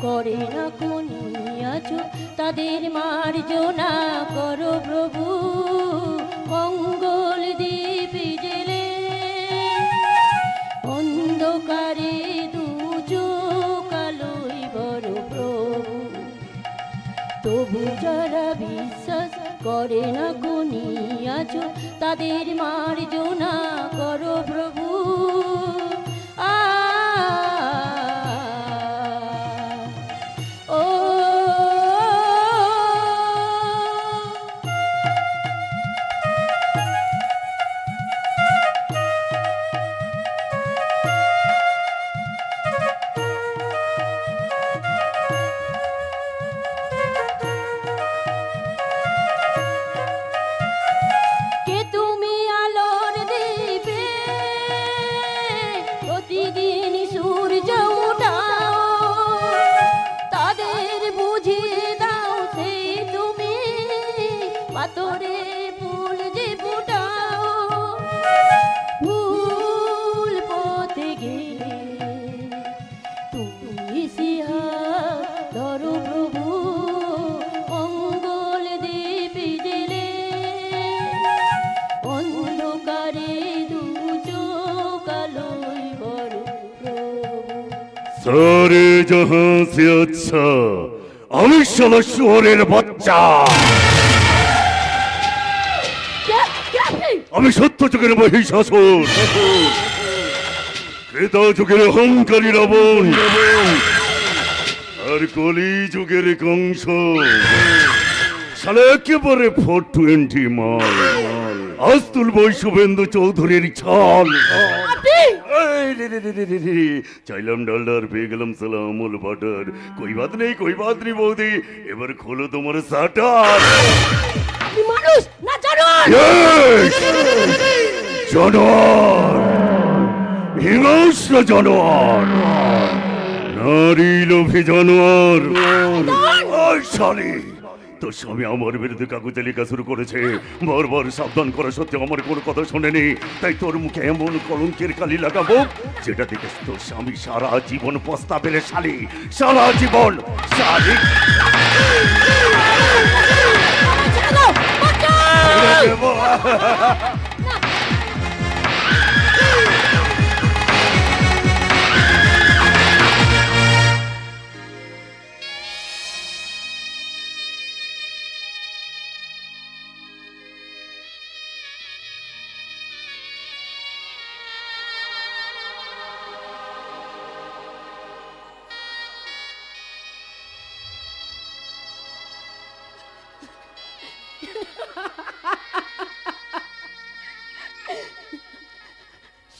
করে না কুনিয়াছ তাদের মার্জনা করো প্রভু মঙ্গল দীপ জেলে অন্ধকারে দুচোখ আলোয় বড় প্রভু তবু যারা বিশ্বাস করে না কুনিয়াছ তাদের মার্জনা করো প্রভু सारे जहां से अच्छा আমি শালা শুয়োরের বাচ্চা আমি সত্য যুগের মহিষাসুর ত্রেতা যুগের অহংকারী রাবণ আর কলি যুগের কংস শালা একেবারে 420 মাল আজ তুলব শুভেন্দু চৌধুরীর ছাল চাইলাম ডালডার পেয়ে গেলাম সালা আমুল বাটার কই বাত নেই বৌদি এবার খোলো তোমার শাটার মানুষ না জানোয়ার জানোয়ার হিংস্র জানোয়ার নারী লোভী জানোয়ার শালী তোর স্বামী আমার বিরুদ্ধে কাগজে লেখা শুরু করেছে বারবার সাবধান করা সত্ত্বেও আমার কোনো কথা শোনেনি তাই তোর মুখে এমন কলঙ্কের কালি লাগাবো যেটা দেখে তোর স্বামী সারা জীবন পস্তাবে রে শালী সারা জীবন শালী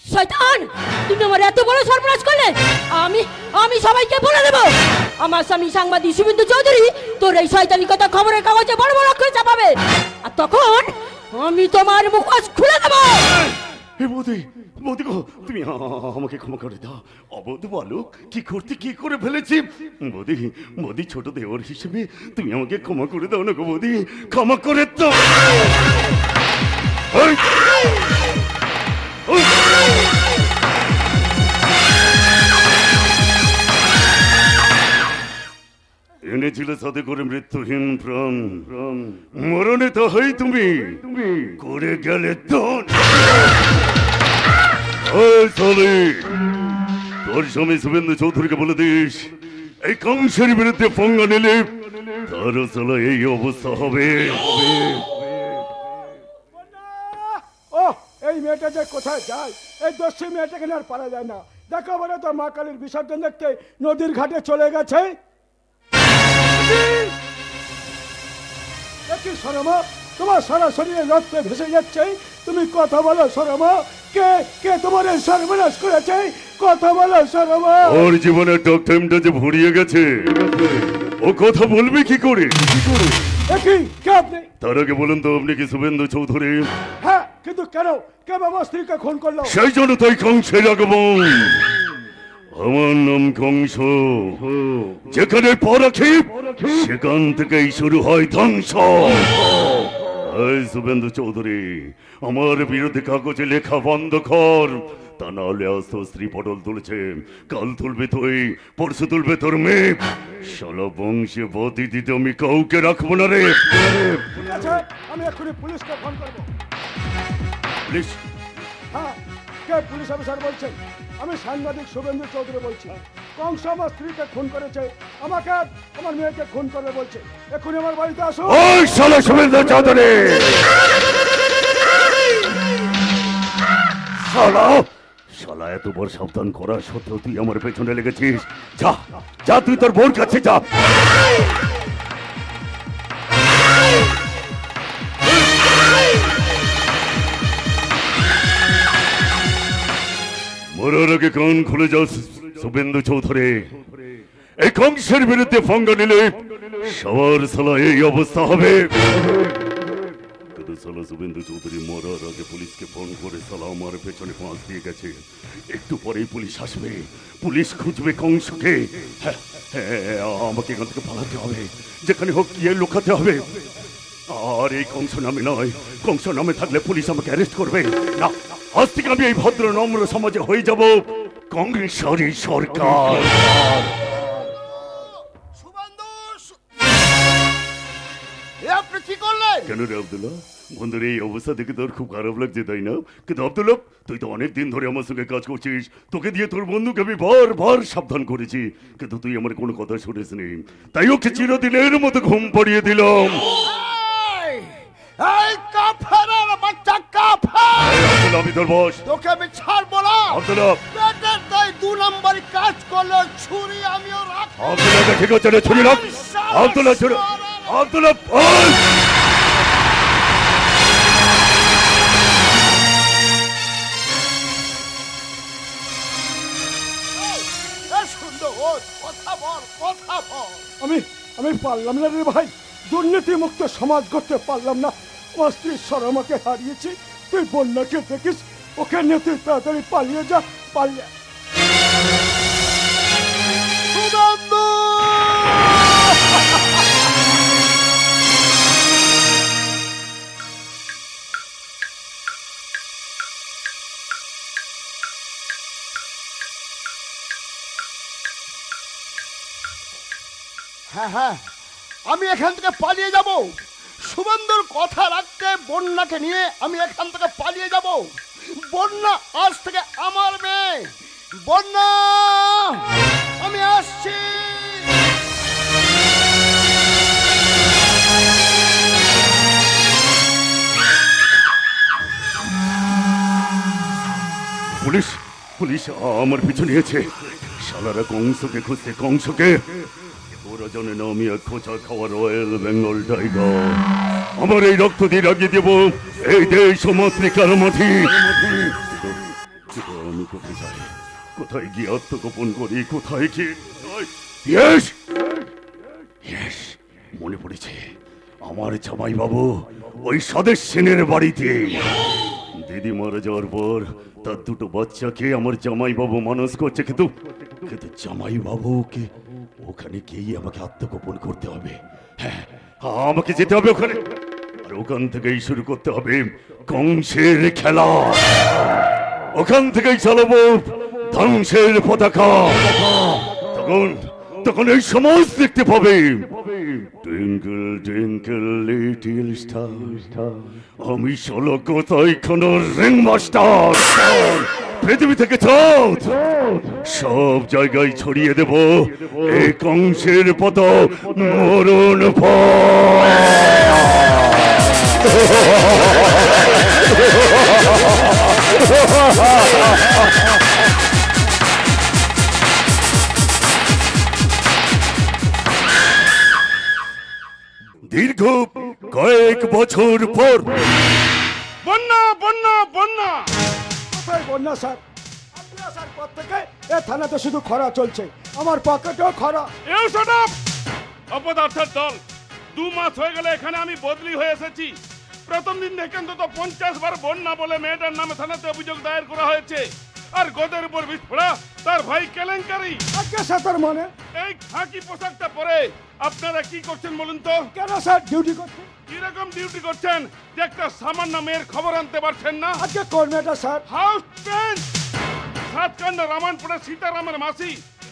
শয়তান তুমি আমার এত বড় সর্বনাশ করলে আমি সবাইকে বলে দেব আমার স্বামী সাংবাদিক শুভেন্দু চৌধুরী তোর এই শয়তানি কথা খবরের কাগজে বড় বড় অক্ষরে ছাপাবে আর তখন আমি তোমার মুখোশ খুলে দেব বৌদি গো তুমি আমাকে ক্ষমা করে দাও অবধ বালক কি করে ফেলেছি বৌদি ছোট দেওর হিসেবে তুমি আমাকে ক্ষমা করে দাও না গো বৌদি ক্ষমা করে দাও এনেছিল সাথে করে মৃত্যুহীন প্রাণ মরণে তো হই তুমি করে গেলে তোর স্বামী শুভেন্দু চৌধুরীকে বলে দিস এই কংসের বিরুদ্ধে পঙ্গা নিলে তারও চলো এই অবস্থা হবে এই মেয়েটা যে কোথায় যায় এই দস্যি মেয়েটাকে আর পারা যায় না দেখো বলে তো মা কালীর বিসর্জন দেখতে নদীর ঘাটে চলে গেছে কি শরমা তোমার সারা শরীরে রক্তে ভেসে যাচ্ছে তুমি কথা বলো শরমা কে তোমার সর্বনাশ করেছে কথা বলো শরমা ওর জীবনের টক টাইমটা যে ভরিয়ে গেছে ও কথা বলবে কি করে তার আগে বলুন তো আপনি কি শুভেন্দু চৌধুরী হ্যাঁ কিন্তু কেন বাবা স্ত্রীকে খুন করলো সেই জন্য তাই কংসের আগমন আমার নাম কংস যেখানে পরাক্ষেপ সেখান থেকেই শুরু হয় ধ্বংস এই শুভেন্দু চৌধুরী, আমার বিরুদ্ধে কাগজে লেখা বন্ধ কর, তা নাহলে আজ তো স্ত্রী পটল তুলেছে, কাল তুলবে তুই, পরশু তুলবে তোর মেয়ে। শালা বংশে বতি দিতে আমি কাউকে রাখবো না রে। ঠিক আছে, আমি এক্ষুনি পুলিশকে ফোন করবো। পুলিশ? হ্যাঁ, কে পুলিশ অফিসার বলছেন? আমি সাংবাদিক শুভেন্দু চৌধুরী বলছি। কংস আমার স্ত্রীকে খুন করেছে, আমাকে আমার মেয়েকে খুন করবে বলছে। এক্ষুনি আমার বাড়িতে আসো। ওই শালা শুভেন্দু চৌধুরী, শালা শালা এতবার সাবধান করা সত্ত্বেও তুই আমার পেছনে লেগেছিস। যা যা, তুই তোর বোর কাছে যা। মরার আগে কান খুলে যাও শুভেন্দু চৌধুরী। এই কংসের বিরুদ্ধে ফঙ্গা নিলে সবার সালা এই অবস্থা হবে। কিন্তু সালা শুভেন্দু চৌধুরী মরার আগে পুলিশকে ফোন করে সালা আমার পেছনে পাঁচ দিয়ে গেছে। একটু পরেই পুলিশ আসবে, পুলিশ খুঁজবে কংসকে। হ্যাঁ, আমাকে এখান থেকে পালাতে হবে, যেখানে হোক গিয়ে লুকাতে হবে। আর এই কংস নামে নয়, কংস নামে থাকলে পুলিশ আমাকে অ্যারেস্ট করবে না। আজ থেকে আমি এই ভদ্র নম্র সমাজে হয়ে যাব কংসেরই সরকার। আপনি কি করলেন? কেন রে আব্দুল্লাহ, বন্ধুর এই অবস্থা দেখে তোর খুব খারাপ লাগছে তাই না? কিন্তু আব্দুল্লাহ, তুই তো অনেক দিন ধরে আমার সঙ্গে কাজ করছিস, তোকে দিয়ে তোর বন্ধুকে আমি বারবার সাবধান করেছি, কিন্তু তুই আমার কোনো কথা শুনিস নি, তাই ওকে চিরদিনের মতো ঘুম পাড়িয়ে দিলাম। এই কাফেরের বাচ্চা কাফের! আব্দুল্লাহ, আমি তোর বস। তোকে আমি ছাড়বো না। আব্দুল্লাহ, পেটের দায় 2 নম্বরই কাজ করলো, ছুরি আমিও রাখবো। আব্দুল্লাহ ঠিক হচ্ছে না, ছুরি রাখ। আব্দুল্লাহ ছুরি, আব্দুল্লাহ ওই! সুন্দর কথা বল, কথা বল। আমি পারলাম না রে ভাই, দুর্নীতি মুক্ত সমাজ করতে পারলাম না। আমার স্ত্রী শরমাকে হারিয়েছি, তুই বন্যাকে দেখিস, ওকে নিয়ে তুই তাড়াতাড়ি পালিয়ে যা, পালিয়ে। সুগন্ধু! হ্যাঁ, আমি এখান থেকে পালিয়ে যাব। শুভেন্দুর কথা রাখতে বন্যাকে নিয়ে আমি এখান থেকে পালিয়ে যাব। বন্যা আজ থেকে আমার মেয়ে। বন্যা, আমি আসছি। পুলিশ পুলিশ আমার পিছু নিয়েছে। শালারা কংসকে খুঁজছে, কংসকে। ওরা জানে না আমি এক খোঁচা খাওয়া রয়্যাল বেঙ্গল টাইগার। আমার এই রক্ত দিয়ে লাগিয়ে দেব এই দেশ ও মাতৃকার মাটি। আমি কোথায় যাই, কোথায় গিয়ে আত্মগোপন করি, কোথায় গিয়ে? ইয়েস, মনে পড়েছে, আমার জামাই বাবু ওই স্বদেশ সেনের বাড়িতে। দিদি মারা যাওয়ার পর তার 2টো বাচ্চাকে আমার জামাই বাবু মানুষ করছে, কিন্তু জামাই বাবুকে ওখানে গিয়ে আমাকে আত্মগোপন করতে হবে। হ্যাঁ, আমাকে যেতে হবে ওখানে, আর ওখান থেকেই শুরু করতে হবে কংসের খেলা। ওখান থেকেই চালাবো ধ্বংসের পতাকা। তখন এই সমাজ দেখতে পাবে টুইঙ্কল টুইঙ্কল লিটল স্টার, আমি শালা কোথায় কোনো রিং মাস্টার। পৃথিবী থেকে সব জায়গায় ছড়িয়ে দেব এই কংসের পতাকা মরণ দীর্ঘ কয়েক বছর পর। বন্যা বন্যা বন্যা! কোথায় বন্যা স্যার? আপনি আসার পর থেকে এ থানাতে শুধু খরা চলছে, আমার পকেটেও খরা। এও শট আপ! অপদার্থের দল, 2 মাস হয়ে গেলে এখানে আমি বদলি হয়ে এসেছি। প্রথম দিন থেকে অন্তত 50 বার বন্যা বলে মেয়েটার নামে থানাতে অভিযোগ দায়ের করা হয়েছে। আর গোদের উপর বিস্ফোরা, তার ভাই কেলেঙ্কারি। আজকে সাতার মানে এই খাকি পোশাকটা পরে আপনারা কি করছেন বলুন তো? কেন স্যার ডিউটি করছে? কিরকম ডিউটি করছেন যে একটা সামান্য মেয়ের খবর আনতে পারছেন না? আজকে কোন মেয়েটা স্যার? হাউস ফ্রেন্ড সাতকান্ড রামায়ণপুরের সীতারামের মাসি।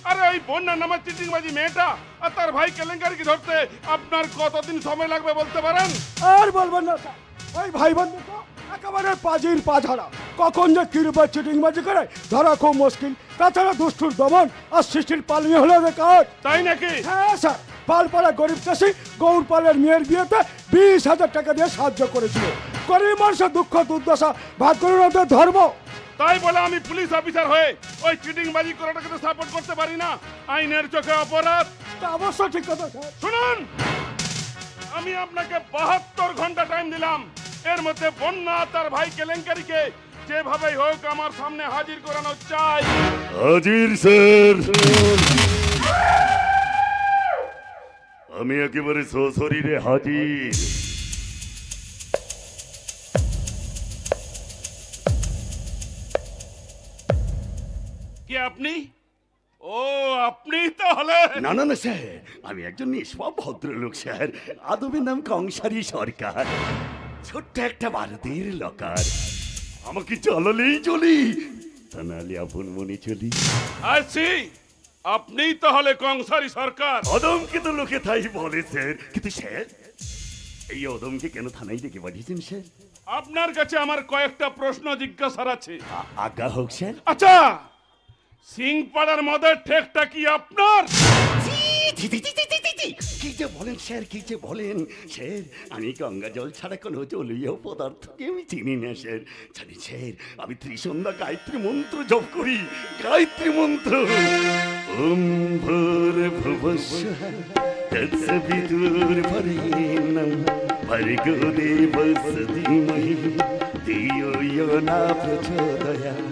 আরে ওই বন্যা নামের চিটিংবাজি মেয়েটা আর তার ভাই কেলেঙ্কারিকে ধরতে আপনার কতদিন সময় লাগবে বলতে পারেন? আর বলবেন না স্যার, ওই ভাই বন্ধু তো একেবারে পাজির পাঝাড়া, কখন যে কিরূপে চিটিংবাজি করে ধরা খুব মুশকিল। তাছাড়া দুষ্টুর দমন আর সৃষ্টির পালনীয় হলো রেকর্ড। তাই নাকি? হ্যাঁ স্যার, পালপাড়া গরিব চাষি গৌর পালের মেয়ের বিয়েতে 20,000 টাকা দিয়ে সাহায্য করেছিল। গরিব মানুষের দুঃখ দুর্দশা ভাগ করে ওদের ধর্ম। তাই বলে আমি পুলিশ অফিসার হয়ে ওই চিটিংবাজি করাটাকে তো সাপোর্ট করতে পারি না। আইনের চোখে অপরাধ। তা অবশ্য ঠিক কথা স্যার। শুনুন, আমি আপনাকে 72 ঘন্টা টাইম দিলাম। এর মধ্যে বন্যা তার ভাই কেলেঙ্কারিকে যেভাবেই হোক আমার সামনে হাজির করানো চাই। হাজির স্যার। আমি একেবারে সশরীরে হাজির। কি আপনি? ও আপনি তাহলে? না না না স্যার, আমি একজন নিষ্পাপ ভদ্রলোক স্যার। আদমের নাম কংসারী সরকার, ছোট্ট একটা ভারতের লকার। আমাকে চালালেই চলি, তা নাহলে আপন মনে চলি। আছি, আপনি তাহলে কংসারী সরকার? অদমকে তো লোকে তাই বলে স্যার, কিন্তু স্যার এই অদমকে কেন থানায় ডেকে পাঠিয়েছেন স্যার? আপনার কাছে আমার কয়েকটা প্রশ্ন জিজ্ঞাসার আছে। আজ্ঞা হোক স্যার। আচ্ছা, সিংপাড়ার মদের ঠেকটা কি আপনার? কি যে বলেন স্যার, কি যে বলেন স্যার। আমি গঙ্গা জল ছাড়া কোনো জলীয় পদার্থকে আমি চিনি না স্যার। জানি স্যার, আমি ত্রিসন্ধ্যা গায়ত্রী মন্ত্র জপ করি। গায়ত্রী মন্ত্র ওম ভূর ভুবস্সুঃ তৎসবিতুর বরেণ্যং ভর্গো দেবস্য ধীমহি ধিয়ো ইয়ো ন প্রচোদয়াৎ।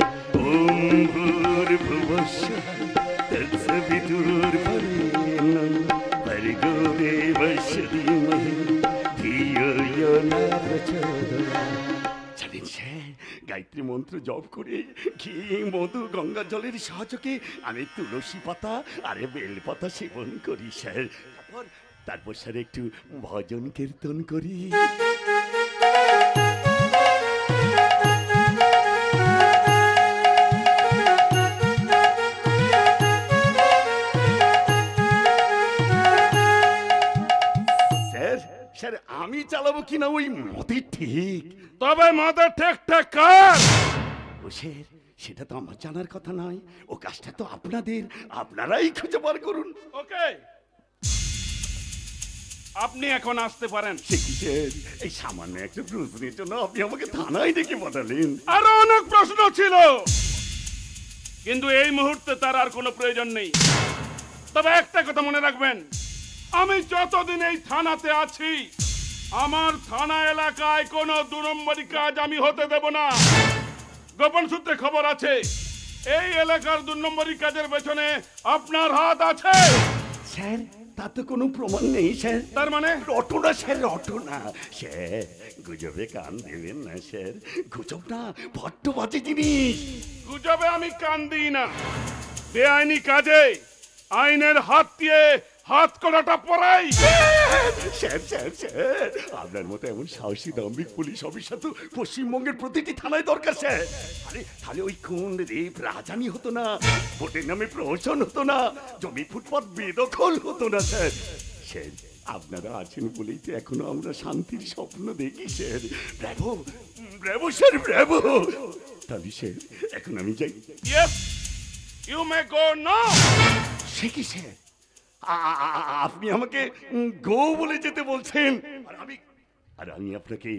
ওম ভূর ভুবস্সুঃ তৎসবিতুর বরেণ্যং ভর্গো দেবস্য ধীমহি ধিয়ো ইয়ো ন প্রচোদয়াৎ। জানেন স্যার, গায়ত্রী মন্ত্র জপ করে ঘি মধু গঙ্গা জলের সাহায্যে আমি তুলসী পাতা আর বেল পাতা সেবন করি স্যার। তারপর স্যার একটু ভজন কীর্তন করি। স্যার স্যার আমি চালাবো কিনা ওই মতের ঠিক। তবে মদের ঠেকটা কার? ও স্যার, সেটা তো আমার জানার কথা নয়। ও কাজটা তো আপনাদের, আপনারাই খুঁজে বার করুন। ওকে, আপনি এখন আসতে পারেন। সে কি স্যার, এই সামান্য একটা প্রশ্নের জন্য আপনি আমাকে থানায় ডেকে পাঠালেন? আরো অনেক প্রশ্ন ছিল, কিন্তু এই মুহূর্তে তার আর কোনো প্রয়োজন নেই। তবে একটা কথা মনে রাখবেন, আমি যতদিন এই থানাতে আছি আমার থানা এলাকায় কোনো 2 নম্বরী কাজ আমি হতে দেব না। গোপন সূত্রে খবর আছে এই এলাকার 2 নম্বরী কাজের পেছনে আপনার হাত আছে। স্যার তা তো কোনো প্রমাণ নেই স্যার। তার মানে? রটনা স্যার, রটনা স্যার। গুজবে কান দেবেন না স্যার, গুজব না বড্ড বাজে জিনিস। গুজবে আমি কান দিই না। বেআইনি কাজে আইনের হাত দিয়ে হাত কড়াটা পরাই। স্যার স্যার স্যার, আপনার মতো এমন সাহসী দাম্ভিক পুলিশ অফিসার তো পশ্চিমবঙ্গের প্রতিটি থানায় দরকার স্যার। আরে তাহলে ওই খুন রেপ রাজানি হতো না, ভোটের নামে প্রহসন হতো না, জমি ফুটপাত বেদখল হতো না স্যার। স্যার আপনারা আছেন বলেই তো এখনো আমরা শান্তির স্বপ্ন দেখি sir. Bravo bravo sir, bravo. তাহলে স্যার এখন আমি যাই? ইয়েস, ইউ মে গো নাও। সে কি স্যার, আপনি আমাকে গো বলে যেতে বলছেন আর আমি আপনাকে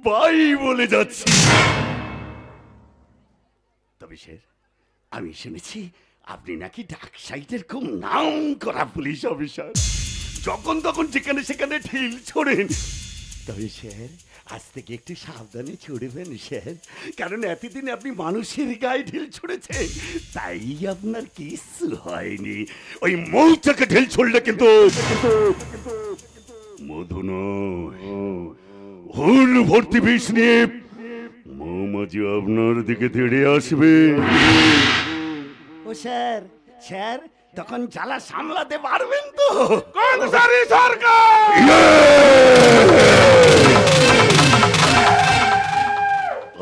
বাই বলে যাচ্ছি। তবে স্যার আমি শুনেছি আপনি নাকি ডাক সাইটের খুব নাম করা পুলিশ অফিসার, যখন তখন যেখানে সেখানে ঢিল ছোড়েন। তবে স্যার আজ থেকে একটু সাবধানে ছুড়বেন স্যার, কারণ এতদিন আপনি মানুষের গায়ে ঢিল ছুড়েছেন, তাই আপনার কিছু হয়নি। ওই মৌচাকে ঢিল ছুড়লে কিন্তু মধু নয়, হুল ভর্তি বিষ নিয়ে মৌমাছি আপনার দিকে তেড়ে আসবে। ও স্যার, স্যার তখন জ্বালা সামলাতে পারবেন তো? কংসারী সরকার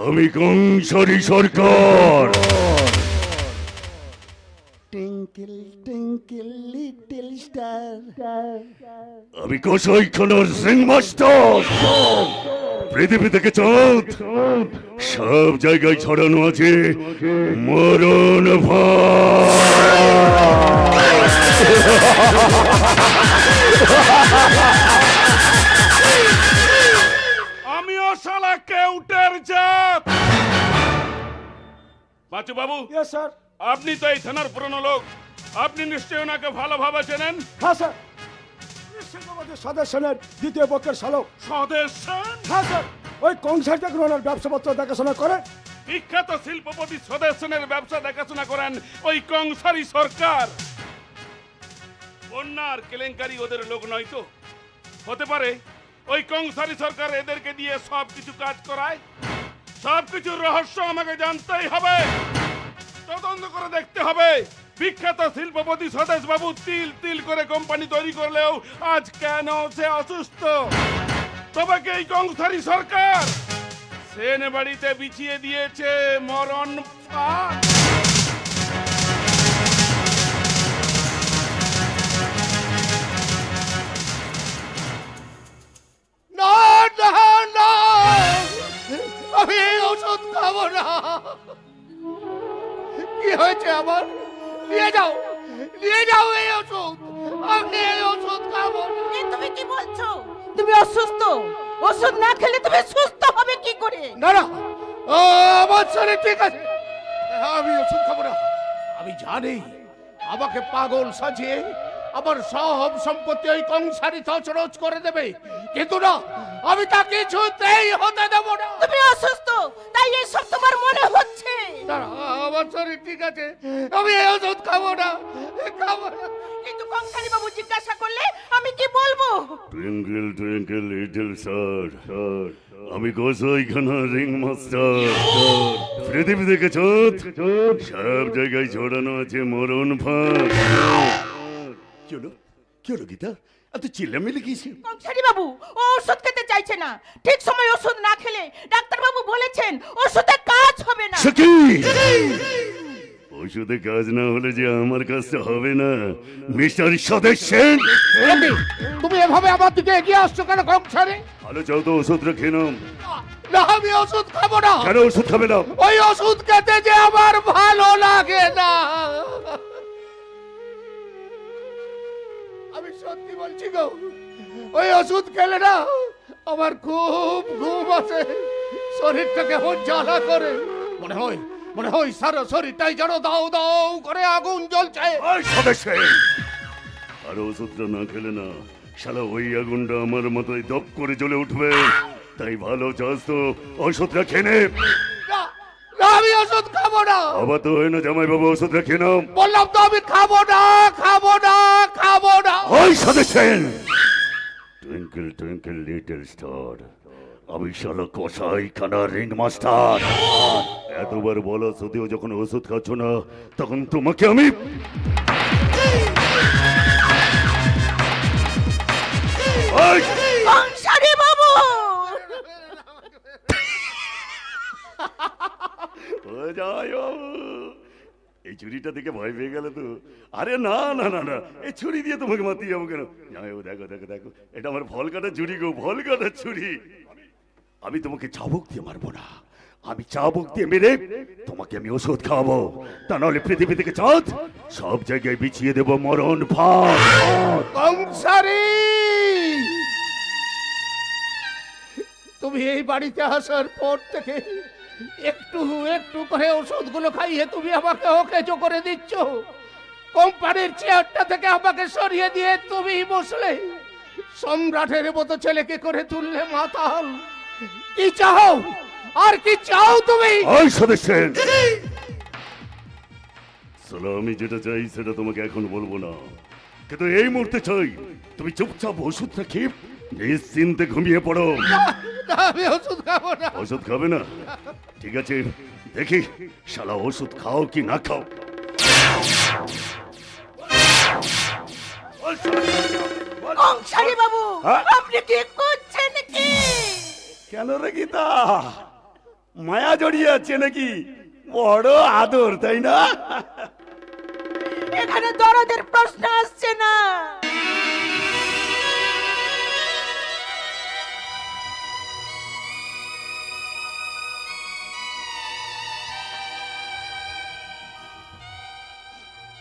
আমি কংসারী সরকার। টিঙ্কেল টিঙ্কেল লিটল স্টার। আমি কসাইখানার সিং মাস্টার। পৃথিবী থেকে চাঁদ সব জায়গায় ছড়ানো আছে মরণ আমিও শালা কেউটের জাত। বাচু বাবু, ইয়েস স্যার। আপনি তো এই থানার পুরনো লোক, আপনি নিশ্চয়ই ওনাকে ভালোভাবে চেনেন। হ্যাঁ স্যার, আমাদের সদস্যনের দ্বিতীয় পক্ষের শালক। স্বদেশ হ্যাঁ স্যার, ওই কংসার থেকে ওনার ব্যবসাপত্র দেখাশোনা করে। বিখ্যাত শিল্পপতি স্বদেশের ব্যবসা দেখাশোনা করেন ওই কংসারী সরকার। বন্যার কেলেঙ্কারি ওদের লোক নয় তো? হতে পারে ওই কংসারী সরকার এদেরকে দিয়ে সব কিছু কাজ করায়। সব কিছুর রহস্য আমাকে জানতেই হবে, তদন্ত করে দেখতে হবে। বিখ্যাত শিল্পপতি স্বদেশ বাবু তিল তিল করে কোম্পানি তৈরি করলেও আজ কেন সে অসুস্থ? তবে কি এই কংসারী সরকার সেন বাড়িতে বিছিয়ে দিয়েছে মরণ ফাঁদ? না না না, আমি এই ওষুধ খাবো না। কি হয়েছে আমার? নিয়ে যাও, নিয়ে যাও এই ওষুধ। আমি এই ওষুধ খাবো না। তুমি কি বলছো? তুমি অসুস্থ, ওষুধ না খেলে তুমি সুস্থ হবে কি করে? না না, আমার শরীর ঠিক আছে, আমি ওষুধ খাবো না। আমি জানি আমাকে পাগল সাজিয়ে আমার সব সম্পত্তি ওই কংসারী তছনছ করে দেবে, কিন্তু না, আমি তা কিছুতেই হতে দেব না। তুমি অসুস্থ, তাই এসব তোমার মনে হচ্ছে। না, আমার শরীর ঠিক আছে, আমি এই ওষুধ খাবো না, খাবো না। কিন্তু কংসারী বাবু জিজ্ঞাসা করলে আমি কি বলবো? টুইঙ্কেল টুইঙ্কেল লিটল স্টার, আমি কসাইখানার রিং মাস্টার। পৃথিবী থেকে চাঁদ সব জায়গায় ছড়ানো আছে মরণ ফাঁদ। কি হলো, কি হলো গীতা? এত চিল্লামিল্লি কিসে? কংসারী বাবু ও ওষুধ খেতে চাইছে না। ঠিক সময় ওষুধ না খেলে ডাক্তার বাবু বলেছেন ওষুধে কাজ হবে না। সে কি? ওষুধে কাজ না হলে যে আমার কাজটা হবে না মিস্টার স্বদেশ সেন। তুমি এভাবে আমার দিকে এগিয়ে আসছো কেন কংসারী? ভালো চাও তো ওষুধটা খেয়ে নাও। না, আমি ওষুধ খাবো না। কেন ওষুধ খাবে না? ওই ওষুধ খেতে যে আমার ভালো লাগে না। আমি সত্যি বলছি গো, ওই ওষুধ খেলে না আমার খুব ঘুম আসে, শরীরটা কেমন জ্বালা করে, মনে হয় সারা শরীরটাই যেন দাও দাও করে আগুন জ্বলছে। স্বদেশ সেন, আর ওষুধটা না খেলে না শালা ওই আগুনটা আমার মাথায় দপ করে জ্বলে উঠবে। তাই ভালো চাস তো ওষুধটা খেয়ে নে। না, না, আমি ওষুধ খাবো না। আবার তো হয় না জামাই বাবু, ওষুধটা খেয়ে নাও। বললাম তো আমি খাবো না, খাবো না, খাবো না। ওই স্বদেশ Sen, twinkle twinkle little star, আমি শালা কসাইখানার রিং মাস্টার। এতবার বলা সত্ত্বেও যখন ওষুধ খাচ্ছ না তখন তোমাকে আমি কংসারী বাবু এই ছুরিটা দেখে ভয় পেয়ে গেল তো? আরে না না না না, এই ছুরি দিয়ে তোমাকে মারতে যাবো কেন? দেখো দেখো দেখো, এটা আমার ফল কাটা ছুরি গো, ফল কাটা ছুরি। আমি তোমাকে চাবুক দিয়ে মারবো না, আমি চাবুক দিয়ে মেরে তোমাকে আমি ওষুধ খাওয়াবো। তা নাহলে পৃথিবী থেকে চাঁদ সব জায়গায় বিছিয়ে দেবো মরণ ফাঁদ। কংসারী, তুমি এই বাড়িতে আসার পর থেকে একটু একটু করে ওষুধগুলো খাইয়ে তুমি আমাকে অকেজো করে দিচ্ছ। কোম্পানির চেয়ারটা থেকে আমাকে সরিয়ে দিয়ে তুমি বসলে, সম্রাটের মতো ছেলেকে করে তুললে মাতাল। কি চাও, আর কি চাও তুমি? ওই স্বদেশ সেন, আমি যেটা চাই সেটা তোমাকে এখন বলবো না, কিন্তু এই মুহূর্তে চাই তুমি চুপচাপ ওষুধটা খেয়ে নিশ্চিন্তে ঘুমিয়ে পড়ো। না, আমি ওষুধ খাবো না। ওষুধ খাবে না? ঠিক আছে, দেখি শালা ওষুধ খাও কি না খাও। বল শালি। বল। কংসারী বাবু, হ্যাঁ? আপনি কি করছেন কি? কেন রে গীতা, মায়া জড়িয়ে আছে নাকি? বড় আদর, তাই না? এখানে দরদের প্রশ্ন আসছে না।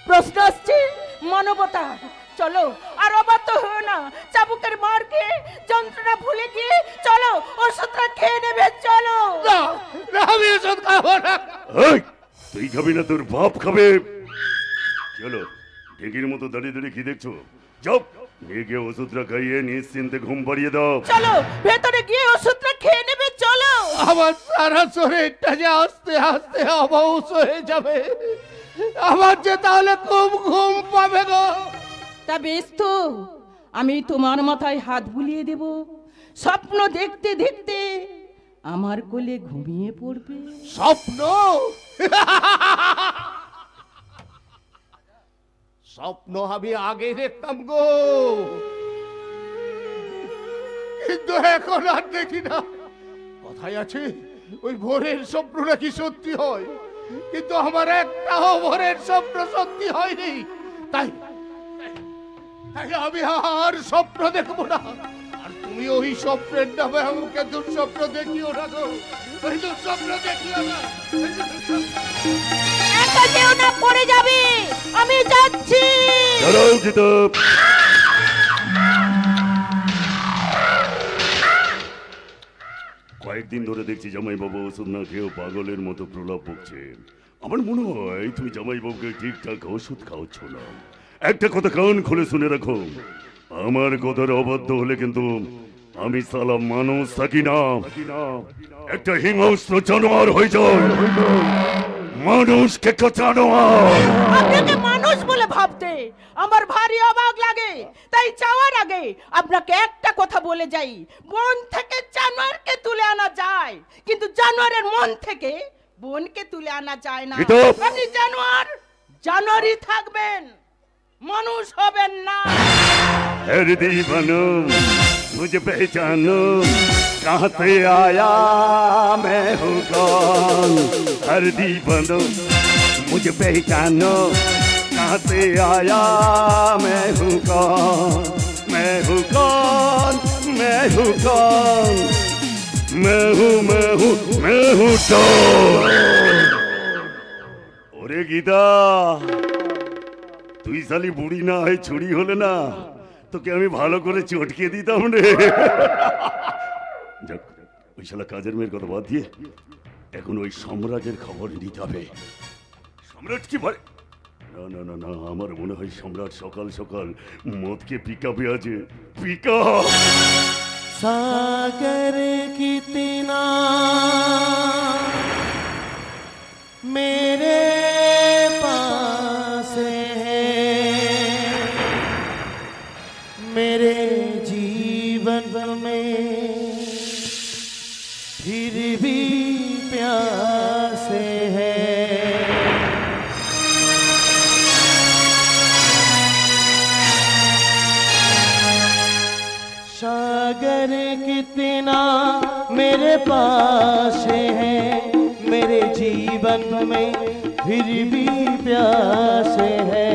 প্রশ্ন আসছে মানবতা। চলো আর অবাধ্য হও না, চাবুকের মার খেয়ে যন্ত্রণা ভুলে গিয়ে চলো ওষুধটা খেয়ে নেবে। চলো। আমি ওষুধ খাবো না। এই, তুই খাবি না, তোর বাপ খাবে। চলো, ঢেকির মতো দাঁড়িয়ে দাঁড়িয়ে কি দেখছো? যাও, নিয়ে গিয়ে ওষুধটা খাইয়ে নিশ্চিন্তে ঘুম পাড়িয়ে দাও। চলো ভেতরে গিয়ে ওষুধটা খেয়ে নেবে। চলো। আমার সারা শরীরটা যে আস্তে আস্তে অবশ হয়ে যাবে, আমার যে তাহলে খুব ঘুম পাবে গো। তা বেশ তো, আমি তোমার মাথায় হাত বুলিয়ে দেব। স্বপ্ন দেখতে দেখতে আমার কোলে ঘুমিয়ে পড়বে। স্বপ্ন? স্বপ্ন আমি আগে দেখতাম গো, কিন্তু এখন আর দেখি না। কথাই আছে ওই ভোরের স্বপ্ন নাকি সত্যি হয়, কিন্তু আমার একটাও ভোরের স্বপ্ন সত্যি হয়নি। তাই তাই আমি আর স্বপ্ন দেখবো না। আর তুমি ওই স্বপ্নের নামে আমাকে দুঃস্বপ্ন দেখিও না গো, ওই দুঃস্বপ্ন দেখিও না। একা যেও না, পড়ে যাবে। আমি যাচ্ছি। দাঁড়াও গীতা। কয়েকদিন ধরে দেখছি জামাই বাবু ওষুধ না খেয়েও পাগলের মতো প্রলাপ বকছে। আমার মনে হয় তুমি জামাই বাবুকে ঠিকঠাক ওষুধ খাওয়াচ্ছ না। একটা কথা কান খুলে শুনে রাখো, আমার কথার অবাধ্য হলে কিন্তু আমি সালা মানুষ থাকি না, একটা হিংস্র জানোয়ার হয়ে যায়। মানুষকে জানোয়ার। আপনাকে মানুষ বলে ভাবতে আমার ভারী অবাক লাগে। তাই যাওয়ার আগে আপনাকে একটা কথা বলে যাই, বন থেকে জানোয়ারকে তুলে আনা যায়, কিন্তু জানোয়ারের মন থেকে বনকে তুলে আনা যায় না। গীতা! আপনি জানোয়ার জানোয়ারই থাকবেন, মানুষ হবেন না। हर दीवानो मुझे पहचानो, कहाँ से आया मैं हूँ कौन। हर दीवानो मुझे पहचानो, कहाँ से आया मैं हूँ कौन। मैं हूँ कौन, मैं हूँ कौन, मैं हूँ डॉन। ओरे गीता, তুই শালি বুড়ি না হয় ছুরি হলে না, তোকে আমি ভালো করে চটকে দিতাম রে। যাক, ওই শালা কাজের মেয়ের কথা বাদ দিয়ে এখন ওই সম্রাটের খবর নিতে হবে। সম্রাট কি বলে? না না না না, আমার মনে হয় সম্রাট সকাল সকাল মদকে পিকাপে আছে। পিকা सागर कितना मेरे पास है, मेरे जीवन में फिर भी प्यास है। सागर कितना मेरे पास है, मेरे जीवन में फिर भी प्यास है।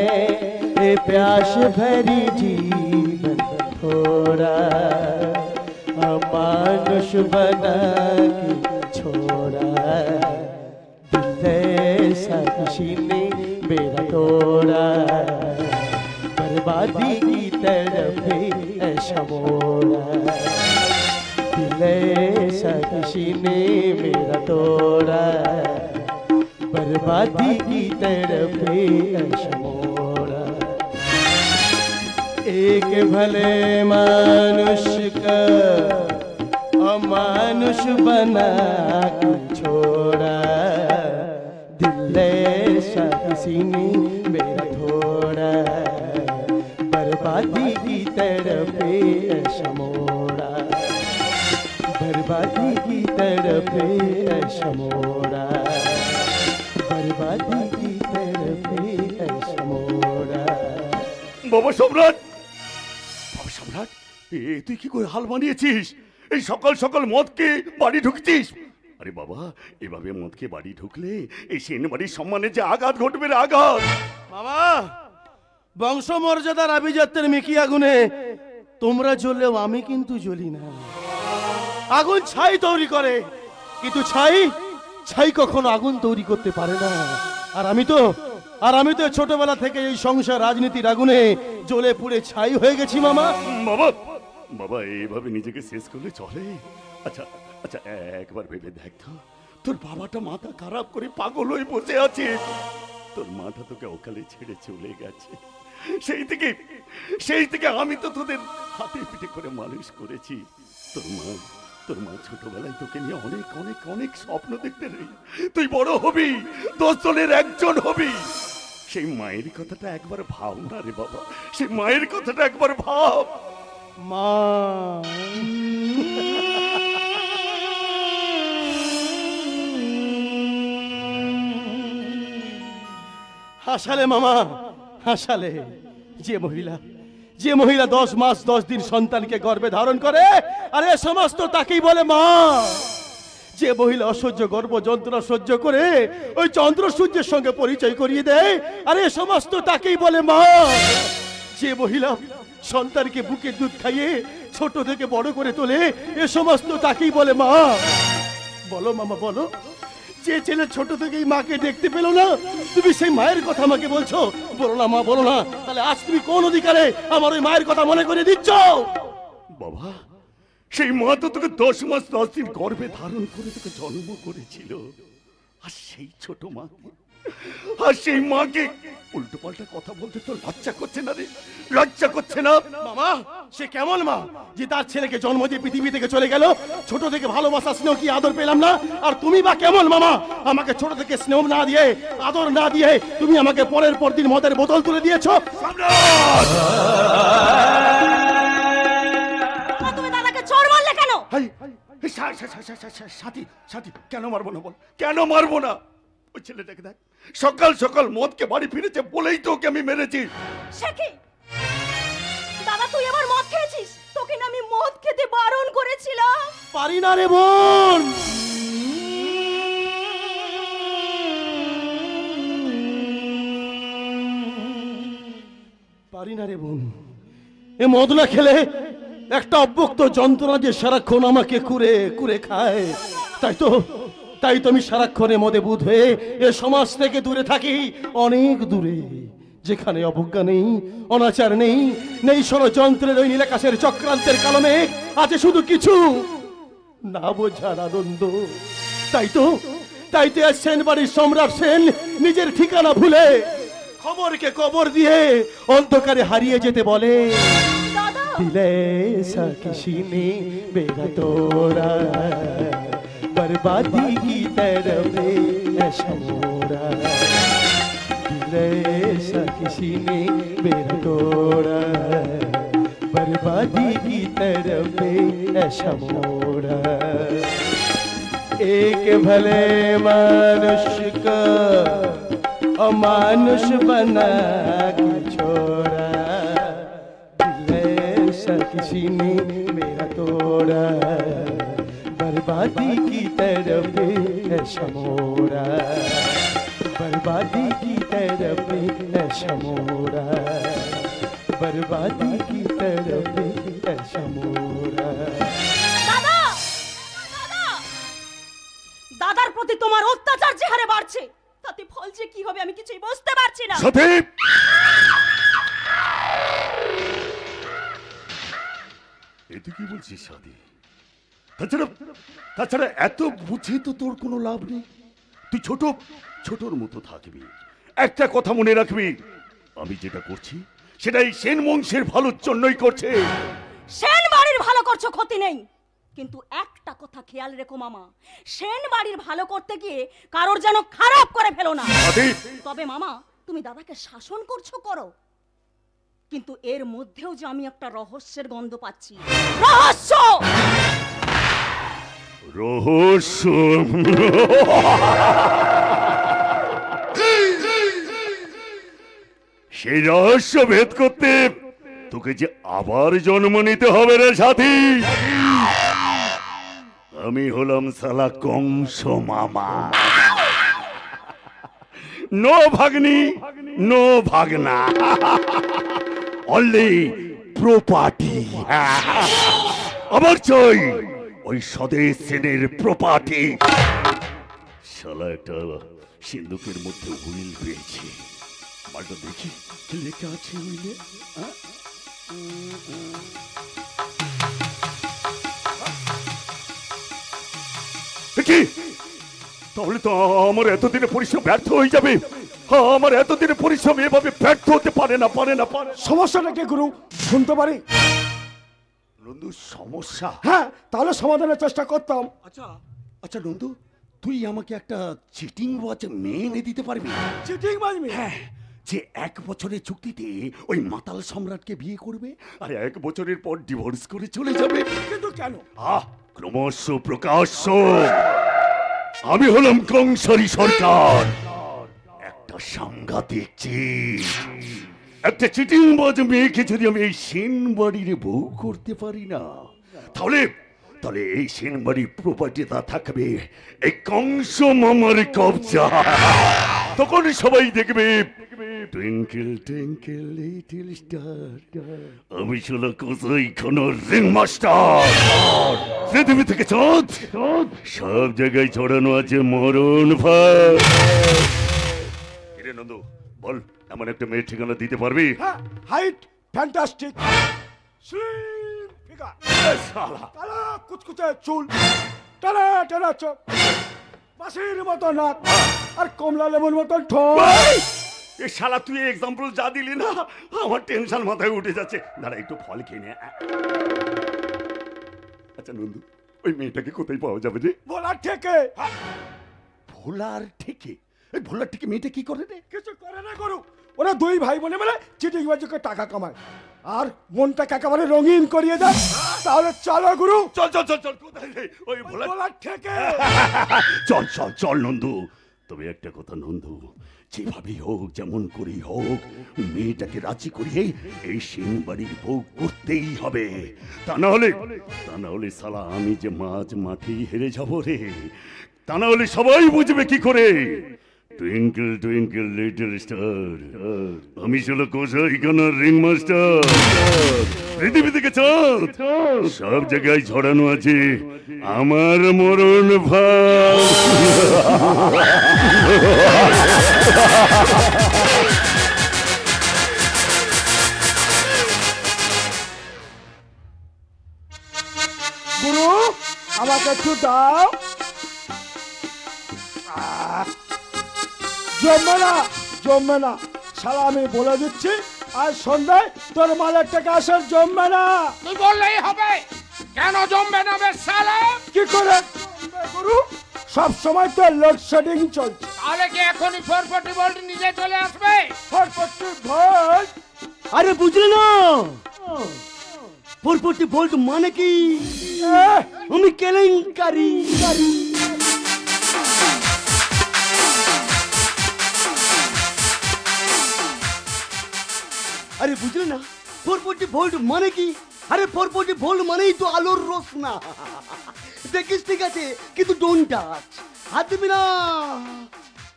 ये प्यास भरी जीवन थोड़ा मानुष बना के छोड़ा, दिल ऐसा किसी ने मेरा तोड़ा, बर्बादी की तरफ ऐसा मोड़ा, दिल ऐसा किसी ने मेरा तोड़ा, बर्बादी की तरफ ऐसा मोड़ा। एक भले मानुष का अमानुष बना के छोड़ा, दिल ऐसा किसी ने मेरा थोड़ा, बर्बादी की तरफ ऐसा मोड़ा, बर्बादी की तरफ ऐसा मोड़ा, बर्बादी की तरफ ऐसा मोड़ा। বাবা সম্রাট, তুই কি করে হাল বানিয়েছিস? এই সকাল সকাল মদকে বাড়ি ঢুকছিস? আরে বাবা, এভাবে মদকে বাড়ি ঢুকলে এই সেন বাড়ির সম্মানে যে আঘাত ঘটবে রে, আঘাত। মামা, বংশ মর্যাদার আভিজাত্যের মিকি আগুনে তোমরা জ্বললেও আমি কিন্তু জ্বলি না। আগুন ছাই তৈরি করে, কিন্তু ছাই কখনো আগুন তৈরি করতে পারে না। আর আমি তো ছোটবেলা থেকে এই সংসার রাজনীতির আগুনে জ্বলে পুড়ে ছাই হয়ে গেছি মামা। বাবা বাবা, এইভাবে নিজেকে শেষ করলে চলে? আচ্ছা আচ্ছা, একবার ভেবে দেখ তো, তোর বাবাটা মাথা খারাপ করে পাগল হয়ে বসে আছে, তোর মাটা তোকে অকালে ছেড়ে চলে গেছে। সেই থেকে আমি তো তোদের হাতে পিঠে করে মানুষ করেছি। তোর মা ছোটবেলায় তোকে নিয়ে অনেক অনেক অনেক স্বপ্ন দেখতে রে, তুই বড় হবি, 10 জনের একজন হবি। সেই মায়ের কথাটা একবার ভাব না রে বাবা, সেই মায়ের কথাটা একবার ভাব। মা, হাসালে মামা, হাসালে। যে মহিলা 10 মাস 10 দিন সন্তানকে গর্ভে ধারণ করে, আরে সমস্ত তাকেই বলে মা। যে মহিলা অসহ্য গর্ভ যন্ত্রণা সহ্য করে ওই চন্দ্র সূর্যের সঙ্গে পরিচয় করিয়ে দেয়, আরে সমস্ত তাকেই বলে মা। যে মহিলা সন্তানকে বুকে দুধ খাইয়ে ছোট থেকে বড় করে তোলে, এ সমস্ত তাকেই বলে মা। বলো মামা, বলো, যে ছেলে ছোট থেকেই মাকে দেখতে পেল না, তুমি সেই মায়ের কথা আমাকে বলছো? বলো না মা, বলো না। তাহলে আজ তুমি কোন অধিকারে আমার ওই মায়ের কথা মনে করে দিচ্ছ? বাবা, সেই মা তো তোকে 10 মাস 10 দিন গর্ভে ধারণ করে তোকে জন্ম করেছিল। আর সেই মাকে উল্টো পাল্টা কথা বলতে তোর লজ্জা করছে না রে? লজ্জা করছে না? মামা, সে কেমন মা যে তার ছেলেকে জন্ম দিয়ে পৃথিবী থেকে চলে গেল? ছোট থেকে ভালোবাসা স্নেহ কি আদর পেলাম না? আর তুমি বা কেমন মামা, আমাকে ছোট থেকে স্নেহ না দিয়ে আদর না দিয়ে তুমি আমাকে পরের পর দিন মদের বোতল তুলে দিয়েছো। তুমি দাদাকে চোর বললে কেন? সাথী, কেন মারবো না বল? কেন মারবো না? ওই ছেলেটাকে দেখ, সকাল সকাল মদকে বাড়ি ফিরেছে বলেই তো ওকে আমি মেরেছি। সে কি দাদা, তুই আবার মদ খেয়েছিস? তোকে না আমি মদ খেতে বারণ করেছিলাম। পারি না রে বোন, পারি না রে বোন। এ মদ না খেলে একটা অব্যক্ত যন্ত্রণা যে সারাক্ষণ আমাকে কুরে কুরে খায়। তাই তো আমি সারাক্ষণে মদে বুধ হয়ে এ সমাজ থেকে দূরে থাকি, অনেক দূরে, যেখানে অবজ্ঞা নেই, অনাচার নেই, নেই ষড়যন্ত্রের ওই নীলাকাশের চক্রান্তের কারণে আছে শুধু কিছু না বোঝার আনন্দ। তাই তো সেন বাড়ির সম্রাট সেন নিজের ঠিকানা ভুলে খবরকে কবর দিয়ে অন্ধকারে হারিয়ে যেতে বলে। দিলে সা কিসি নে মেরা তোরা, बर्बादी की तरफ ऐसा मोड़ा, दिले सा किसी ने मेरा तोड़ा, बर्बादी की तरफ ऐसा मोड़ा। एक भले मनुष्य का अमानुष बना के छोड़ा, दिले सा किसी ने मेरा तोड़ा, बर्बादी की तरफ ऐसा मोड़ा, बर्बादी की तरफ ऐसा मोड़ा, बर्बादी की तरफ ऐसा मोड़ा। দাদা, দাদার প্রতি তোমার অত্যাচার যে হারে বাড়ছে, তাতে ফল যে কি হবে আমি কিছুই বুঝতে পারছি না। সাথী, এতে কি বলছিস সাথী? তাছাড়া এত বুঝে তো তোর কোনো লাভ নেই। তুই ছোটর মতো থাকবি। একটা কথা মনে রাখবি, আমি যেটা করছি সেটাই সেন বংশের ভালোর জন্যই করছে। সেন বাড়ির ভালো করছো, ক্ষতি নেই, কিন্তু একটা কথা খেয়াল রেখো মামা, সেন বাড়ির ভালো করতে গিয়ে কারোর যেন খারাপ করে ফেলো না। তবে মামা, তুমি দাদাকে শাসন করো, কিন্তু এর মধ্যেও যে আমি একটা রহস্যের গন্ধ পাচ্ছি। রহস্য সেই রহস্য ভেদ করতে তোকে যে আবার জন্ম নিতে হবে রে সাথী। আমি হলাম সালা কংস মামা। নো ভাগ্নি, নো ভাগনা, অনলি প্রপার্টি। আবার চাই ওই স্বদেশ সেনের প্রপার্টি। শালা একটা সিন্ধুকের মধ্যে উইল পেয়েছি, মালটা দেখি কি লেখা আছে উইলে। কি তাহলে তো আমার এতদিনের পরিশ্রম ব্যর্থ হয়ে যাবে। আমার এতদিনের পরিশ্রম এভাবে ব্যর্থ হতে পারে না, পারে না, পারে। সমস্যাটা কি গুরু শুনতে পারি? নন্দু সমস্যা? হ্যাঁ, তাহলে সমাধানের চেষ্টা করতাম। আচ্ছা আচ্ছা নন্দু, তুই আমাকে একটা চিটিং বাজ মেয়ে এনে দিতে পারবি? চিটিং বাজবি? হ্যাঁ, যে 1 বছরের চুক্তিতে ওই মাতাল সম্রাটকে বিয়ে করবে আর 1 বছরের পর ডিভোর্স করে চলে যাবে। কিন্তু কেন? ক্রমশ প্রকাশ্য আমি হলাম কংসারী সরকার। একটা সাংঘাতিক চিজ, একটা চিটিং বাজ মেয়েকে যদি আমি এই সেন বাড়ির বউ করতে পারি না, তাহলে তাহলে এই সেন বাড়ির প্রপার্টিটা থাকবে এই কংস মামার কবজা। তখন সবাই দেখবে টুইঙ্কেল টুইঙ্কেল লিটল স্টার, আমি ছিল কোথায় কোন রিং মাস্টার। পৃথিবী থেকে চাঁদ সব জায়গায় ছড়ানো আছে মরণ ফাঁদ। নন্দু বল, এমন একটা মেয়ের ঠিকানা দিতে পারবি? হ্যাঁ, হাইট ফ্যান্টাস্টিক, স্লিম ফিগার, কালা কুচকুচে চুল, টানা টানা চোখ, বাঁশির মতো নাক, আর কমলা লেবুর মতন ঠোঁট। এ শালা তুই এক্সাম্পল যা দিলি না, আমার টেনশন মাথায় উঠে যাচ্ছে। দাঁড়া একটু ফল খেয়ে নে। আচ্ছা নন্দু, ওই মেয়েটাকে কোথায় পাওয়া যাবে রে? বলার থেকে। ভোলার থেকে? এই ভোলার থেকে মেয়েটা কি করে রে? কিছু করে না গুরু, ওরা 2 ভাই বোনে মিলে চিটিং বাজিকে টাকা কামায় আর মনটাকে একেবারে রঙিন করিয়ে দেয়। তাহলে চলো গুরু, চল চল চল চল। কোথায় রে ওই ভোলার? বলার থেকে। চল চল চল নন্দু। তবে একটা কথা নন্দু, যেভাবেই হোক যেমন করেই হোক মেয়েটাকে রাজি করিয়ে এই সেন বাড়ির বউ করতেই হবে। তা না হলে শালা আমি যে মাঝ মাঠেই হেরে যাব রে। তা না হলে সবাই বুঝবে কি করে টুইঙ্কেল টুইঙ্কেল লিটল স্টার, আমি ছিল কোষাইখানার রিং মাস্টার। পৃথিবী থেকে চাঁদ সব জায়গায় ছড়ানো আছে আমার মরণ ভাব। গুরু আমাকে একটু দাও। জমবে না, জমবে না, শালা আমি বলে দিচ্ছি, আজ সন্ধ্যায় তোর মালের টাকা আসার জমবে না। তুই বললেই হবে, কেন জমবে না বে শালা? কি করে জমবে গুরু? সব সময় তো লোডশেডিং চলছে। তাহলে কি এখনই 440 ভোল্ট নিজে চলে আসবে? 440 ভোল্ট? আরে বুঝলে না 440 ভোল্ট মানে কি? আমি কেলেঙ্কারি। আরে বুঝলে না 440 ভোল্ট মানে কি? আরে 440 ভোল্ট মানেই তো আলোর রোশনা। দেখিস ঠিক আছে, কিন্তু ডোন্ট টাচ, হাত দিবি না,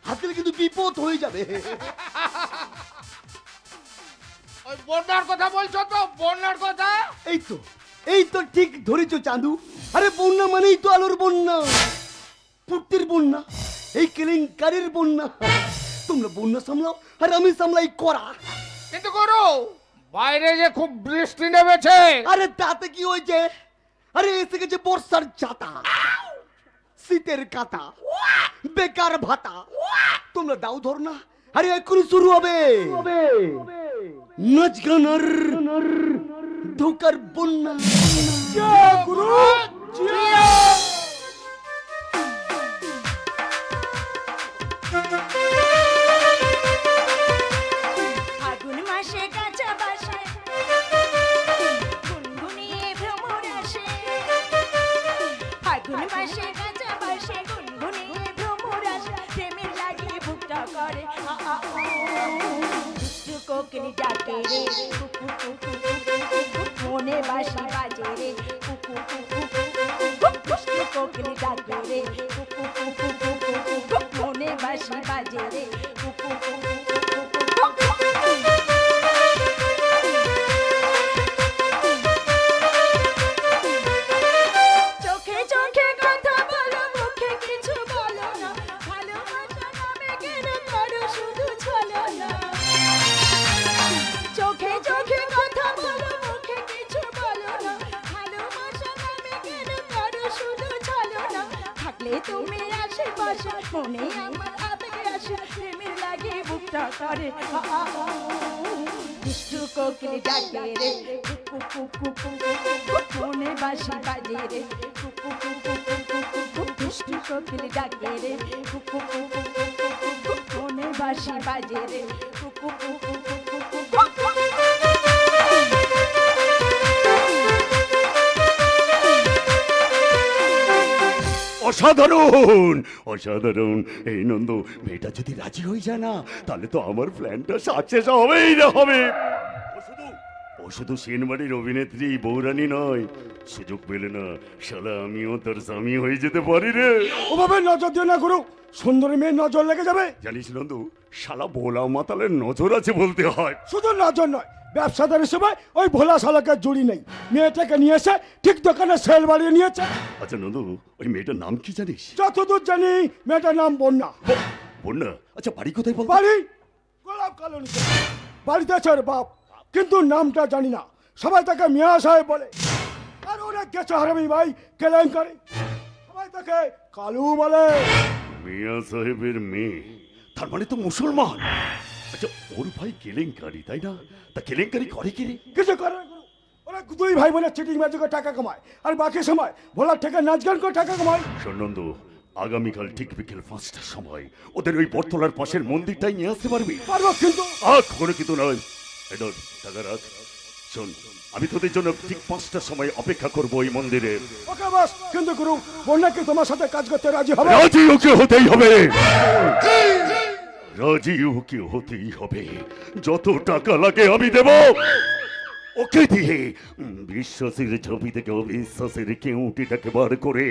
হাত দিলে কিন্তু বিপদ হয়ে যাবে। ওই বন্যার কথা বলছো তো? বন্যার কথা? এই তো ঠিক ধরেছো চাঁদু। আরে বন্যা মানেই তো আলোর বন্যা, ফুর্তির বন্যা, এই কেলেঙ্কারির বন্যা। তোমরা বন্যা সামলাও আর আমি সামলাই করা। কিন্তু গুরু, বাইরে যে খুব বৃষ্টি নেমেছে। আরে তাতে কি হয়েছে? আরে এসে গেছে বর্ষার ছাতা, শীতের কাতা, বেকার ভাতা। তোমরা দাও ধর না, আরে এক্ষুনি শুরু হবে নাচ গানার ধোকার বন্যা। গুরু আগুন মাসে কাঁচা বাসে গুনগুনিয়ে ভ্রমর আসে, আগুন মাসে কাঁচা বাসে গুনগুনিয়ে ভ্রমর আসে, প্রেমের লাগে বুকটা করে দুষ্টু কোকিল ডাকে রে কুকু কুকু কুকু। পাশে পাশে মনে আমার আবেগে আসে প্রেমের লাগে বুকটা করে দুষ্টু কোকিল ডাকে রে কুকু কুকু কুকু মনে বাঁশি বাজে রে কুকু কুকু কুকু দুষ্টু কোকিল ডাকে রে কুকু কুকু কুকু মনে বাঁশি বাজে রে কুকু কুকু কুকু অসাধারণ অসাধারণ। এই নন্দ, মেয়েটা যদি রাজি হয়ে যায় না, তাহলে তো আমার প্ল্যানটা সাকসেস হবেই না হবে। ও শুধু সেনবাড়ির অভিনেত্রী বৌরানী নয়, সুযোগ পেলে না শালা আমিও তোর স্বামী হয়ে যেতে পারি রে। ওভাবে নজর দিও না গুরু, সুন্দরী মেয়ের নজর লেগে যাবে। জানিস নন্দু, শালা ভোলা মাতালের নজর আছে বলতে হয়। শুধু নজর নয়, ব্যবসাদার হিসেবে ওই ভোলা শালাকে জুড়ি নেই। মেয়েটাকে নিয়ে এসে ঠিক দোকানে সেল বাড়িয়ে নিয়েছে। আচ্ছা নন্দু, ওই মেয়েটার নাম কি জানিস? যতদূর জানি মেয়েটার নাম বন্যা। বন্যা? আচ্ছা বাড়ি কোথায় বল? বাড়ি গোলাপ কলোনিতে। বাড়িতে আছে ওর বাপ, কিন্তু নামটা জানি না। সবাই তাকে মিয়া সাহেব বলে। আর ওরা গেছে হারামি ভাই কেলেঙ্কারি, সবাই তাকে কালু বলে। মিয়া সাহেবের মেয়ে, তার মানে তো মুসলমান। আচ্ছা ওর ভাই কেলেঙ্কারি, তাই না? তা কেলেঙ্কারি করে কি রে? কিছু করে না গুরু। ওরা দুই ভাই বোনের চিটিং বাজি করে টাকা কামায়, আর বাকি সময় ভোলার থেকে নাচ গান করে টাকা কামায়। সন্নন্দ, আগামীকাল ঠিক বিকেল 5টার সময় ওদের ওই বটতলার পাশের মন্দিরটাই নিয়ে আসতে পারবি? পারবো, কিন্তু কোনো কিন্তু নয়। এডর টাকা রাখ। শোন, আমি তোদের জন্য ঠিক 5টার সময় অপেক্ষা করবো ওই মন্দিরে। ওকে বাস, কিন্তু গুরু বন্যা কি তোমার সাথে কাজ করতে রাজি হবে? রাজি ওকে হতেই হবে, রাজি ওকে হতেই হবে। যত টাকা লাগে আমি দেব ওকে দিয়ে। বিশ্বাসের ছবি থেকে অবিশ্বাসের কেউটিটাকে বার করে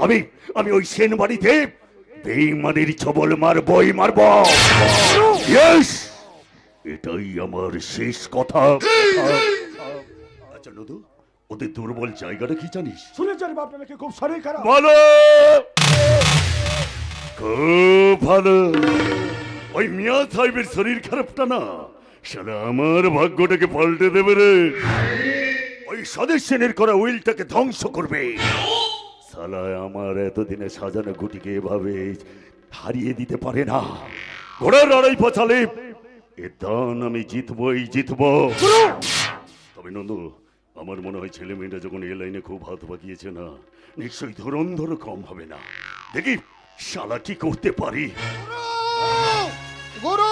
আমি আমি ওই সেন বাড়িতে বেইমানের ছবল মারবই মারব। ইয়েস, এটাই আমার শেষ কথা। আচ্ছা নদু, ওদের দুর্বল জায়গাটা কি জানিস? শুনেছেন বাপটা নাকি খুব শরীর খারাপ। ভালো, খুব ভালো। ওই মিয়া সাহেবের শরীর খারাপটা না শালা আমার ভাগ্যটাকে পাল্টে দেবে রে। ওই সদস্যের করা উইলটাকে ধ্বংস করবে। শালা আমার এতদিনে সাজানো গুটিকে এভাবে হারিয়ে দিতে পারে না। ঘোড়ার আড়াই পচালে এ দান আমি জিতবই জিতবো। তবে নন্দু, আমার মনে হয় ছেলে মেয়েটা যখন এ লাইনে খুব হাত পাকিয়েছে না, নিশ্চয়ই ধরন্ধর কম হবে না। দেখি শালা কি করতে পারি। গুরু,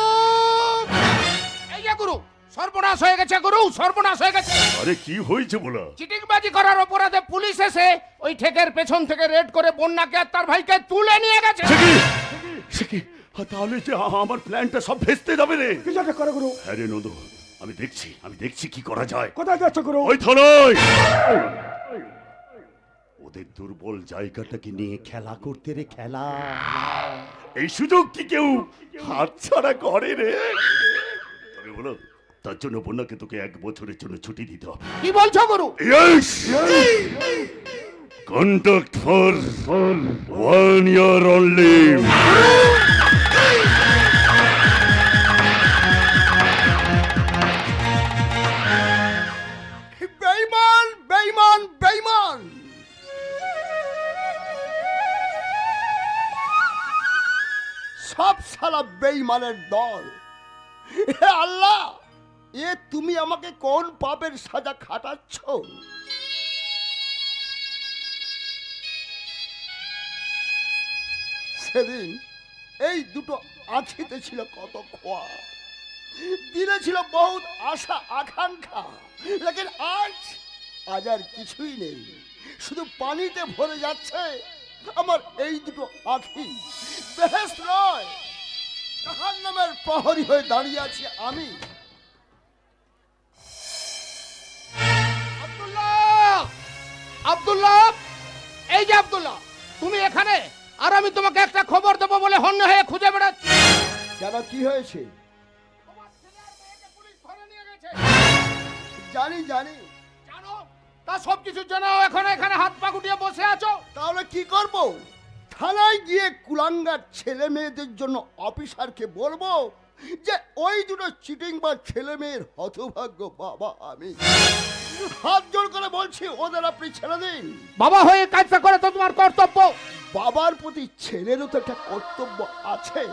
এই যে গুরু, সর্বনাশ হয়ে গেছে গুরু, সর্বনাশ হয়ে গেছে। আরে কি হয়েছে বলা? চিটিংবাজি করার অপরাধে পুলিশ এসে ওই ঠেকের পেছন থেকে রেড করে বন্যাকে আর তার ভাইকে তুলে নিয়ে গেছে। সে কি? তাহলে যে আমার প্ল্যানটা সব ভেস্তে যাবে রে। কিছু একটা করে গুরু। হ্যাঁ রে নন্দু, আমি দেখছি কি করা যায়। কোথায় যাচ্ছ গুরু? ওই থানায়। ওদের দুর্বল জায়গাটাকে নিয়ে খেলা করতে রে, খেলা। এই সুযোগ কি কেউ হাতছাড়া করে রে? তবে বলো, তার জন্য বন্যাকে তোকে 1 বছরের জন্য ছুটি দিতে হবে। কি বলছো গুরু? Yes, contact for 1 year only। বেঈমান, বেঈমান, বেঈমান। সব শালা বেঈমানের দল। হে আল্লাহ, এ তুমি আমাকে কোন পাপের সাজা খাটাচ্ছ? সেদিন এই দুটো আঁখিতে ছিল কত খোয়া, দিলে ছিল বহুত আশা আকাঙ্ক্ষা, লেকিন আজ আর কিছুই নেই। শুধু পানিতে ভরে যাচ্ছে আমার এই দুটো আঁখি। বেহেশত নয়, জাহান্নামের প্রহরী হয়ে দাঁড়িয়ে আছি আমি। আব্দুল্লাহ, আব্দুল্লাহ, এই যে আব্দুল্লাহ, তুমি এখানে? আর আমি তোমাকে একটা খবর দেবো বলে হন্য হয়ে খুঁজে বেড়াচ্ছি। কেন, কি হয়েছে? জানি জানি। জানো? তা সব কিছু জানাও, এখন এখানে হাত পা গুটিয়ে বসে আছো। তাহলে কি করব? থানায় গিয়ে কুলাঙ্গার ছেলে মেয়েদের জন্য অফিসারকে বলবো যে ওই দুটো চিটিং বা ছেলে মেয়ের হতভাগ্য বাবা আমি। হাত জোড় করে বলছি ওদের আপনি ছেড়ে দিন। বাবা হয়ে কাজটা করে তো তোমার কর্তব্য। বাবার প্রতি ছেলেরও তো একটা কর্তব্য আছে,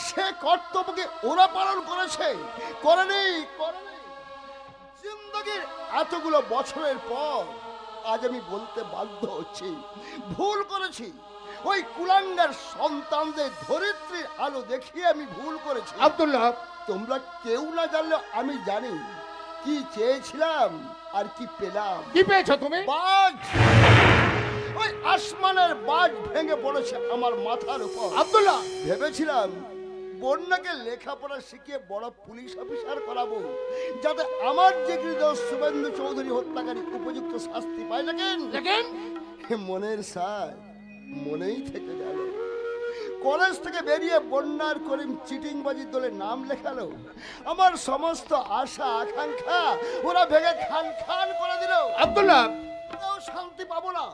সে কর্তব্যকে ওরা পালন করেছে, করেনি। জিন্দগির এতগুলো বছরের পর আজ আমি বলতে বাধ্য হচ্ছি ভুল করেছি। ওই কুলাঙ্গার সন্তানদের ধরিত্রীর আলো দেখিয়ে আমি ভুল করেছি। আব্দুল্লাহ, তোমরা কেউ না জানলেও আমি জানি কি চেয়েছিলাম আর কি পেলাম। কি পেয়েছো তুমি? বাজ, ওই আসমানের বাজ ভেঙে পড়েছে আমার মাথার উপর। আব্দুল্লাহ, ভেবেছিলাম বন্যাকে লেখাপড়া শিখিয়ে বড় পুলিশ অফিসার করাবো, যাতে আমার যে গৃহদোষ শুভেন্দু চৌধুরী হত্যাকারী উপযুক্ত শাস্তি পায়। লেকিন মনের সার মনেই থেকে গেল। কলেজ থেকে বেরিয়ে বন্যার করিম চিটিংবাজির দলে নাম লেখালো। আমার সমস্ত আশা আকাঙ্ক্ষা ওরা ভেঙে খান খান করে দিল। আব্দুল্লাহ, শান্তি পাবো না।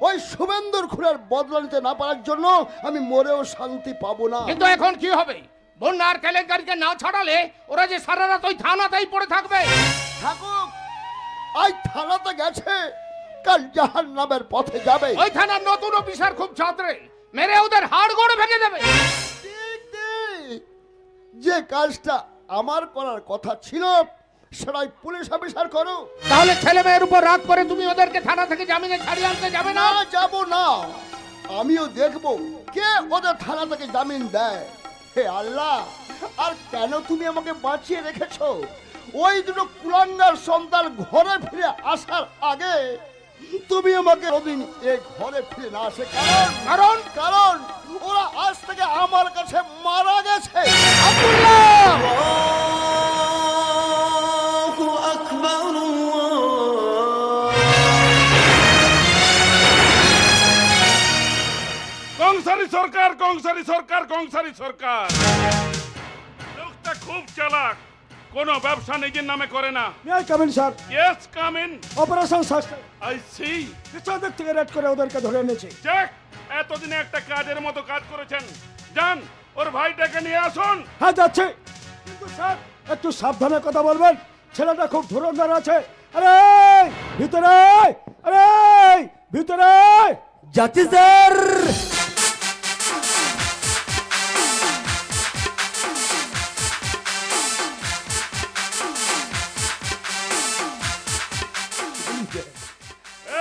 ওই শুভেন্দুর খুনের বদলা নিতে না পারার জন্য আমি মরেও শান্তি পাবো না। কিন্তু এখন কি হবে? বন্যার কেলেঙ্কারিকে না ছাড়ালে ওরা যে সারা রাত ওই থানাতেই পড়ে থাকবে। থাকুক, আজ থানাতে গেছে, কাল জাহান্নামের পথে যাবে। ওই থানার নতুন অফিসার খুব ছাত্রে মেরে ওদের হাড় গোড়ে ভেঙে দেবে। ঠিক ঠিক, যে কাজটা আমার করার কথা ছিল সেটাই পুলিশ অফিসার করো। তাহলে ছেলে মেয়ের উপর রাগ করে তুমি ওদেরকে থানা থেকে জামিনে ছাড়িয়ে আনতে যাবে না? না, যাব না। আমিও দেখবো কে ওদের থানা থেকে জামিন দেয়। হে আল্লাহ, আর কেন তুমি আমাকে বাঁচিয়ে রেখেছো? ওই দুটো কুলাঙ্গার সন্তান ঘরে ফিরে আসার আগে তুমি আমাকে ওদিন এ ঘরে ফিরে না আসে। কারণ কারণ ওরা আজ থেকে আমার কাছে মারা গেছে। কংসারী সরকার, কংসারী সরকার, কংসারী সরকার। লোকটা খুব চালাক, কোনো ব্যবসা নিজের নামে করে না। May I come in sir? Yes, come in. Operation success. I see. পিছনের থেকে রেড করে ওদেরকে ধরে এনেছি। চেক, এতদিনে একটা কাজের মতো কাজ করেছেন। যান, ওর ভাইটাকে নিয়ে আসুন। হ্যাঁ, যাচ্ছে। কিন্তু স্যার একটু সাবধানে কথা বলবেন, ছেলেটা খুব ধুরন্ধর আছে। আরে ভিতরে আয়, আরে ভিতরে আয়। যাচ্ছি স্যার।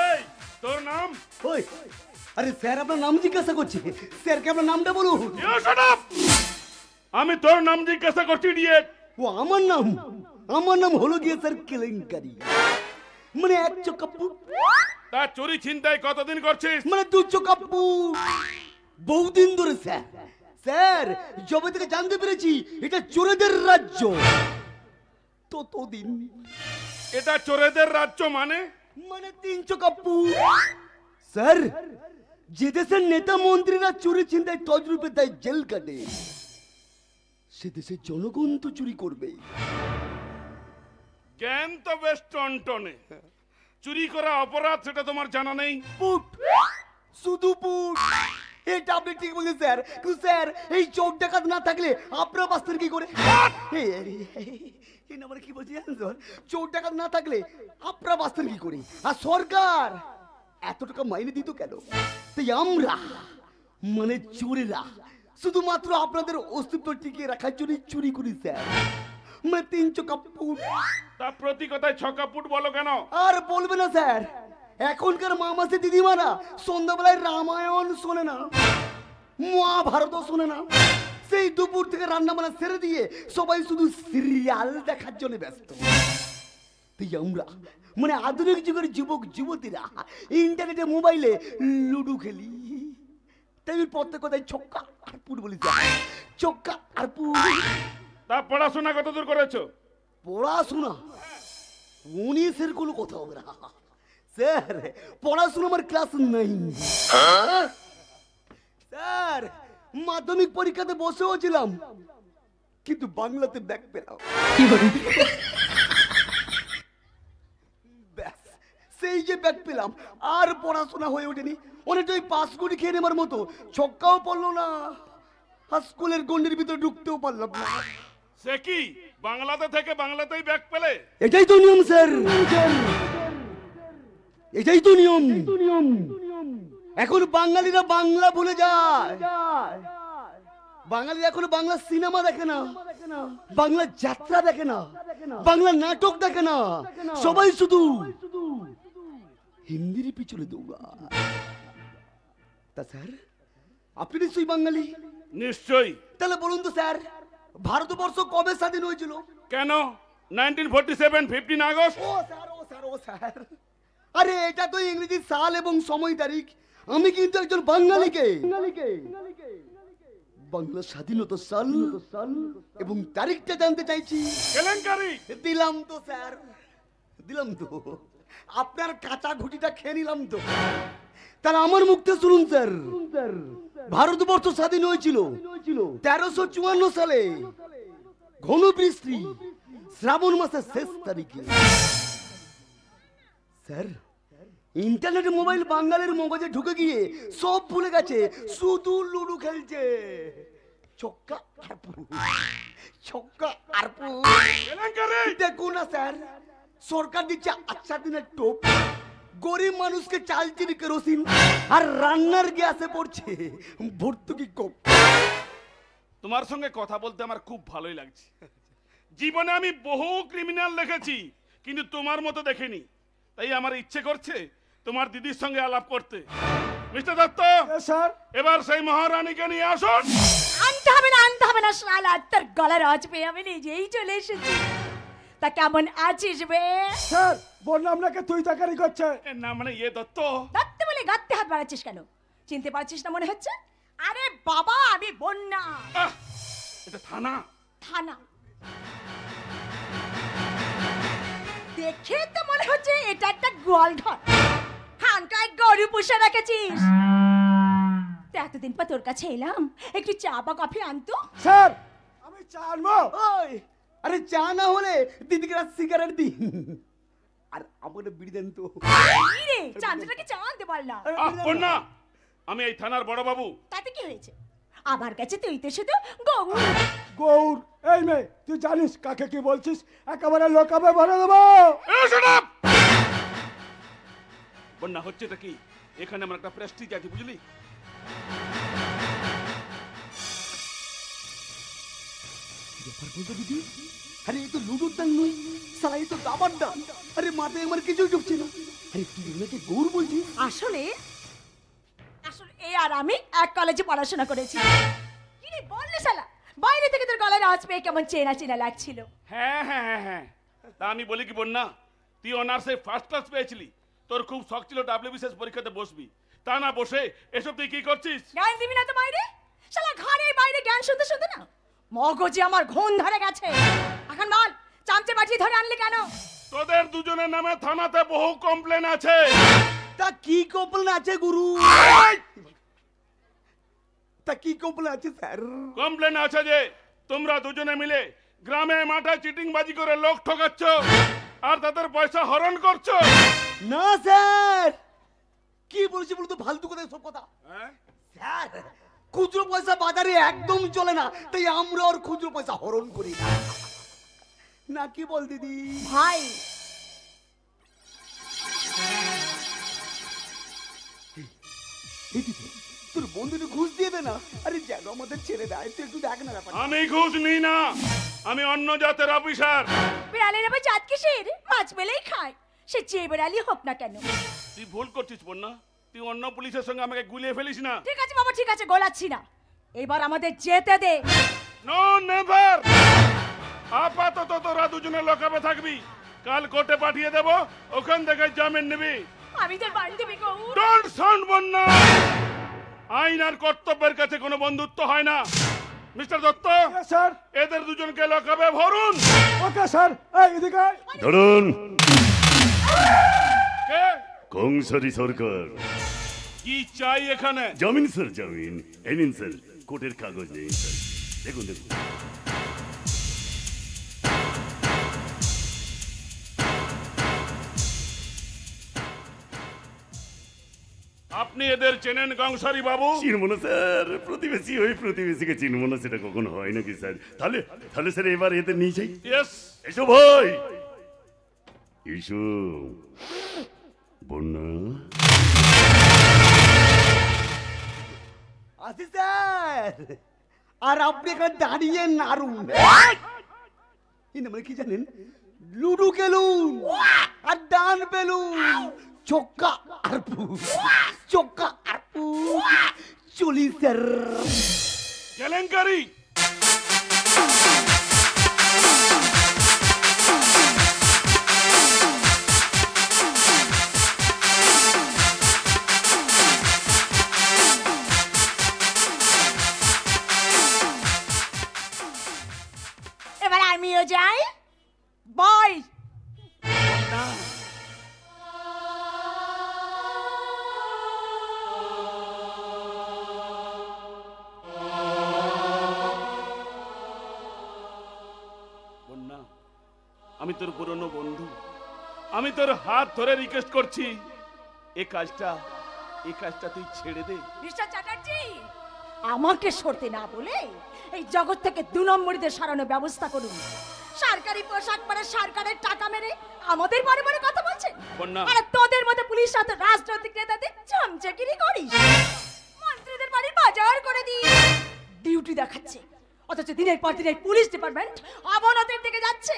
এই, তোর নাম? ওই, আরে স্যার আপনার নাম জিজ্ঞাসা করছি, স্যারকে আপনার নামটা বলুন। You shut up! আমি তোর নাম জিজ্ঞাসা করছি, ইডিয়েট। ও আমার নাম হলো গিয়ে স্যার কেলেঙ্কারি, মানে এক চোখাপ্পু। তা চুরি ছিনতাই কতদিন করছিস? মানে দু চোখাপ্পু বহুদিন ধরে স্যার। স্যার যবে থেকে জানতে পেরেছি এটা চোরেদের রাজ্য, ততদিন। এটা চোরেদের রাজ্য মানে? মানে তিন চোখাপ্পু। স্যার যে দেশের নেতা মন্ত্রীরা চুরি ছিনতাই তজরূপে তাই জেল কাটে, সে দেশের জনগণ তো চুরি করবে। জ্ঞান তো বেশ টনটনে। চুরি করা অপরাধ সেটা তোমার জানা নেই? পুট, শুধু পুট। এটা আপনি ঠিক বলেছেন স্যার। কিন্তু স্যার এই চোর ডাকাত না থাকলে আপনারা বাঁচতেন কি করে? মানে কি বলছি জানেন স্যার, চোর ডাকাত না থাকলে আপনারা বাঁচতেন কি করে? আর সরকার এত টাকা মাইনে দিত কেন? তাই আমরা মানে চোরেরা শুধুমাত্র আপনাদের অস্তিত্ব টিকিয়ে রাখার জন্য চুরি করি স্যার। মানে তিন চোখাপ্পুট। তা প্রতি কথায় ছকাপুট বলো কেন? আর বলবে না স্যার, এখনকার মামাসি দিদিমারা সন্ধ্যাবেলায় রামায়ণ শোনে না, মহাভারতও শোনে না। সেই দুপুর থেকে রান্না বান্না ছেড়ে দিয়ে সবাই শুধু সিরিয়াল দেখার জন্য ব্যস্ত। তাই আমরা মানে আধুনিক যুগের যুবক যুবতীরা ইন্টারনেটে মোবাইলে লুডো খেলি। তাই প্রত্যেক কথায় ছক্কা আর পুট বলি স্যার, ছক্কা আর পুট। তা পড়াশোনা কতদূর করেছো? পড়াশোনা 19-এর কোনো কথা হবে না স্যার। পড়াশোনা আমার ক্লাস 9। স্যার মাধ্যমিক পরীক্ষাতে বসেও ছিলাম, কিন্তু বাংলাতে ব্যাক পেলাম। ব্যাস সেই যে ব্যাক পেলাম, আর পড়াশোনা হয়ে ওঠেনি। অনেকটাই পাস করে খেয়ে নেবার মতো, ছক্কাও পড়লো না, আর স্কুলের গন্ডির ভিতরে ঢুকতেও পারলাম না। সে কি বাংলাতে থেকে বাংলাতেই ব্যাক পেলে? এটাই তো নিয়ম স্যার। এটাই তো নিয়ম। এখন বাঙালিরা বাংলা ভুলে যায়। বাঙালিরা এখন বাংলা সিনেমা দেখে না, বাংলা যাত্রা দেখে না, বাংলা নাটক দেখে না, সবাই শুধু হিন্দির পিছনে দৌড়ায়। তা স্যার, আপনি নিশ্চয়ই বাঙালি? নিশ্চয়ই। তাহলে বলুন তো স্যার, ভারতবর্ষ কবে স্বাধীন হয়েছিল? কেন 1947 15 আগস্ট। ও স্যার, আরে এটা তো ইংরেজি সাল এবং সময় তারিখ। আমি কিন্তু একজন বাঙালিকে বাংলা স্বাধীনতা সাল এবং তারিখটা জানতে চাইছি। কেলেঙ্কারি। দিলাম তো স্যার, দিলাম তো। আপনার কাঁচা ঘুটিটা খেয়ে নিলাম তো। তাহলে আমার মুখতে শুনুন স্যার, ভারতবর্ষ স্বাধীন হয়েছিল 1354 সালে ঘন বৃষ্টি শ্রাবণ মাসের শেষ তারিখে। স্যার, ইন্টারনেট মোবাইল বাঙালির মগজে ঢুকে গিয়ে সব ভুলে গেছে, শুধু লুডু খেলছে। ছক্কা আর পুরু, ছক্কা আর পুরু। দেখুন না স্যার, সরকার দিচ্ছে আচ্ছা দিনের টোপ, গরিব মানুষকে চাল চিনি কেরোসিন, আর রান্নার গ্যাসে পড়ছে ভর্তুকি কোপ। তোমার সঙ্গে কথা বলতে আমার খুব ভালোই লাগছে। জীবনে আমি বহু ক্রিমিনাল দেখেছি, কিন্তু তোমার মতো দেখিনি। তাই আমার ইচ্ছে করছে তোমার দিদির সঙ্গে আলাপ করতে। মিস্টার দত্ত, স্যার, এবার সেই মহারানীকে নিয়ে আসুন। আনতে হবে না শালা, তোর গলার আওয়াজ পেয়ে আমি নিজেই চলে এসেছি। তা কেমন আছিস বে? স্যার, বন্যা আপনাকে তুই তাকারি করছে। এর নাম মানে দত্ত। দত্ত বলে গাত্তে হাত বাড়াচ্ছিস কেন? চিনতে পারছিস না মনে হচ্ছে? আরে বাবা, আমি বন্যা। আহ, এটা থানা। থানা দেখে তো মনে হচ্ছে এটা একটা গোয়াল ঘর। হানকায় গরু পুষে রেখেছিস। তো এতদিন পর তোর কাছে এলাম, একটু চা বা কফি আনতো। স্যার, আমি চা আনবো। ওই, আরে চা না হলে দিদিকে সিগারেট দিন, আর আমার বিড়ি দেন তো। রে চাঁদটাকে চা আনতে পারলাম। বন্যা, আমি এই থানার বড় বাবু। তাতে কি হয়েছে? আমার কাছে তুই তো শুধু গরু। গৌর, এই মেয়ে, তুই জানিস কাকে কি বলছিস? একেবারে লোকাবে ভরে দেবো। বন্যা, হচ্ছেটা কি? এখানে আমার একটা প্রেস্টিজ আছে, বুঝলি? দিদি, আরে এই তো লুডুর দান নই, সালা এই তো দাবার দান। আরে মাথায় আমার কিছুই ঢুকছে না। আরে তুই ওনাকে গৌর বলছিস? আসলে এই আর আমি এক কলেজে পড়াশোনা করেছি। কি রে বললে শালা, বাইরে থেকে তোর গলার আওয়াজ পেয়ে কেমন চেনা চেনা লাগছিল। হ্যাঁ হ্যাঁ হ্যাঁ হ্যাঁ। তা আমি বলি কি বন্যা, তুই অনার্সে ফার্স্ট ক্লাস পেয়েছিলি, তোর খুব শখ ছিল WBCS পরীক্ষাতে বসবি। তা না বসে এসব তুই কি করছিস? জ্ঞান দিবি না তো বাইরে? শালা ঘরে বাইরে জ্ঞান শুনতে শুনতে না মগজে আমার ঘুম ধরে গেছে। এখন বল, চামচে বাটি ধরে আনলি কেন? তোদের দুজনের নামে থানাতে বহু কমপ্লেন আছে। তা কি কমপ্লেন আছে গুরু? তা কি কমপ্লেন আছে স্যার? কমপ্লেন আছে যে তোমরা দুজনে মিলে গ্রামে মাঠে চিটিংবাজি করে লোক ঠকাচ্ছ আর তাদের পয়সা হরণ করছো। না স্যার, কি বলছি বলতো ফালতু কথা সব কথা। স্যার, খুচরো পয়সা বাজারে একদম চলে না, তাই আমরা আর খুচরো পয়সা হরণ করি না। না কি বল দিদি? ভাই, তোর বন্ধুকে ঘুষ দিয়ে দে না। আরে যেন আমাদের ছেড়ে দেয়, তুই একটু দেখ না ব্যাপার। আমি ঘুষ নিই না, আমি অন্য জাতের অফিসার। বিড়ালের আবার জাত কিসের? মাছ পেলেই খায়, সে যে বিড়ালি হোক না কেন। তুই ভুল করছিস বন্যা, তুই অন্য পুলিশের সঙ্গে আমাকে গুলিয়ে ফেলিস না। ঠিক আছে বাবা, ঠিক আছে, গোলাচ্ছি না। এবার আমাদের যেতে দে। No never. আপাতত তোরা দুজনে লকাবে থাকবি, কাল কোর্টে পাঠিয়ে দেব, ওখান থেকে জামিন নিবি। আমি তোর বান্ধবী গৌর। ডোন্ট সাউন্ড বন্যা। আইন আর কর্তব্যের কাছে কোনো বন্ধুত্ব হয় না। মিস্টার দত্ত, স্যার, এদের দুজনকে লকাবে ভরুন। ওকে স্যার, এই এদিকে আয়। ধরুন কে? কংসারী সরকার। কি চাই এখানে? জামিন স্যার, জামিন। এই নিন স্যার, কোর্টের কাগজ নেই স্যার, দেখুন দেখুন। আপনি এদের চেনেন কংসারী বাবু? চিনব না স্যার, প্রতিবেশী হয়ে প্রতিবেশীকে চিনব না, সেটা কখনো হয় নাকি স্যার? তাহলে তাহলে স্যার এবার এদের নিয়ে যাই। ইয়েস। এসো ভাই, এসো। বন্যা আসি স্যার, আর আপনি এখানে দাঁড়িয়ে নাড়ুন। মানে কি জানেন, লুডু খেলুন আর ডান পেলুন, চক্কা আর চক্কা আর চলি স্যার। কেলেঙ্কারি এবার আমিও যাই। বয় বন্যা, আমি তোর পুরনো বন্ধু, আমি তোর হাত ধরে রিকোয়েস্ট করছি, এই কাজটা তুই ছেড়ে দে। মিস্টার চ্যাটার্জি, আমাকে সরতে না বলে এই জগৎ থেকে 2 নম্বরীদের সরানোর ব্যবস্থা করুন। সরকারি পোশাক পরে সরকারের টাকা মেরে আমাদের বারে বারে কথা বলছেন। বন্যা। আরে তোদের মতো পুলিশ সাথে রাজনৈতিক নেতাদের চামচাগিরি করিস, মন্ত্রীদের বাড়ি বাজার করে দিস, ডিউটি দেখাচ্ছে, অথচ দিনের পর দিন এই পুলিশ ডিপার্টমেন্ট অবনতির দিকে যাচ্ছে।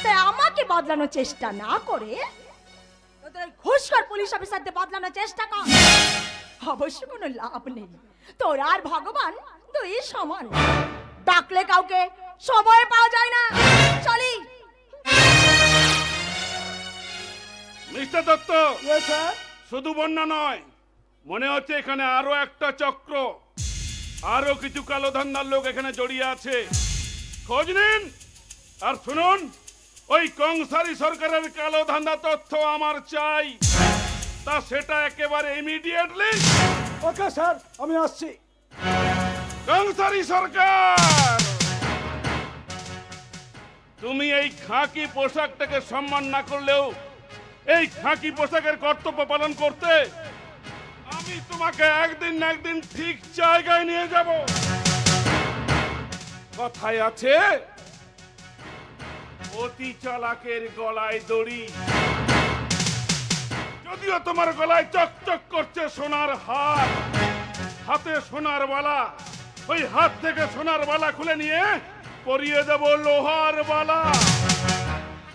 তাই আমাকে বদলানোর চেষ্টা না করে তোদের ঘুষখোর পুলিশ অফিসারদের বদলানোর চেষ্টা কর। অবশ্য কোনো লাভ নেই, তোর আর ভগবান দুই সমান। ডাকলে কাউকে সময় পাওয়া যায় না। চলি। মিস্টার দত্ত, স্যার, শুধু বন্যা নয়, মনে হচ্ছে এখানে আরো একটা চক্র, আরো কিছু কালো ধান্দার লোক এখানে জড়িয়ে আছে। খোঁজ নিন আর শুনুন, ওই কংসারী সরকারের কালো ধান্দা তথ্য আমার চাই, তা সেটা একেবারে ইমিডিয়েটলি। ওকে স্যার, আমি আসছি। কংসারী সরকার, তুমি এই খাকি পোশাকটাকে সম্মান না করলেও এই খাকি পোশাকের কর্তব্য পালন করতে আমি তোমাকে একদিন না একদিন ঠিক জায়গায় নিয়ে যাব। কথায় আছে, অতি চালাকের গলায় দড়ি। যদিও তোমার গলায় চকচক করছে সোনার হার, হাতে সোনার বালা, ওই হাত থেকে সোনার বালা খুলে নিয়ে পরিয়ে দেব লোহার বালা।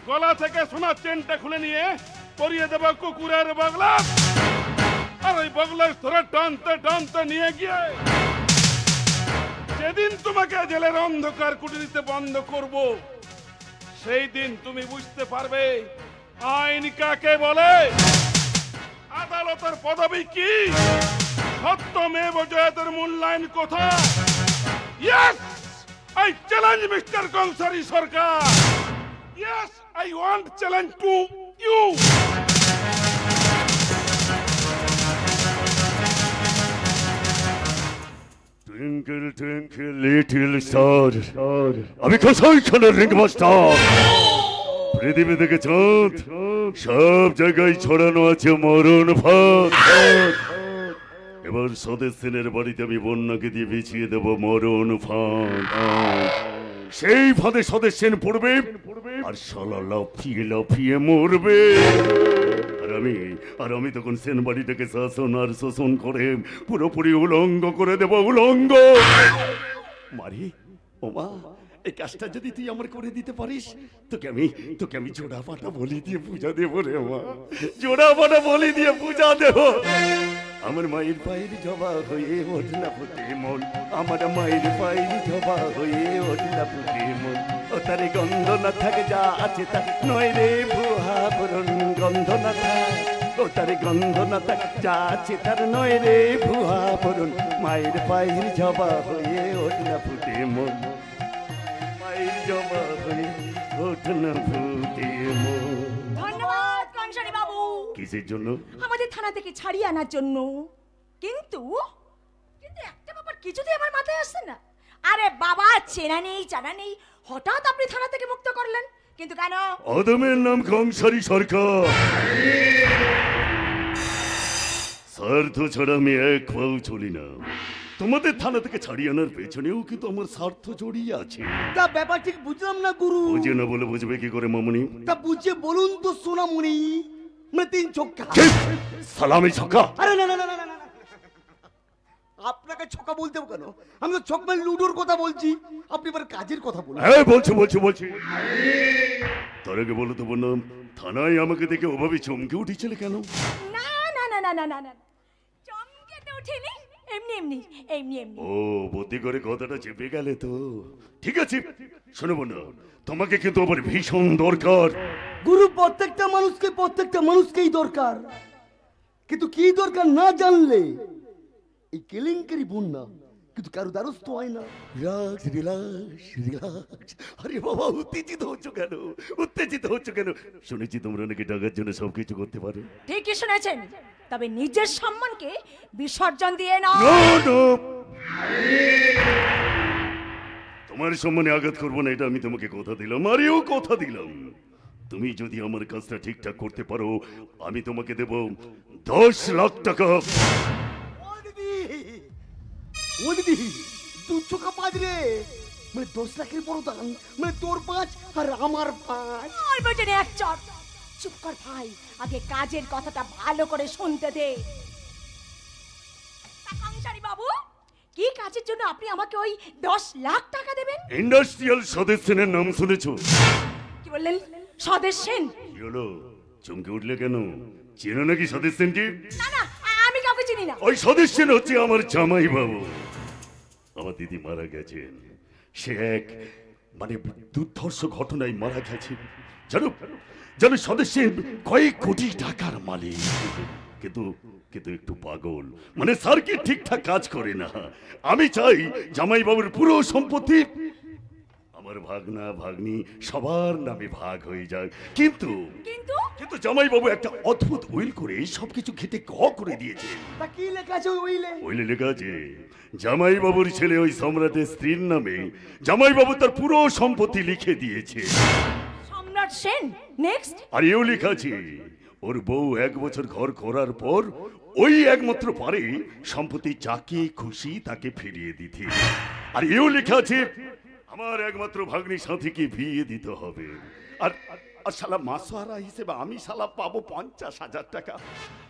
গলা থেকে সোনার চেনটা খুলে নিয়ে পরিয়ে দেব কুকুরের বগলা। আর ওই বগলা ধরে টানতে টানতে নিয়ে গিয়ে যেদিন তোমাকে জেলের অন্ধকার কুটিরিতে বন্ধ করব, সেই দিন তুমি বুঝতে পারবে আইন কাকে বলে, আদালতের পদবি কি, সত্য মেয়ে জয়তের মূল্যায়ন কোথায়। Yes, I challenge Mr. Konsari Sarkar. Yes, I want challenge to you. Twinkle, twinkle, little star. আমি কসাই খানের রিংমাস্টার। পৃথিবী থেকে চাঁদ সব জায়গায় ছড়ানো আছে মরণ ফাঁদ। এবার সদস্যের বাড়িতে আমি বন্যাকে দিয়ে বিছিয়ে দেব মরণ ফাঁদ। সেই ফাঁদে সদস্যেন পড়বে আর শালা লাফিয়ে লাফিয়ে মরবে। আর আমি তখন সেন বাড়িটাকে শাসন আর শোষণ করে পুরোপুরি উলঙ্গ করে দেব, উলঙ্গ। মারি ওমা, এই কাজটা যদি তুই আমার করে দিতে পারিস, তোকে আমি জোড়া পাটা বলি দিয়ে পূজা দেবো রে মা, জোড়া পাটা বলি দিয়ে পূজা দেবো। আমার মায়ের পায়ের জবা হয়ে ওঠ না ফুটে মন, আমার মায়ের পায়ের জবা হয়ে ওঠ না ফুটে মন। ও তারে গন্ধ না থাকে যা আছে তা নয় রে ভুহা বরণ, গন্ধ না থাক ও তারে গন্ধ না থাক যা আছে তার নয় রে ভুহা বরণ। মায়ের পায়ের জবা হয়ে ওঠ না ফুটে মন, মায়ের জবা হয়ে ওঠ না ফুটে মন। ধন্যবাদ কংসারী বাবু, কিসের জন্য? আমাদের থানা থেকে ছাড়িয়ে আনার জন্য। কিন্তু একটা ব্যাপার কিছুতেই আমার মাথায় আসছে না। আরে বাবা, চেনা নেই জানা নেই, হঠাৎ আপনি থানা থেকে মুক্ত করলেন, কিন্তু কেন? আদমের নাম কংসারী সরকার। স্বার্থ ছাড়া আমি এক পাও চলি না। তোমাদের থানা থেকে ছাড়িয়ে আনার পেছনেও কিন্তু আমার স্বার্থ জড়িয়ে আছে। তা ব্যাপার ঠিক বুঝলাম না গুরু। বুঝে না বলে বুঝবে কি করে মামুনি? তা বুঝে বলুন তো সোনামণি। মানে 3 ছক্কা। সালামি ছক্কা? আরে না না না না না না না। আপনাকে ছক্কা বলতে হবে কেন? আমি তো ছক মানে লুডোর কথা বলছি, আপনি এবার কাজের কথা বলুন। হ্যাঁ বলছি। তার আগে বলো তো বোন, থানায় আমাকে দেখে ওভাবে চমকে উঠেছিলে কেন? না না না না না না না, চমকে তো উঠিনি, এমনি এমনি এমনি এমনি। ও বুদ্ধি করে কথাটা চেপে গেলে তো। ঠিক আছে শোনো বোন, তোমাকে কিন্তু আমার ভীষণ দরকার। গুরু প্রত্যেকটা মানুষকেই দরকার, কিন্তু কি দরকার না জানলে এই কেলেঙ্কারি বন্যা কিন্তু কারো দ্বারস্থ হয় না। রিল্যাক্স। আরে বাবা উত্তেজিত হচ্ছ কেন? শুনেছি তোমরা নাকি টাকার জন্য সবকিছু করতে পারো। ঠিকই শুনেছেন, তবে নিজের সম্মানকে বিসর্জন দিয়ে না। No! তোমার সম্মানে আঘাত করবো না, এটা আমি তোমাকে কথা দিলাম। আরেও কথা দিলাম, তুমি যদি আমার কাজটা ঠিকঠাক করতে পারো আমি তোমাকে দেব 10 লাখ টাকা। ও দিদি 2 ছক্কা 5 রে, মানে 10 লাখের বড় দান, মানে তোর 5 আর আমার 5। ওর বটনে এক চট। চুপ কর ভাই, আগে কাজের কথাটা ভালো করে শুনতে দে। কংসারী বাবু, কি কাজের জন্য আপনি আমাকে ওই 10 লাখ টাকা দেবেন? ইন্ডাস্ট্রিয়াল সদস্যের নাম শুনেছো? কি বললেন? সদস্যেন? কি হলো, চমকে উঠলে কেন? চেনো নাকি সদস্যকে? না না, আমি কাউকে চিনি না। ওই সদস্য হচ্ছে আমার জামাই বাবু। আমার দিদি মারা গেছেন, সে এক মানে দুর্ধর্ষ ঘটনায় মারা গেছে। জানো সদস্য কয়েক কোটি টাকার মালিক, কিন্তু একটু পাগল, মানে সার্কিট ঠিকঠাক কাজ করে না। আমি চাই জামাই বাবুর পুরো সম্পত্তি আমার ভাগনা ভাগ্নি সবার নামে ভাগ হয়ে যায়। কিন্তু জামাই বাবু একটা অদ্ভুত উইল করে সবকিছু খেতে ক করে দিয়েছে। তা কি লেখা আছে ওই উইলে? উইলে লেখা আছে জামাই বাবুর ছেলে ওই সম্রাটের স্ত্রীর নামে জামাই বাবু তার পুরো সম্পত্তি লিখে দিয়েছে। সম্রাট সেন নেক্সট। আর এও লেখা আছে ওর বউ 1 বছর ঘর করার পর ওই একমাত্র পারে সম্পত্তি যাকে খুশি তাকে ফিরিয়ে দিতে। আর এও লেখা আছে আমার একমাত্র ভাগ্নির সাথীকে বিয়ে দিতে হবে। আর শালা মাসোয়ারা হিসেবে আমি শালা পাবো 50,000 টাকা।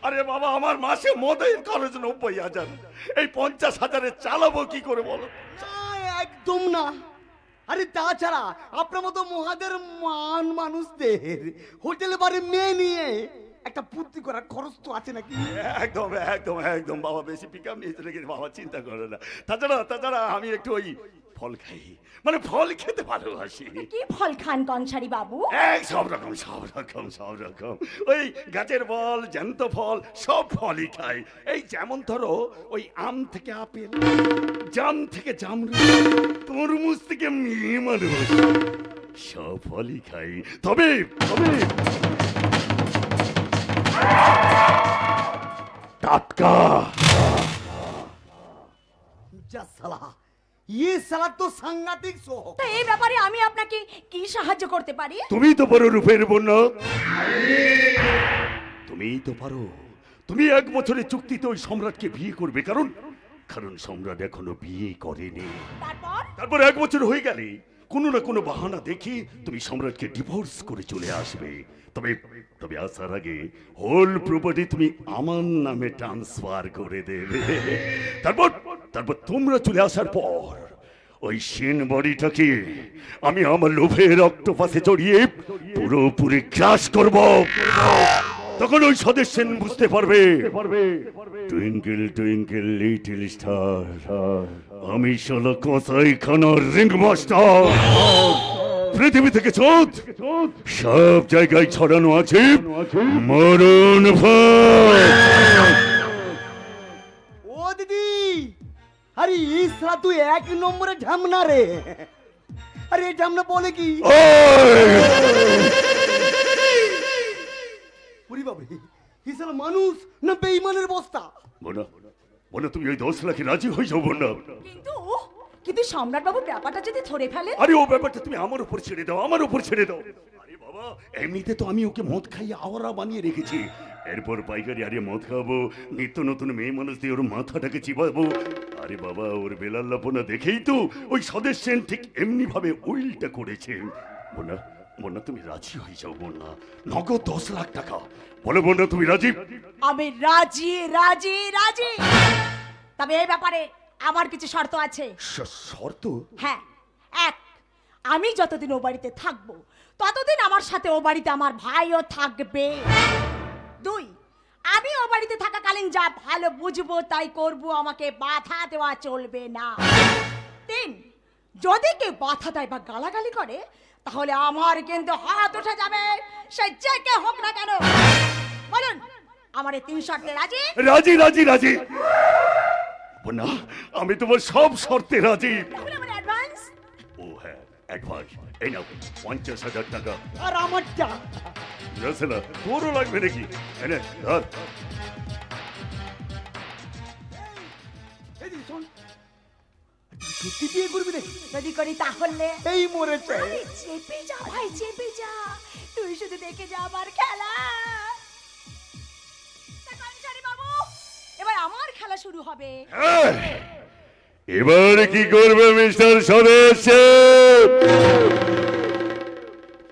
আরে বাবা, আমার মাসে মদের খরচ 90,000, এই 50,000-এ চালাবো কি করে বলো? না একদম না। আরে তাছাড়া আপনার মতো মহাদের মানুষদের হোটেলে বারে মেয়ে নিয়ে একটা পূর্তি করার খরচ তো আছে নাকি? একদম বাবা, বেশি পিকআপ নিয়েছে নাকি বাবা, চিন্তা করো না। তাছাড়া আমি একটু ওই ফল খাই, মানে ফল খেতে ভালোবাসি। কি ফল খান কংসারী বাবু? সব রকম। ওই গাছের ফল, জ্যান্ত ফল, সব ফলই খাই। এই যেমন ধরো ওই আম থেকে আপেল, জাম থেকে জামরুল, তরমুজ থেকে মেয়ে মানুষ, সব ফলই খাই। তবে টাটকা। যা সালা, ये साला तो সাংঘাতিক শোক। তা এই ব্যাপারে আমি আপনাকে কি সাহায্য করতে পারি? তুমি তো পারো রূপের বন্যা, তুমিই তো পারো। তুমি 1 বছরের চুক্তিতে ওই সম্রাটকে বিয়ে করবে, কারণ সম্রাট এখনো বিয়ে করেনি। তারপর 1 বছর হয়ে গেলে কোনো না কোনো বাহানা দেখি তুমি সম্রাটকে ডিভোর্স করে চলে আসবে। তবে আসার আগে হোল প্রপার্টি তুমি আমার নামে ট্রান্সফার করে দেবে। তারপর তোমরা চলে আসার পর ওই সেন বডিটাকে আমি আমার লোভের অক্টোপাসে চড়িয়ে পুরোপুরি ক্রাশ করব। তখন ওই সদস্য বুঝতে পারবে টুইঙ্কেল টুইঙ্কেল লিটল স্টার, আমি শালা কসাই খানার রিং মাস্টার। পৃথিবী থেকে চাঁদ সব জায়গায় ছড়ানো আছে মরণ ফাঁদ। ও দিদি, আরে এই সালা তুই 1 নম্বরে ঝামনা রে। আরে এই ঝামনা বলে কি? ওরে বাবা, এই সালা মানুষ না বেঈমানের বস্তা? বোনা তুমি ওই 10 লাখে রাজি হয়ে যাও বোনা। কিন্তু সম্রাট বাবু ব্যাপারটা যদি ধরে ফেলে? আরে ও ব্যাপারটা তুমি আমার উপর ছেড়ে দাও। আরে বাবা, এমনিতে তো আমি ওকে মদ খাইয়ে আওয়ারা বানিয়ে রেখেছি। এরপর পাইকারি আরে মদ খাবো, নিত্য নতুন মেয়ে মানুষ দিয়ে ওর মাথাটাকে চিবাবো। আরে বাবা, ওর বেলাল্লাপনা দেখেই তো ওই সদস্য ঠিক এমনি ভাবে উইলটা করেছে। বন্যা তুমি রাজি হয়ে যাও বন্যা, নগদ 10 লাখ টাকা। বলো বন্যা তুমি রাজি? আমি রাজি রাজি রাজি, তবে এই ব্যাপারে আমার কিছু শর্ত আছে। শর্ত? হ্যাঁ, এক, আমি যতদিন ও বাড়িতে থাকবো ততদিন আমার সাথে ও বাড়িতে আমার ভাইও থাকবে। দুই, আমি ও বাড়িতে থাকাকালীন যা ভালো বুঝবো তাই করব, আমাকে বাধা দেওয়া চলবে না। তিন, যদি কেউ বাধা দেয় বা গালাগালি করে তাহলে আমার কিন্তু হাত উঠে যাবে, সে যে কে হোক না কেন। বলুন, আমার এই 3 শর্তে রাজি? রাজি রাজি রাজি বন্যা, আমি তোমার সব শর্তে রাজি। তাহলে আমার অ্যাডভান্স? ও হ্যাঁ, অ্যাডভান্স এই নাও 50,000 টাকা। আর আমারটা না তোরও লাগবে নাকি? এনে ধর। এই যে শোন, তুই সত্যি বিয়ে করবি নাকি? যদি করি তাহলে এই মরেছে। আরে চেপে যা ভাই, চেপে যা, তুই শুধু দেখে যা আমার খেলা। কর্মচারী বাবু, এবার আমার খেলা শুরু হবে। এবার কি করবে মিস্টার সদস্য?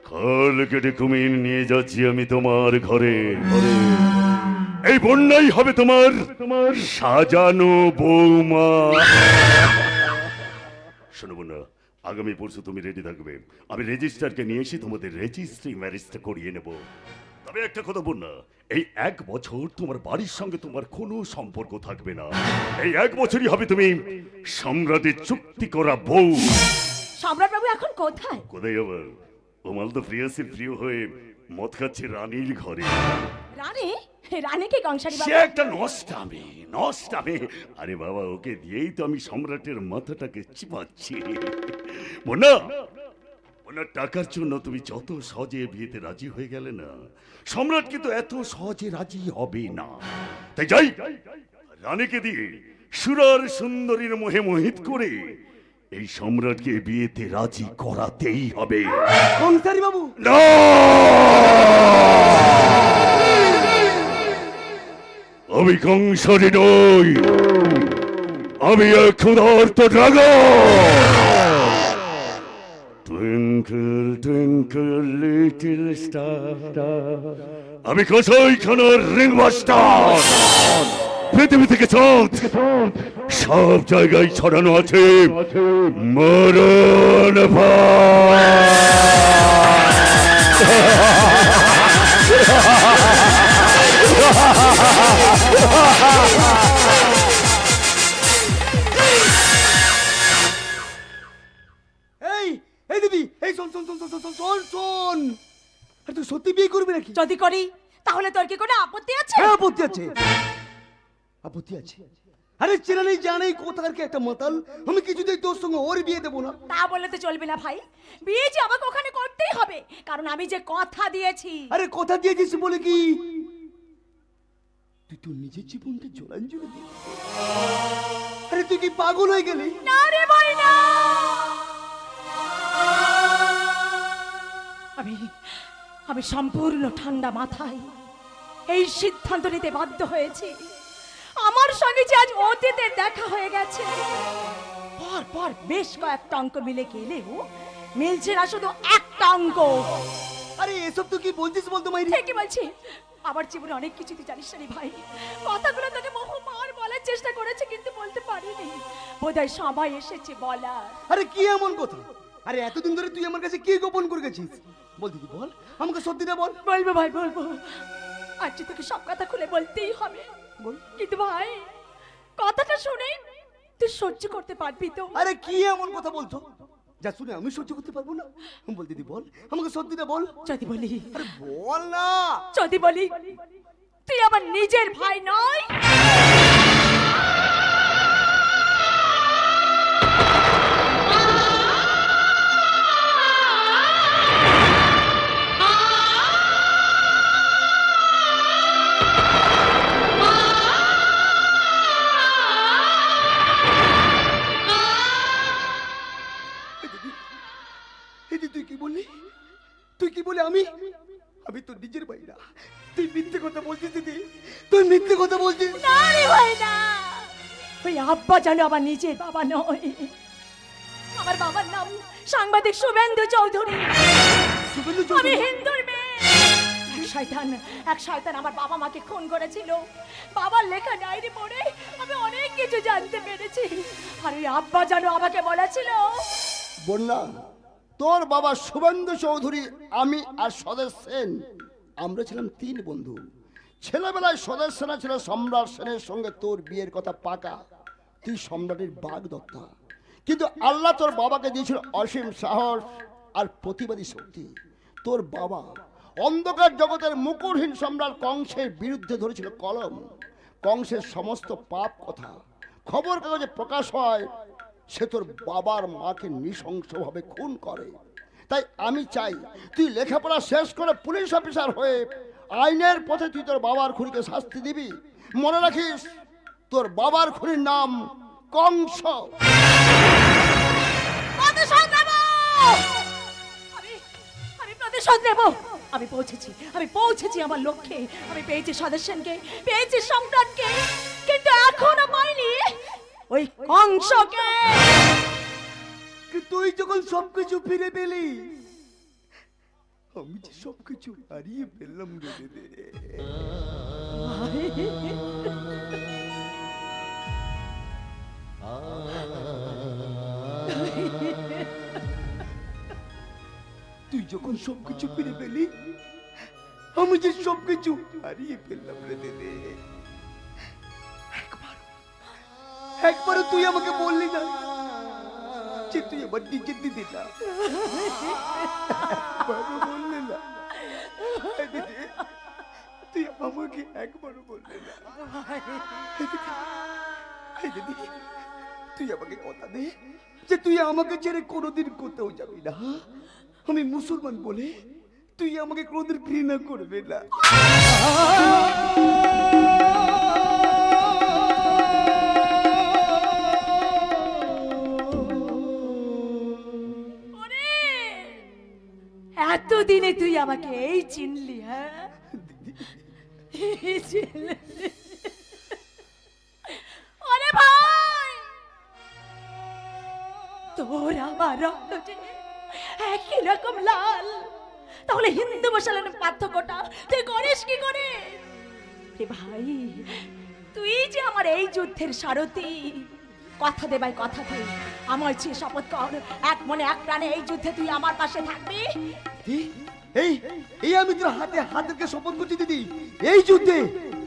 খাল কেটে কুমির নিয়ে যাচ্ছি আমি তোমার ঘরে। এই বন্যাই হবে তোমার সাজানো বৌমা। শোনো বন্যা, আগামী পরশু তুমি রেডি থাকবে। আমি রেজিস্ট্রারকে নিয়ে এসে তোমাদের রেজিস্ট্রি ম্যারেজটা করিয়ে নেব। তবে একটা কথা বন্যা, এই 1 বছর তোমার বাড়ির সঙ্গে তোমার কোনো সম্পর্ক থাকবে না। এই 1 বছরই হবে তুমি সম্রাটের চুক্তি করা বউ। সম্রাট বাবু এখন কোথায়? কোথায় আবার? তোমার তো প্রিয়সীর প্রিয় হয়ে মদ খাচ্ছে রানীর ঘরে। রানী? রানী কি কংসারী সে বাবু? একটা নষ্টামি। আরে বাবা, ওকে দিয়েই তো আমি সম্রাটের মাথাটাকে চিপাচ্ছি। বন্যা, টাকার জন্য তুমি যত সহজে বিয়েতে রাজি হয়ে গেলে না, সম্রাট কিন্তু এত সহজে রাজি হবে না। তাই যাই, রানীকে দিয়ে সুরার সুন্দরীর মোহে মোহিত করে এই সম্রাটকে বিয়েতে রাজি করাতেই হবে। কংসারী বাবু, না, আমি কংসারী নই, আমি এক ক্ষুধার্ত dragon. Twinkle, twinkle, little star, আমি কসাইখানার রিংমাস্টার। পৃথিবী থেকে চাঁদ সব জায়গায় ছড়ানো আছে মরণ এই দিদি, এই শোন শোন শোন শোন শোন শোন, আরে তুই সত্যি বিয়ে করবি নাকি? যদি করি তাহলে তোর কি কোনো আপত্তি আছে? হ্যাঁ, আপত্তি আছে, আপত্তি আছে। আরে চেনা নেই জানা নেই কোথাকার কি একটা মাতাল, আমি কিছুতেই তোর সঙ্গে ওর বিয়ে দেবো না। তা বললে তো চলবে না ভাই, বিয়ে যে আমাকে ওখানে করতেই হবে, কারণ আমি যে কথা দিয়েছি। আরে কথা দিয়েছিস বলে কি তুই তোর নিজের জীবনকে জলাঞ্জলি দিয়ে? আরে তুই কি পাগল হয়ে গেলি? না রে ভাই না, আমি সম্পূর্ণ ঠান্ডা মাথায় এই সিদ্ধান্ত নিতে বাধ্য হয়েছি। আমার সঙ্গে যে আজ অতীতের দেখা হয়ে গেছে, পর বেশ কয়েকটা অঙ্ক মিলে গেলেও মিলছে না শুধু একটা অঙ্ক। আরে এসব তুই কি বলছিস বলতো মাইরি? ঠিকই বলছি, আমার জীবনে অনেক কিছু তুই জানিস না রে ভাই। কথাগুলো তোকে বহুবার বলার চেষ্টা করেছে কিন্তু বলতে পারিনি, বোধহয় সময় এসেছে বলার। আরে কি এমন কথা? আরে এতদিন ধরে তুই আমার কাছে কি গোপন করে গেছিস? বল দিদি, বল আমাকে সত্যিটা বল। বলবো ভাই, বলবো, আজ তোকে সব কথা খুলে বলতেই হবে। বল। কিন্তু ভাই, কথাটা শুনে তুই সহ্য করতে পারবি তো? আরে কি এমন কথা বলছো যা শুনে আমি সহ্য করতে পারবো না? বল দিদি, বল আমাকে সত্যিটা বল। যদি বলি, আরে বল না। যদি বলি তুই আমার নিজের ভাই নয়? তুই কি বললি? তুই কি বলে আমি আমি তোর নিজের ভাই না? তুই মিথ্যে কথা বলছিস দিদি, তুই মিথ্যে কথা বলছিস। না রে ভাই না, ওই আব্বা জানো আমার নিজের বাবা নয়। আমার বাবার নাম সাংবাদিক শুভেন্দু চৌধুরী। শুভেন্দু আমি চৌধুরী হিন্দুর মেয়ে। এক শয়তান আমার বাবা মাকে খুন করেছিল। বাবার লেখা ডায়েরি পড়ে আমি অনেক কিছু জানতে পেরেছি। আর ওই আব্বা জানো আমাকে বলেছিল, বন্যা, তোর বাবা শুভেন্দু চৌধুরী, আমি আর স্বদেশ সেন, আমরা ছিলাম 3 বন্ধু। ছেলেবেলায় স্বদেশ সেনা ছিল সম্রাট সেনের সঙ্গে তোর বিয়ের কথা পাকা, তুই সম্রাটের বাগদত্তা। কিন্তু আল্লাহ তোর বাবাকে দিয়েছিল অসীম সাহস আর প্রতিবাদী শক্তি। তোর বাবা অন্ধকার জগতের মুকুটহীন সম্রাট কংসের বিরুদ্ধে ধরেছিল কলম। কংসের সমস্ত পাপ কথা খবর কাগজে প্রকাশ হয়, সে তোর বাবার মাকে নৃশংসভাবে খুন করে। তাই আমি চাই তুই লেখাপড়া শেষ করে পুলিশ অফিসার হয়ে আইনের পথে তুই তোর বাবার খুনিকে শাস্তি দিবি। মনে রাখিস, তোর বাবার খুনির নাম কংস। প্রতিশোধ নেব। আমি প্রতিশোধ নেব। আমি পৌঁছেছি আমার লক্ষ্যে। আমি পেয়েছি সদস্যকে, পেয়েছি সম্রাটকে, কিন্তু এখনো পাইনি ওই কংসকে। তুই যখন সবকিছু ফিরে পেলি, আমি যে সবকিছু হারিয়ে ফেললাম রে। তুই যখন সবকিছু ফিরে পেলি, আমি যে সবকিছু হারিয়ে ফেললাম রে দিদি। একবারও তুই আমাকে বললি না যে তুই আমার নিজের দিদি না, বললি না দিদি, তুই আমাকে একবারও বললি না। দিদি, তুই আমাকে কথা দে যে তুই আমাকে ছেড়ে কোনোদিন কোথাও যাবি না। আমি মুসলমান বলে তুই আমাকে কোনোদিন ঘৃণা করবে না। এতদিনে তুই আমাকে এই চিনলি? হ্যাঁ, ওরে ভাই, তোর আমার রক্ত যে একই রকম লাল, তাহলে হিন্দু মুসলমানের পার্থক্যটা তুই করিস কি করে? রে ভাই, তুই যে আমার এই যুদ্ধের সারথি, কথা দে ভাই, কথা দে, আমার চেয়ে শপথ কর, এক মনে এক প্রাণে এই যুদ্ধে তুই আমার পাশে থাকবি। এই এই আমি তোর হাতে হাত রেখে শপথ করছি দিদি, এই যুদ্ধে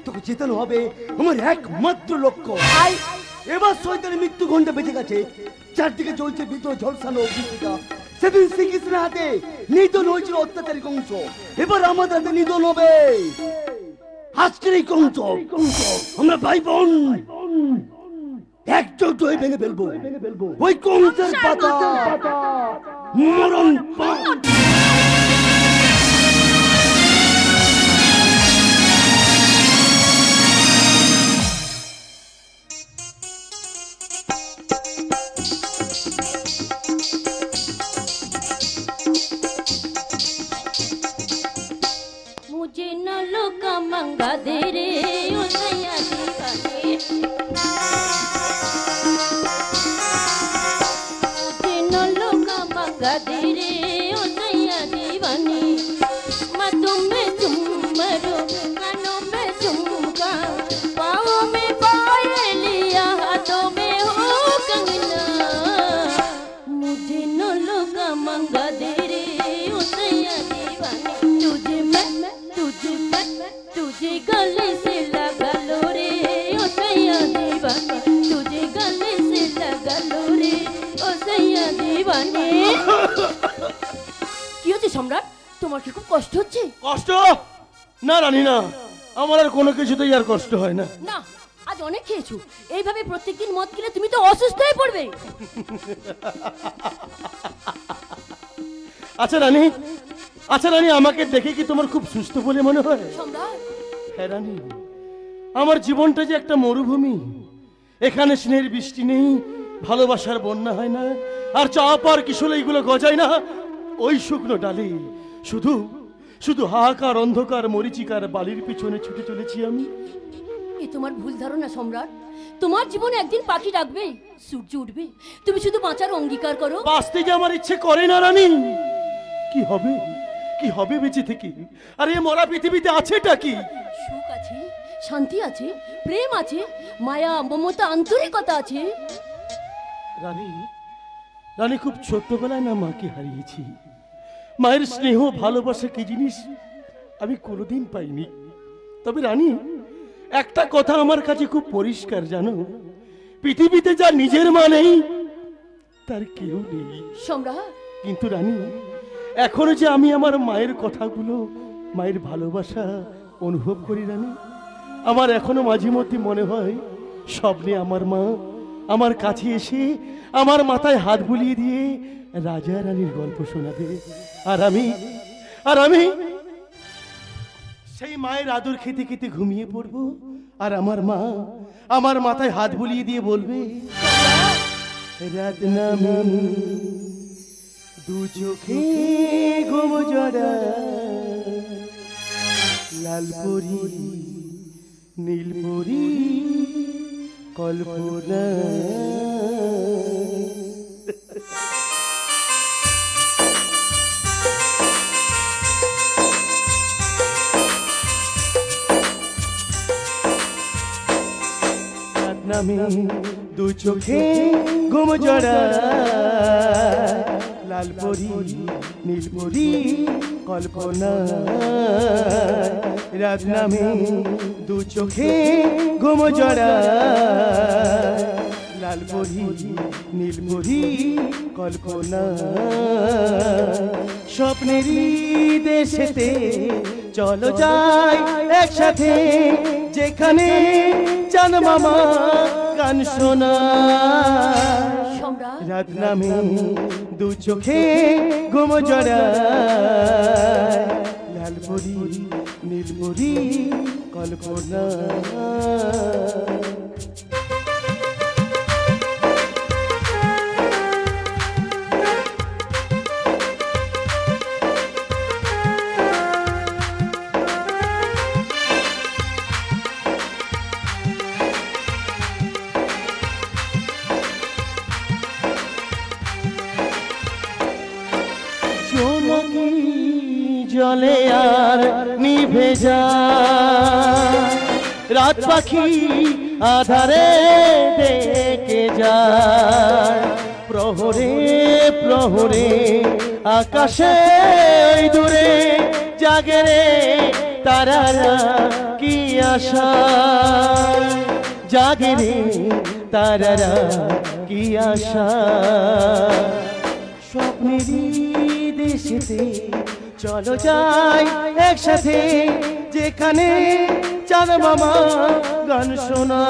তোকে জেতানো হবে আমার একমাত্র লক্ষ্য। এবার শয়তানের মৃত্যু ঘন্টা বেঁচে গেছে, চারদিকে চলছে বিদ্রোহ, ঝলসানো অগ্নিশিখা। সেদিন শ্রীকৃষ্ণের হাতে নিধন হয়েছিল অত্যাচারী কংস, এবার আমাদের হাতে নিধন হবে আজকের এই কংস। আমরা ভাই বোন একজোট হয়ে ভেঙে ফেলবো ওই কংসের পাতা মরণ পাত। मुझे न लोका मंगा दे रे ओ सैया दीवाने, मुझे न लोका मंगा दे रे ओ सैया दीवाने। मैं तुम्हें झूमरो, कानों में झुमका, पाँवों में पायलिया, हाथों में हो कंगना। मुझे न लोका मंगा दे रे ओ सैया दीवाने। तुझे गले से लगा लो रे ओ सैया दीवाने, तुझे गले से लगा लो रे ओ सैया दीवाने। কি হচ্ছে সম্রাট, তোমার কি খুব কষ্ট হচ্ছে? কষ্ট না রানী না, আমার আর কোনো কিছুতেই আর কষ্ট হয় না। না, আজ অনেক খেয়েছো, এইভাবে প্রত্যেকদিন মদ খেলে তুমি তো অসুস্থ হয়ে পড়বে। আচ্ছা রানী, আমাকে দেখে কি তোমার খুব সুস্থ বলে মনে হয়? সম্রাট, হ্যাঁ রানী, আমার জীবনটা যে একটা মরুভূমি, এখানে স্নেহের বৃষ্টি নেই, ভালোবাসার বন্যা হয় না, আর চাপার কিশোর এইগুলো গজায় না। ওই শুকনো ডালে শুধু শুধু হাহাকার, অন্ধকার, মরিচিকার বালির পিছনে ছুটে চলেছি আমি। এ তোমার ভুল ধারণা সম্রাট, তোমার জীবনে একদিন পাখি ডাকবে, সূর্য উঠবে, তুমি শুধু বাঁচার অঙ্গীকার করো। বাঁচতে যে আমার ইচ্ছে করে না রানী। কি হবে কি হবে বেঁচে থেকে? আরে এ মরা পৃথিবীতে আছেটা কি? সুখ আছে, শান্তি আছে, প্রেম আছে, মায়া মমতা আন্তরিকতা আছে। রানী, রানী খুব ছোট্টবেলায় না মাকে হারিয়েছি। মায়ের স্নেহ ভালোবাসা কি জিনিস আমি কোনোদিন পাইনি। তবে রানী, একটা কথা আমার কাছে খুব পরিষ্কার, জানো, পৃথিবীতে যা নিজের মা নেই তার কেউ নেই। সম্রাট, কিন্তু রানী, এখনো যে আমি আমার মায়ের কথাগুলো, মায়ের ভালোবাসা অনুভব করি রানী, আমার এখনো মাঝে মধ্যে মনে হয় স্বপ্নে আমার মা আমার কাছে এসে আমার মাথায় হাত বুলিয়ে দিয়ে রাজা রানীর গল্প শোনাবে। আর আমি সেই মায়ের আদর খেতে খেতে ঘুমিয়ে পড়বো। আর আমার মা আমার মাথায় হাত বুলিয়ে দিয়ে বলবে, রাত নামে দু চোখে ঘুম জড়া, লাল পরি নীল পরি কল্পনা। নামে দু চোখে ঘুম জড়া, লাল পরি নীল পরি কল্পনা। রাত নামে দু চোখে ঘুম জড়া, লাল পরি নীল পরি কল্পনা। স্বপ্নেরই দেশেতে চলো যাই একসাথে, যেখানে চান মামা গান শোনা। সম্রাট, রাত নামে দু চোখে ঘুম জড়া, লাল পরি নীল পরি কল্পনা। জলে আর নিভে যায়, রাত পাখি আধারে ডেকে যায়। প্রহরে প্রহরে আকাশে ওই দূরে জাগে রে তারারা কি আশা, জাগে রে তারারা কি আশা। স্বপ্নেরই দেশেতে চলো যাই একসাথে, যেখানে চাঁদ মামা গান শোনা।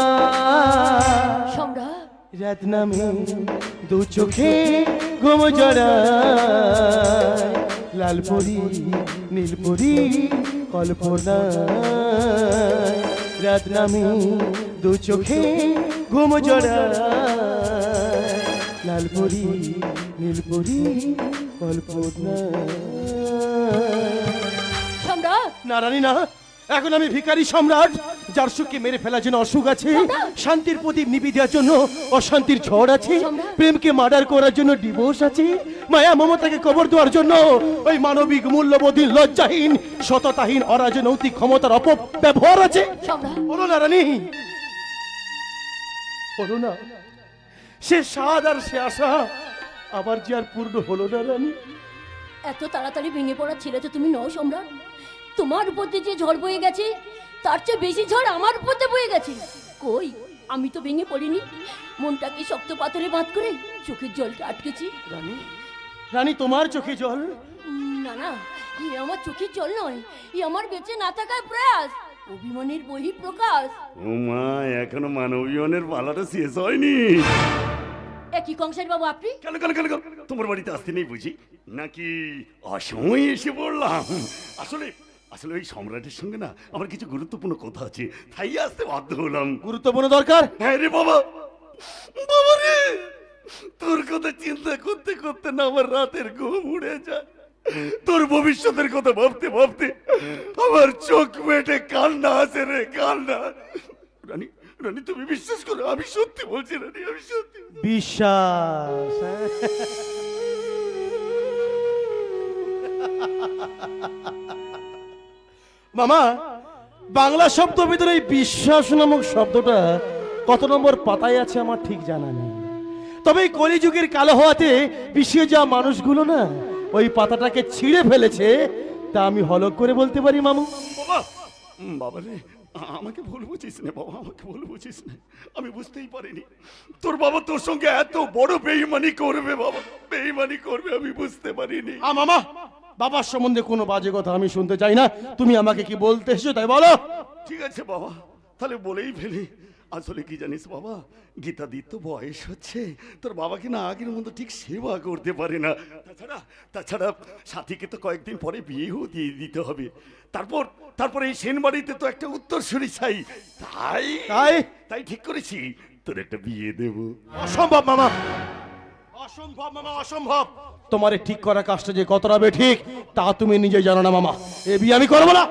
সম্রাট, রাত নামে দু চোখে ঘুম জড়া, লাল পরি নীল পরি কল্পনা। রাত নামে দু চোখে ঘুম জড়া, লাল পরি নীল পরি কল্পনা। সম্রাট, না রানী না, এখন আমি ভিখারি সম্রাট, যার সুখকে মেরে ফেলার জন্য অসুখ আছে, শান্তির প্রদীপ নিভে দেওয়ার জন্য অশান্তির ঝড় আছে, প্রেমকে মার্ডার করার জন্য ডিভোর্স আছে, মায়া মমতাকে কবর দেওয়ার জন্য ওই মানবিক মূল্যবোধহীন লজ্জাহীন সততাহীন অরাজনৈতিক ক্ষমতার অপব্যবহার আছে। বলো না রানী, বলো না, সে স্বাদ আর সে আশা আবার যে আর পূর্ণ হলো না রানী। এত তাড়াতাড়ি ভেঙে পড়া ছেলে তো তুমি নও সম্রাট। তোমার উপর দিয়ে যে ঝড় বয়ে গেছে তার চেয়ে বেশি ঝড় আমার উপর দিয়ে বয়ে গেছে। কই, আমি তো ভেঙে পড়িনি, মনটাকে শক্ত পাথরে বাঁধ করে চোখের জলকে আটকেছি। রানী, রানী তোমার চোখে জল? না না, এ আমার চোখের জল নয়, এ আমার বেঁচে না থাকার প্রয়াস, অভিমানের বহি প্রকাশ। ও মা, এখনো মানবীয়নের পালাটা শেষ হয়নি। একই কংসের বাবু আপনি? কেন কেন কেন কেন? তোমার বাড়িতে আসতে নেই বুঝি, নাকি অসময়ে এসে পড়লাম? আসলে আসলে ওই সম্রাটের সঙ্গে না আমার কিছু গুরুত্বপূর্ণ কথা আছে, তাই আসতে বাধ্য হলাম। গুরুত্বপূর্ণ দরকার? হ্যাঁ রে বাবা, বাবা রে, তোর কথা চিন্তা করতে করতে না আমার রাতের ঘুম উড়ে যায়। তোর ভবিষ্যতের কথা ভাবতে ভাবতে আমার চোখ মেটে কান্না আসে রে, কান্না। রানী, রানী তুমি বিশ্বাস করো, আমি সত্যি বলছি রানী, আমি সত্যি। বিশ্বাস? মামা, বাংলা শব্দ ভিতরে এই বিশ্বাস নামক শব্দটা কত নম্বর পাতায় আছে আমার ঠিক জানা নেই। তবে এই কলিযুগের কালো হওয়াতে পিছিয়ে যাওয়া মানুষগুলো না ওই পাতাটাকে ছিঁড়ে ফেলেছে, তা আমি হলক করে বলতে পারি মামু। বাবা, বাবা রে, আমাকে ভুল বুঝিস না বাবা, আমাকে ভুল বুঝিস না। আমি বুঝতেই পারিনি তোর বাবা তোর সঙ্গে এত বড় বেঈমানি করবে। বাবা বেঈমানি করবে আমি বুঝতে পারিনি। মামা, বাবার সম্বন্ধে কোনো বাজে কথা আমি শুনতে চাই না। তুমি আমাকে কি বলতে এসেছো তাই বলো। ঠিক আছে বাবা, তাহলে বলেই ফেলি। আসলে কি জানিস বাবা, গীতাদির তো বয়স হচ্ছে, তোর বাবাকে না আগের মতো ঠিক সেবা করতে পারে না। তাছাড়া সাথীকে তো কয়েকদিন পরে বিয়েও দিয়ে দিতে হবে। তারপর এই সেনবাড়িতে তো একটা উত্তরসূরি চাই। তাই তাই তাই ঠিক করেছি তোর একটা বিয়ে দেব। অসম্ভব মামা, অসম্ভব মামা, অসম্ভব। তোমার এই ঠিক করা কাজটা যে কতটা ঠিক তা তুমি নিজে জানো না মামা। এ বিয়ে আমি করবো না।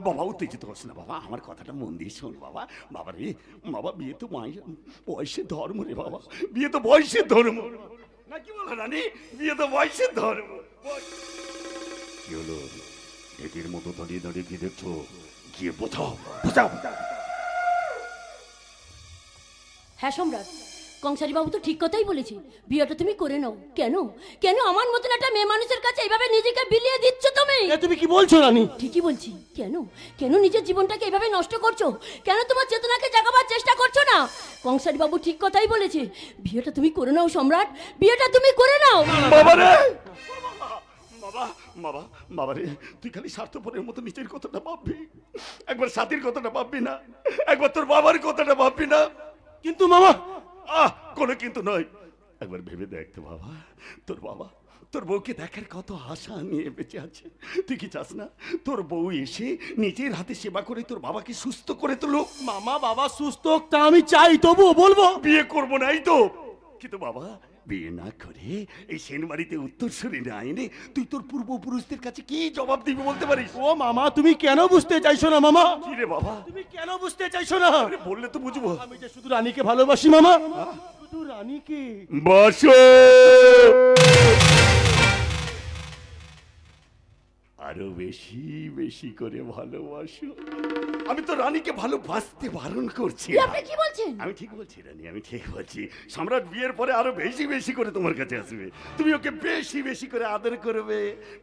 বাবা উত্তেজিত হস না বাবা, আমার কথাটা মন দিয়ে শোন বাবা। বাবা রে বাবা, বিয়ে তো বয়সের ধর্ম রে বাবা, বিয়ে তো বয়সের ধর্ম না, কি বলো রানী? বিয়ে তো বয়সের ধর্ম। কি হলো ঢেকের মতো দাঁড়িয়ে দাঁড়িয়ে কি দেখছো? গিয়ে বোঝাও বোঝাও। হ্যাঁ সম্রাট, কংসারী বাবু তো ঠিক কথাই বলেছি, বিয়েটা তুমি করে নাও। কেন কেন আমার মতন একটা মেয়ে মানুষের কাছে এইভাবে নিজেকে বিলিয়ে দিচ্ছ তুমি? তুমি কি বলছো রানী? ঠিকই বলছি। কেন কেন নিজের জীবনটাকে এইভাবে নষ্ট করছো? কেন তোমার চেতনাকে জাগাবার চেষ্টা করছো না? কংসারী বাবু ঠিক কথাই বলেছে, বিয়েটা তুমি করে নাও সম্রাট, বিয়েটা তুমি করে নাও। বাবা রে বাবা, বাবা, বাবা রে, তুই খালি স্বার্থপরের মতো নিজের কথাটা ভাববি, একবার সাথীর কথাটা ভাববি না, একবার তোর বাবার কথাটা ভাববি না। কিন্তু মামা, কোনো কিন্তু নয়, একবার ভেবে দেখ তো বাবা, তোর বাবা তোর বউকে দেখার কত আশা নিয়ে বেঁচে আছে। তুই কি চাস না তোর বউ এসে নিজের হাতে সেবা করে তোর বাবাকে সুস্থ করে তুলুক? মামা, বাবা সুস্থ তা আমি চাই, তবুও বলবো বিয়ে করবো না, এই তো। কিন্তু বাবা বিয়ে না করে এই সেনবাড়িতে উত্তরসূরি না এনে তুই তোর পূর্বপুরুষদের কাছে কি জবাব দিবি বলতে পারিস? ও মামা, তুমি কেন বুঝতে চাইছো না মামা? কি রে বাবা, তুমি কেন বুঝতে চাইছো না? বললে তো বুঝবো। আমি যে শুধু রানীকে ভালোবাসি মামা, শুধু রানীকে। বসো, আরো বেশি বেশি করে ভালোবাসো। আমি তো রানীকে ভালোবাসতে বারণ করছি। আপনি কি বলছেন? আমি ঠিক বলছি রানী, আমি ঠিক বলছি। সম্রাট বিয়ের পরে আরো বেশি বেশি করে তোমার কাছে আসবে, তুমি ওকে বেশি বেশি করে আদর করবে,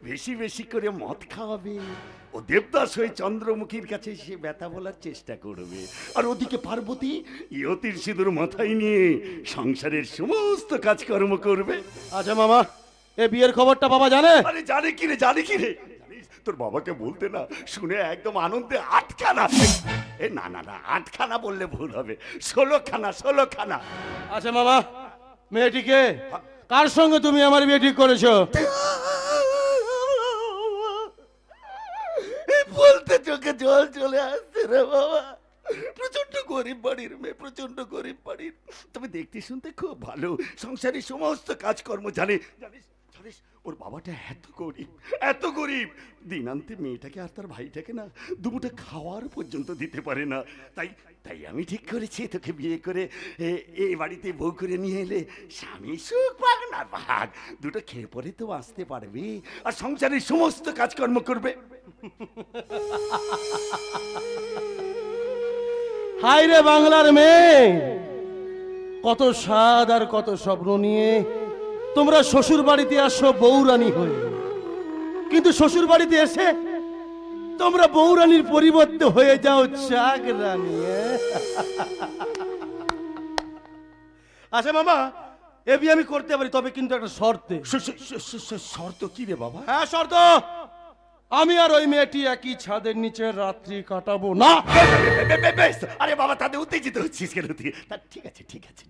বেশি বেশি করে মদ খাওয়াবে, ও দেবদাস হয়ে চন্দ্রমুখীর কাছে সে ব্যথা বলার চেষ্টা করবে, আর ওদিকে পার্বতী ইয়তির সিঁদুর মাথায় নিয়ে সংসারের সমস্ত কাজকর্ম করবে। আচ্ছা মামা, এ বিয়ের খবরটা বাবা জানে? আরে জানে কি রে, জানে কি রে? তোর বাবাকে বলতে না, শুনে একদম আনন্দে আটখানা। এ না না না, আটখানা বললে ভুল হবে, 16খানা। আচ্ছা মামা, মেয়েটিকে কার সঙ্গে তুমি আমার বিয়ে ঠিক করেছো? বলতে চোখে জল চলে আসছে রে বাবা। প্রচন্ড গরিব বাড়ির মেয়ে, প্রচন্ড গরিব বাড়ির, তবে দেখতে শুনতে খুব ভালো, সংসারের সমস্ত কাজকর্ম জানে। জানিস জানিস ওর বাবাটা এত গরিব, দিনান্তে মেয়েটাকে আর তার ভাইটাকে না দুমুঠো খাওয়ার পর্যন্ত দিতে পারে না। তাই আমি ঠিক করেছি তোকে বিয়ে করে এই বাড়িতে বউ করে নিয়ে এলে স্বামী সুখ পাক না পাক, দুটো খেয়ে পরে তো বাঁচতে পারবে আর সংসারের সমস্ত কাজকর্ম করবে। হায় রে বাংলার মেয়ে, কত স্বাদ আর কত স্বপ্ন নিয়ে তোমরা শ্বশুর বাড়িতে আসো বউরানী হয়ে, কিন্তু শ্বশুর বাড়িতে এসে তোমরা বউরানীর পরিবর্তে হয়ে যাও চাকরানী। আচ্ছা মামা, এ বিয়ে আমি করতে পারি, তবে কিন্তু একটা শর্তে। শর্ত কি রে বাবা? হ্যাঁ শর্ত, আমি আর ওই মেয়েটি একই ছাদের নিচে রাত্রি কাটাবো না। আরে বাবা, তাদের উত্তেজিত হচ্ছিস কেন তুই?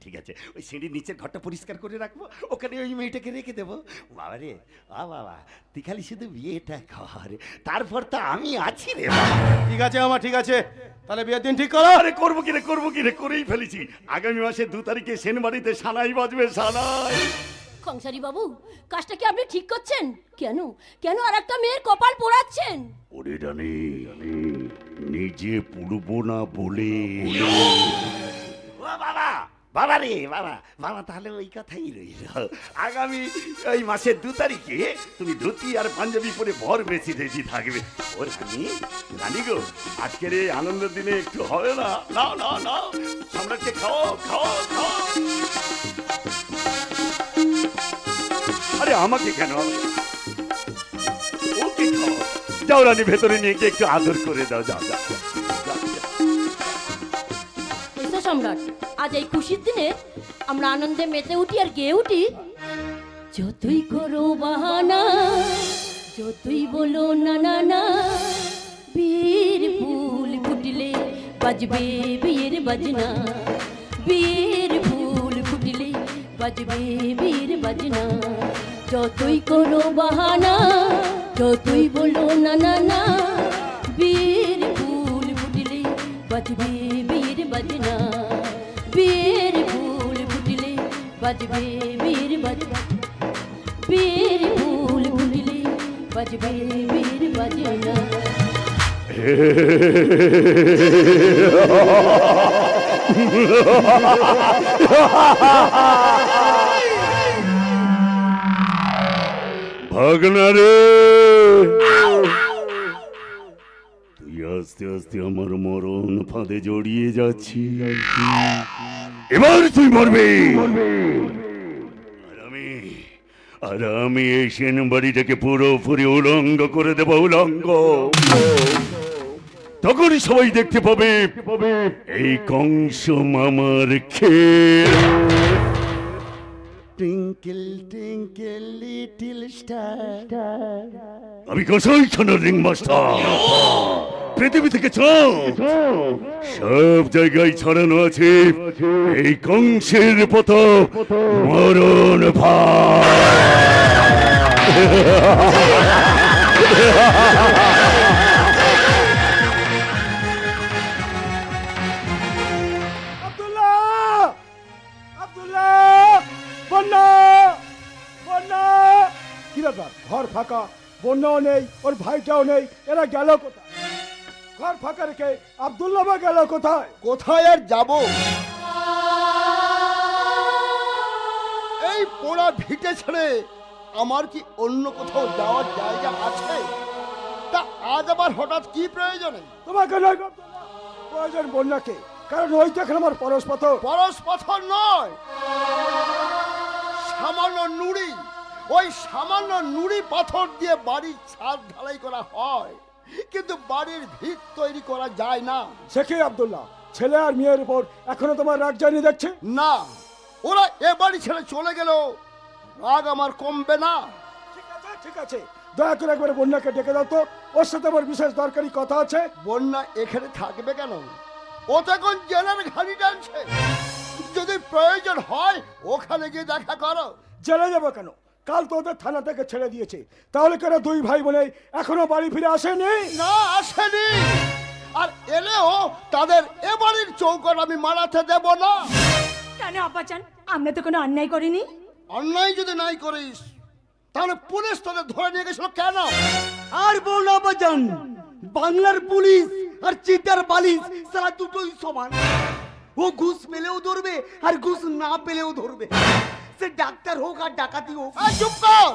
ঠিক আছে, ওই সিঁড়ির নিচের ঘরটা পরিষ্কার করে রাখবো, ওখানে ওই মেয়েটাকে রেখে দেবো। বাবা রে বাবা, তুই খালি শুধু বিয়েটা কর, তারপর তো আমি আছি রে বাবা। ঠিক আছে মামা, ঠিক আছে, তাহলে বিয়ের দিন ঠিক করো। আরে করবো কিরে, করেই ফেলেছি। আগামী মাসে 2 তারিখে সেনবাড়িতে সানাই বাজবে, সানাই। কংসারী বাবু, কাজটা কি আপনি ঠিক করছেন? কেন আর একটা মেয়ের কপাল পোড়াচ্ছেন? ওরে রানী, নিজে পুড়বো না বলে। ও বাবা, বাবা রে বাবা, বাবা তাহলে ওই কথাই রইল। আগামী ওই মাসের 2 তারিখে তুমি ধুতি আর পাঞ্জাবি পরে ভর বেশি রেডি থাকবে। ও রানী, রানী গো, আজকের এই আনন্দের দিনে একটু হবে না? নাও নাও নাও, সম্রাটকে খাও খাও খাও। আরে আমাকে কেন, ওকে খাও। যাও রানী, ভেতরে নিয়ে গিয়ে একটু আদর করে দাও। যাও যাও যাও, যাও, যাও। এসো সম্রাট, আজ এই খুশির দিনে আমরা আনন্দে মেতে উঠি আর গেয়ে উঠি। যতই করো বাহানা, যতই বলো না না না, বীর ফুল ফুটলে বাজবে বীর বাজনা, বীর ফুল ফুটলে বাজবে বীর বাজনা। যতই করো বাহানা, যতই বলো না না না, বীর ফুল ফুটলে বাজবে বীর বাজনা, বীর ফুল ফুটলে বাজবে বীর বাজনা, বীর ফুল ফুটলে বাজবে বীর বাজনা। ভাগনা রে, তুই আস্তে আস্তে আমার মরণ ফাঁদে জড়িয়ে যাচ্ছি। এবার তুই মরবি। আর আমি এই সেন বাড়িটাকে পুরোপুরি উলঙ্গ করে দেব, উলঙ্গ। তখন সবাই দেখতে পাবে এই কংস মামার খেল। টুইঙ্কেল টুইঙ্কেল লিটল স্টার, আমি কসাইখানার রিং মাস্টার। পৃথিবী থেকে সব জায়গায় ছড়ানো আছে এই কংসের পত মরণ আব্দুল্লাহ, আব্দুল্লাহ, বন্যা, বন্যা। কি ব্যাপার, ঘর ফাঁকা, বন্যাও নেই, ওর ভাইটাও নেই, এরা গেল কোথায়? ঘর ফাঁকা রেখে আব্দুল্লাহ বা গেল কোথায়? কোথায় আর যাব? এই পোড়া ভিটে ছেড়ে আমার কি অন্য কোথাও যাওয়ার জায়গা আছে? তা আজ আবার হঠাৎ কি প্রয়োজনে? তোমাকে নয় গো আব্দুল্লাহ, প্রয়োজন বন্যাকে। কারণ ওই দেখেন আমার পরশ পাথর। পরশ পাথর নয়, সামান্য নুড়ি। ওই সামান্য নুড়ি পাথর দিয়ে বাড়ির ছাদ ঢালাই করা হয়, কিন্তু বাড়ির ভিত তৈরি করা যায় না। সে কি আব্দুল্লাহ, ছেলে আর মেয়ের উপর এখনো তোমার রাগ জানি দেখছে? না, ওরা এ বাড়ি ছেড়ে চলে গেল, রাগ আমার কমবে না। ঠিক আছে ঠিক আছে, দয়া করে একবার বন্যাকে ডেকে দাও তো, ওর সাথে আমার বিশেষ দরকারি কথা আছে। বন্যা এখানে থাকবে কেন? ও তো এখন জেলের ঘাড়ি টানছে। যদি প্রয়োজন হয় ওখানে গিয়ে দেখা করো। জেলে যাবো কেন? কাল তো ওদের থানা থেকে ছেড়ে দিয়েছে। তাহলে কেন দুই ভাই বোনে এখনো বাড়ি ফিরে আসেনি? না, আসেনি। আর এলেও তাদের এ বাড়ির চৌকট আমি মারাতে দেব না। কেন আব্বাজান, আমরা তো কোনো অন্যায় করিনি। অন্যায় যদি নাই করিস তাহলে পুলিশ তোদের ধরে নিয়ে গেছিল কেন? আর বল না বাজান, বাংলার পুলিশ আর চিটার বালিশ সারা দুটোই সমান। ও ঘুষ পেলেও ধরবে আর ঘুষ না পেলেও ধরবে, সে ডাক্তার হোক আর ডাকাতি হোক। আর চুপ কর।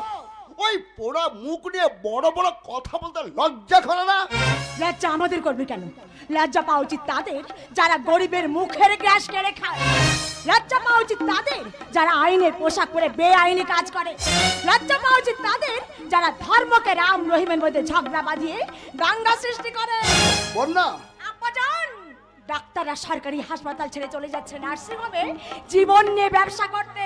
ওই পোড়া মুখ নিয়ে বড় বড় কথা বলতে লজ্জা করে না? লজ্জা আমাদের করবে কেন? লজ্জা পাওয়া উচিত তাদের যারা গরিবের মুখের গ্রাস কেড়ে খায়। লজ্জা পাওয়া উচিত তাদের যারা আইনের পোশাক পরে বেআইনি কাজ করে। লজ্জা পাওয়া উচিত তাদের যারা ধর্মকে রাম রহিমের মধ্যে ঝগড়া বাঁধিয়ে দাঙ্গা সৃষ্টি করে। বন্যা, আব্বাজান, ডাক্তাররা সরকারি হাসপাতাল ছেড়ে চলে যাচ্ছে নার্সিং হোমে জীবন নিয়ে ব্যবসা করতে।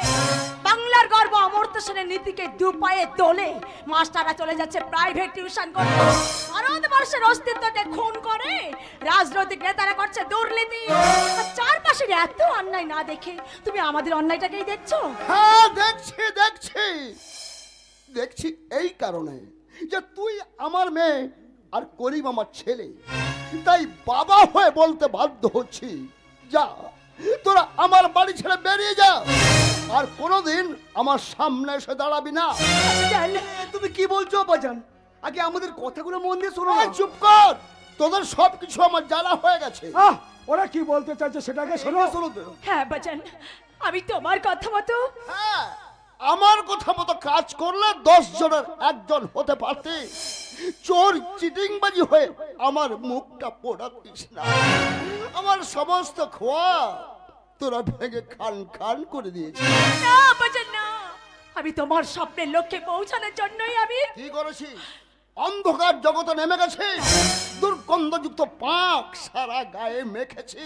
বাংলার গর্ব অমর্ত্য সেনের নীতিকে দুপায়ে তোলে মাস্টাররা চলে যাচ্ছে প্রাইভেট টিউশন করতে। ভারতবর্ষের অস্তিত্বকে খুন করে রাজনৈতিক নেতারা করছে দুর্নীতি। চারপাশের এত অন্যায় না দেখে তুমি আমাদের অন্যায়টাকেই দেখছো? হ্যাঁ দেখছি দেখছি দেখছি। এই কারণে যে তুই আমার মেয়ে আর করিম আমার ছেলে, তাই বাবা হয়ে বলতে বাধ্য হচ্ছি, যা তোরা আমার বাড়ি ছেড়ে বেরিয়ে যা, আর কোনোদিন আমার সামনে এসে দাঁড়াবি না। তুমি কি বলছো বাজান? আগে আমাদের কথাগুলো মন দিয়ে শোনো। চুপ কর, তোদের সবকিছু আমার জ্বালা হয়ে গেছে। ওরা কি বলতে চাইছে সেটাকে শোনো। হ্যাঁ বাজান, আমি তোমার কথা মতো হ্যাঁ, আমার কথা মতো কাজ করলে 10 জনের একজন হতে পারতে। চোর চিটিংবাজি হয়ে আমার মুখটা পোড়াতিস না। আমার সমস্ত খোয়া তোরা ভেঙে খান খান করে দিয়েছিস। না বাজান না, আমি তোমার স্বপ্নের লক্ষ্যে পৌঁছানোর জন্যই আমি কি করেছিস? অন্ধকার জগতে নেমে গেছে, দুর্গন্ধযুক্ত পাক সারা গায়ে মেখেছি।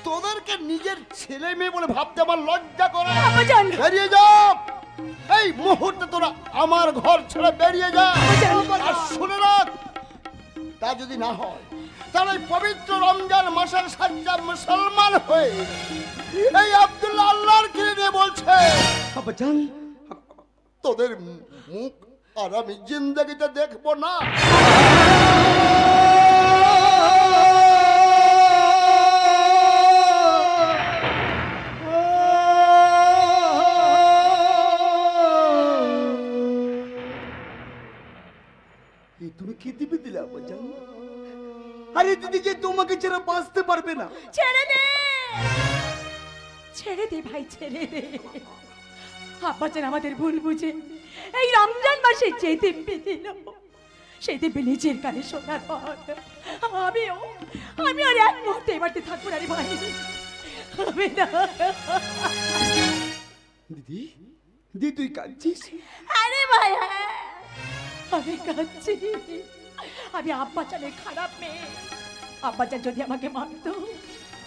তোদেরকে নিজের ছেলে মেয়ে বলে ভাবতে আমার লজ্জা করে। বাজান, বেরিয়ে যা এই মুহূর্তে, তোরা আমার ঘর ছেড়ে বেরিয়ে যা। আর শুনে রাখ, তা যদি না হয় তাহলে এই পবিত্র রমজান মাসের সাজ্জা মুসলমান হয়ে এই আব্দুল্লাহ আল্লাহর কিনে নিয়ে বলছে আব্বাজান, তোদের মুখ আর আমি জিন্দগিতে দেখবো না। তুমি কি দিবি দিলে আব্বাজান? আরে দিদি যে তোমাকে ছাড়া বাঁচতে পারবে না। ছেড়ে দে, ছেড়ে দে ভাই, ছেড়ে দে। আব্বাজান আমাদের ভুল বুঝে এই রমজান মাসে যে দিব্যি দিল, সেই দিব্যি নিজের কানে শোনার পর আমি আর এক মুহূর্তে এ বাড়িতে থাকবো না রে ভাই। আমি না। দিদি, দিদি তুই কাঁদছিস? আরে ভাই হ্যাঁ, আমি কাঁদছি। আমি আব্বাজানের খারাপ মেয়ে। আব্বাজান যদি আমাকে মারতো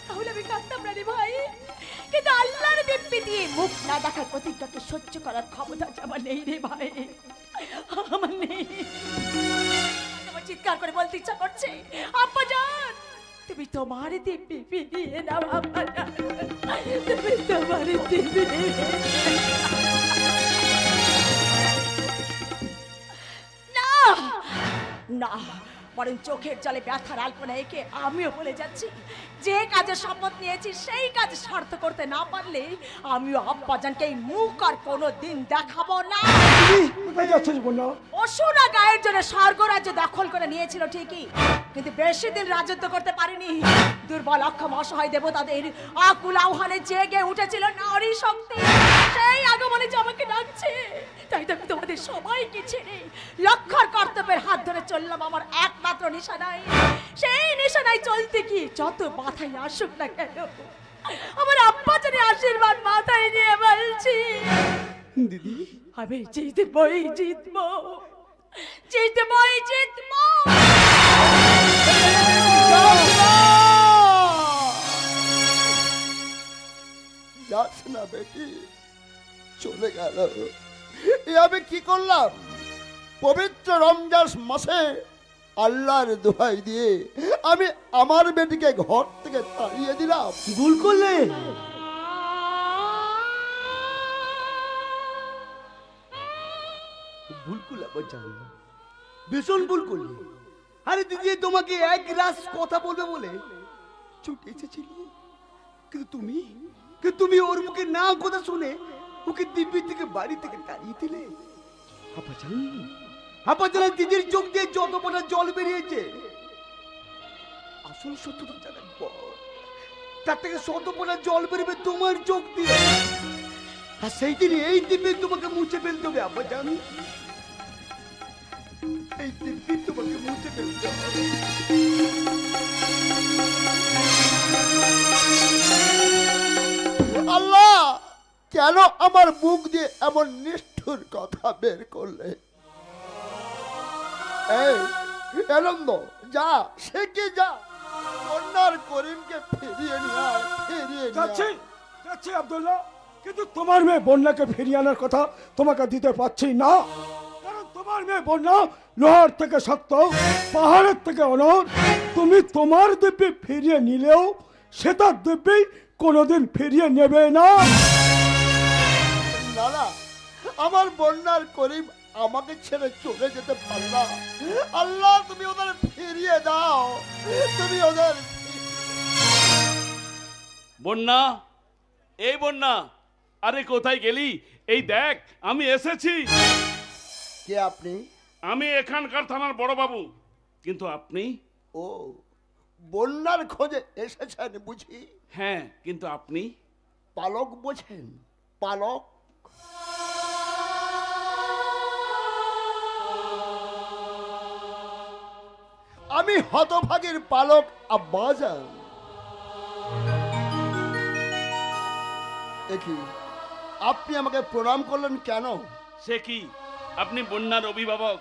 তাহলে আমি কাঁদতাম না রে ভাই। কিন্তু আল্লাহর দিব্যি দিয়ে মুখ না দেখার প্রতিজ্ঞাকে সহ্য করার ক্ষমতা যে আমার নেই রে ভাই, আমার নেই। আমার চিৎকার করে বলতে ইচ্ছা করছে, আব্বাজান তুমি তোমার দিব্যি ফিরিয়ে নাও। আব্বাজান তুমি তোমার দিব্যি না, বরং চোখের জলে ব্যথার আলপনা এঁকে আমিও বলে যাচ্ছি, যে কাজে শপথ নিয়েছি সেই কাজ সার্থক করতে না পারলে আমিও আব্বাজানকে এই মুখ আর কোনো দিন দেখাবো না। কোথায় যাচ্ছিস বন্যা? অসুরা গায়ের জন্য স্বর্গরাজ্য দখল করে নিয়েছিল ঠিকই, কিন্তু বেশি দিন রাজত্ব করতে পারেনি। দুর্বল অক্ষম অসহায় দেবতাদের আকুল আহ্বানে জেগে উঠেছিল নারী শক্তি। সেই আগমনে যে আমাকে ডাকছে, তাই তো আমি তোমাদের সবাইকে ছেড়ে লক্ষ্যর কর্তব্যের হাত ধরে চললাম আমার একমাত্র নিশানায়। সেই নিশানায় চলতে কি যত বাধাই আসুক না কেন, আমার আব্বাজানের আশীর্বাদ মাথায় নিয়ে বলছি, দিদি আমি জিতবই জিতবো, জিতবই জিতবো। যাস না বেটি, চলে গেল। এ আমি কি করলাম? পবিত্র রমজান মাসে আল্লাহর দোহাই দিয়ে আমি আমার বেটিকে ঘর থেকে তাড়িয়ে দিলাম। ভুল করলে। ভুল করলে আব্বাজান, ভীষণ ভুল করলি। আরে দিদি তোমাকে এক রাস কথা বলবে বলে ছুটে এসেছিল, কিন্তু তুমি ওর মুখে না কথা শুনে ওকে দিব্যি থেকে বাড়ি থেকে তাড়িয়ে দিলে। আব্বাজান দিদির চোখ দিয়ে যত ফোঁটা জল বেরিয়েছে, আসল সত্যটা জানার পর তার থেকে 100 ফোঁটা জল বেরোবে তোমার চোখ দিয়ে। আর সেই দিন এই দিব্যি তোমাকে মুছে ফেলতে হবে আব্বাজান, এই দিব্যি তোমাকে মুছে ফেলতে হবে। আল্লাহ কেন আমার মুখ দিয়ে এমন নিষ্ঠুর কথা বের করলে? এই আনন্দ, যা সে কি যা, কন্যার করিমকে ফিরিয়ে নিয়ে আয়, ফিরিয়ে নিয়ে যাচ্ছি আয়। যাচ্ছি আব্দুল্লাহ, কিন্তু তোমার মেয়ে বন্যাকে ফিরিয়ে আনার কথা তোমাকে দিতে পারছি না। কারণ তোমার মেয়ে বন্যা লোহার থেকে শক্ত, পাহাড়ের থেকে অনর। তুমি তোমার দিব্যি ফিরিয়ে নিলেও সে তার দিব্যি কোনোদিন ফিরিয়ে নেবে না। না, আমার বন্যার করিম আমাকে ছেড়ে চলে যেতে পারলা। আল্লাহ তুমি ওদের ফিরিয়ে দাও, তুমি ওদের। বন্যা, এই বন্যা, আরে কোথায় গেলি? এই দেখ আমি এসেছি। কে আপনি? আমি এখানকার থানার বড় বাবু। কিন্তু আপনি? ও বন্যার খোঁজে এসেছেন বুঝি? হ্যাঁ, কিন্তু আপনি? পালক বোঝেন? পালক। আমি হতভাগের পালক আব্বাজান। দেখি আপনি আমাকে প্রণাম করলেন কেন? সে কি, আপনি বন্যার অভিভাবক,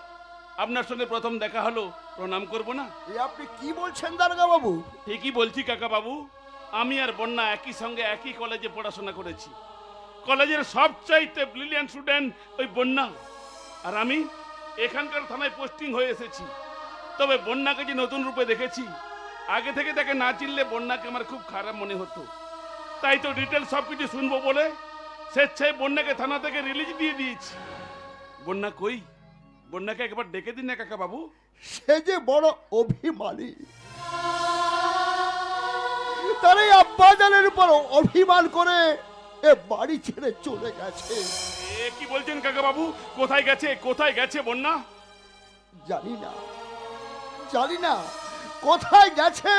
আপনার সঙ্গে প্রথম দেখা হলো, প্রণাম করব না? এ আপনি কি বলছেন দারোগা বাবু? ঠিকই বলছি কাকা বাবু। আমি আর বন্যা একই সঙ্গে একই কলেজে পড়াশোনা করেছি। কলেজের সবচাইতে ব্রিলিয়ান্ট স্টুডেন্ট ওই বন্যা, আর আমি এখানকার থানায় পোস্টিং হয়ে এসেছি। তবে বন্যাকে যে নতুন রূপে দেখেছি, আগে থেকে তাকে না চিনলে বন্যাকে আমার খুব খারাপ মনে হতো। তাই তো ডিটেল সবকিছু শুনবো বলে স্বেচ্ছায় বন্যাকে থানা থেকে রিলিজ দিয়ে দিয়েছি। বন্যা কই? বন্যাকে একবার ডেকে দিন না কাকা বাবু। সে যে বড় অভিমানী, তার এই আব্বাজানের উপর অভিমান করে এ বাড়ি ছেড়ে চলে গেছে। এ কি বলছেন কাকা বাবু? কোথায় গেছে, কোথায় গেছে বন্যা? জানি না, জানি না কোথায় গেছে,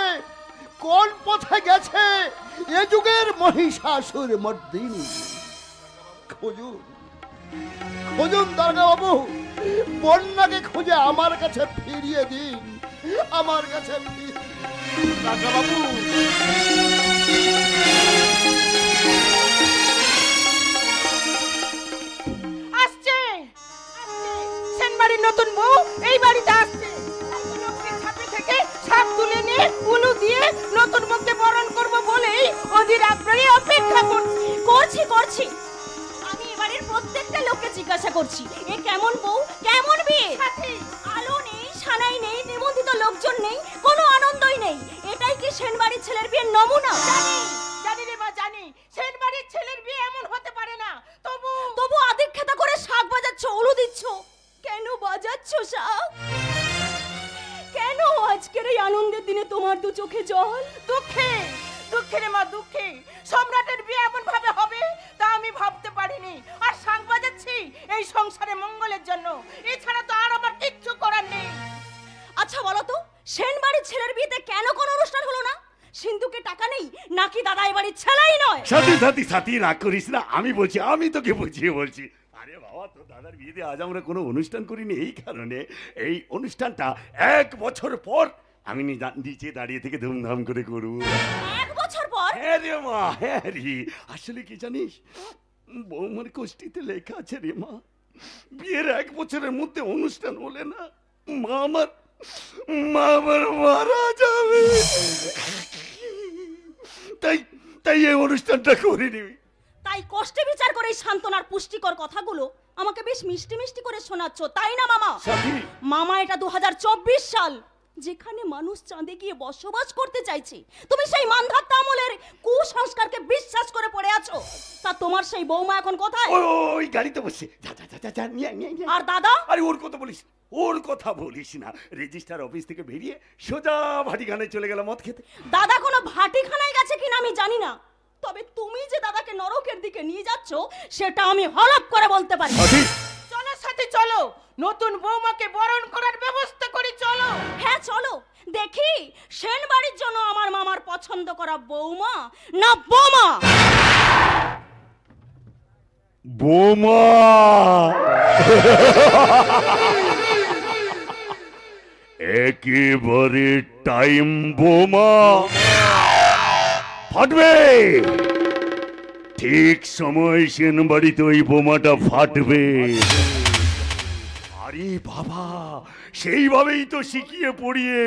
কোন পথে গেছে। এ যুগের মহিষাসুর মর্দিনী। খুঁজুন, খুঁজুন দারোগা বাবু, বন্যাকে খুঁজে আমার কাছে ফিরিয়ে দিন, আমার কাছে কাকা বাবু। আসছে সেনবাড়ির নতুন বউ এই বাড়িতে আসছে। ছাপে থেকে ছাপ তুলে নিয়ে উলু দিয়ে নতুন বউকে বরণ করব বলেই অধীর আগ্রহে অপেক্ষা করছি করছি। আমি এবাড়ির প্রত্যেকটা লোককে জিজ্ঞাসা করছি, এ কেমন বউ, কেমন বিয়ে? আলো নেই, সানাই নেই, নিমন্ত্রিত লোকজন নেই, কোনো আনন্দই নেই। এটাই কি সেনবাড়ির ছেলের বিয়ের নমুনা? জানি রে মা, জানি সেনবাড়ির ছেলের বিয়ে এমন হতে পারে না। তবু আদিক্ষেতা করে শাক বাজাচ্ছ, উলু দিচ্ছ। কেন বাজাচ্ছ শাক? কেন আজকের এই আনন্দের দিনে তোমার দু চোখে জল? দুঃখে, দুঃখে রে মা, দুঃখে। সম্রাটের বিয়ে এমন ভাবে হবে তা আমি ভাবতে পারিনি। আর শাক বাজাচ্ছি এই সংসারে মঙ্গলের জন্য, এছাড়া তো আর আমার কিচ্ছু করার নেই। আচ্ছা বলো তো, সেনবাড়ির ছেলের বিয়েতে কেন কোনো অনুষ্ঠান হলো না? সিন্ধুকে টাকা নেই নাকি দাদা এবাড়ির ছেলেই নয়? সাথী সাথী সাথী রাগ করিস না, আমি বলছি, আমি তোকে বুঝিয়ে বলছি। আরে বাবা, তো দাদার বিয়েতে আজ আমরা কোনো অনুষ্ঠান করিনি এই কারণে, এই অনুষ্ঠানটা 1 বছর পর আমি নিচে দাঁড়িয়ে থেকে ধুমধাম করে করবো। 1 বছর পর? হ্যাঁ রে মা, হ্যাঁ রে। আসলে কি জানিস, বৌমার কোষ্ঠীতে লেখা আছে রে মা, বিয়ের 1 বছরের মধ্যে অনুষ্ঠান হলে না মা আমার মারা যাবে। তাই এই অনুষ্ঠানটা করে নিবি। তাই কষ্টে বিচার করে এই সান্ত্বনার পুষ্টিকর কথাগুলো আমাকে বেশ মিষ্টি মিষ্টি করে শোনাচ্ছ, তাই না মামা? মামা, এটা 2024 সাল, যেখানে মানুষ চাঁদে গিয়ে বসবাস করতে চাইছে। তুমি সেই মানধাত্তা আমলের কুসংস্কারকে বিশ্বাস করে পড়ে আছো। তা তোমার সেই বৌমা এখন কোথায়? ওই গাড়িতে বসে, যা নিয়ে। আর দাদা? আরে ওর কথা বলিস, ওর কথা বলিস না। রেজিস্ট্রার অফিস থেকে বেরিয়ে সোজা ভাটিখানায় চলে গেল মদ খেতে। দাদা কোনো ভাটিখানায় গেছে কিনা আমি জানি না, তবে তুমি যে দাদাকে নরকের দিকে নিয়ে যাচ্ছ সেটা আমি হলফ করে বলতে পারি। চলো সাথে, চলো নতুন বৌমাকে বরণ করার ব্যবস্থা করি, চলো। হ্যাঁ চলো, দেখি সেনবাড়ির জন্য আমার মামার পছন্দ করা বৌমা না বোমা। বোমা একেবারে টাইম বোমা ফাটবে। ঠিক সময় সেনবাড়িতে ওই বোমাটা ফাটবে। আরে বাবা, সেইভাবেই তো শিখিয়ে পড়িয়ে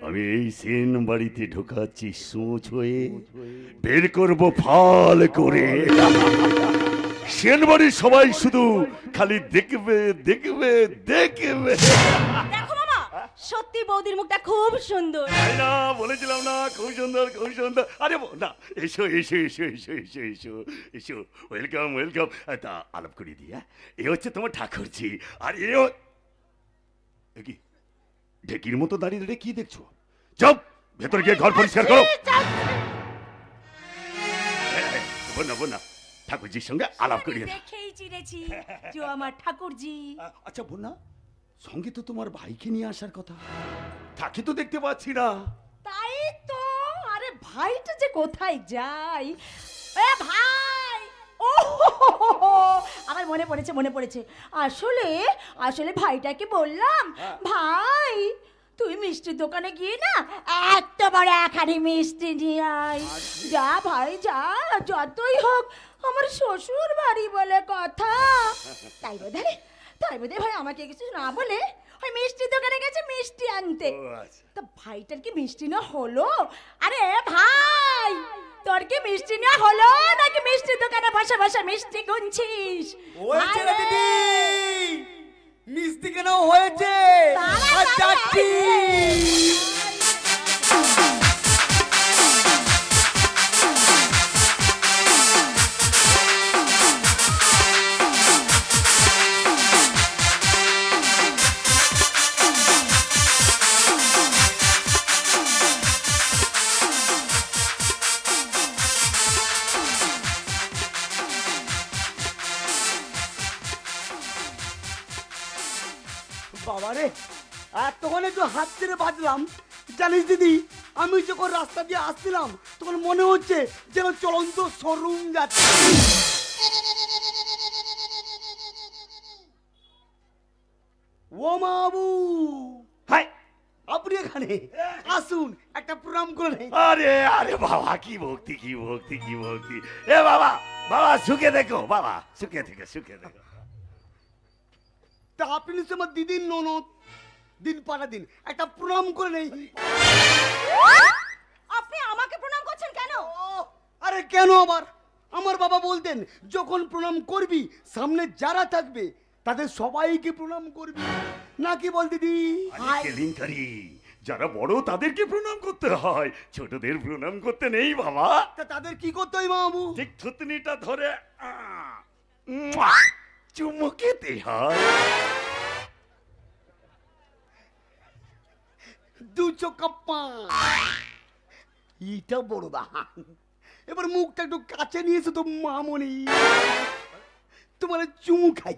আমি এই সেনবাড়িতে ঢোকাচ্ছি সোচ হয়ে, বের করবো ফাল করে। সেনবাড়ির সবাই শুধু খালি দেখবে দেখবে দেখবে। দেখো মামা, সত্যি বৌদির মুখটা খুব সুন্দর। না বলেছিলাম না, খুব সুন্দর খুব সুন্দর। আরে না, এসো এসো এসো এসো এসো এসো এসো, ওয়েলকাম ওয়েলকাম। তা আলাপ করিয়ে দিয়া, এ হচ্ছে তোমার ঠাকুরজি। আর কি ঢেকির মতো দাঁড়িয়ে দাঁড়িয়ে কি দেখছো? চপ, ভেতরে গিয়ে ঘর পরিষ্কার করো। বোনা ঠাকুরজির সঙ্গে আলাপ করিয়ে দেখেই চিনেছি যে আমার ঠাকুরজি। আচ্ছা বোনা, সঙ্গে তো তোমার ভাইকে নিয়ে আসার কথা, তাকে তো দেখতে পাচ্ছি না। তাই ভাইটা যে কোথায় যায়। এ ভাই, ও হো হো হো হো, আমার মনে পড়েছে। আসলে আসলে ভাইটাকে বললাম, ভাই তুই মিষ্টির দোকানে গিয়ে না এত বড় একখানি মিষ্টি নিয়ে আয়। যা ভাই যা, যতই হোক আমার শ্বশুর বাড়ি বলে কথা। তাই বোধহয় ভাই আমাকে কিছু না বলে ওই মিষ্টির দোকানে গেছে মিষ্টি আনতে। তা ভাইটার কি মিষ্টি না হলো? আরে ভাই, তোর কি মিষ্টি না হলো নাকি মিষ্টির দোকানে বসে বসে মিষ্টি গুনছিস? মিষ্টি কেন হয়েছে? বাবারে, এতক্ষণে তো হাত ছেড়ে বাজলাম। জানিস দিদি, আমি যখন রাস্তা দিয়ে আসছিলাম তখন মনে হচ্ছে যেন চলন্ত শোরুম যাচ্ছে। ও মাবু, হাই, আপনি এখানে আসুন, একটা প্রণাম করে নেই। আরে আরে বাবা, কি ভক্তি কি ভক্তি কি ভক্তি। এ বাবা, বাবা সুখে দেখো, বাবা সুখে দেখো, সুখে দেখো। তা আপনি আমার দিদির ননদ, দিন পাড়া দিন, একটা প্রণাম করে নেই। আপনি আমাকে প্রণাম করছেন কেন? আরে কেন আবার? আমার বাবা বলতেন, যখন প্রণাম করবি সামনে যারা থাকবে তাদের সবাইকে প্রণাম করবি, নাকি বল দিদি? আরে কেলেঙ্কারি, যারা বড় তাদেরকে প্রণাম করতে হয়, ছোটদের প্রণাম করতে নেই বাবা। তা তাদের কি করতে হয় মামু? ঠিক থুতনিটা ধরে চুমু খেতে হয়। দু চোখা পা, এটা বড় দান। এবার মুখটা একটু কাছে নিয়ে এসো তো মামনি, তোমার চুমু খাই।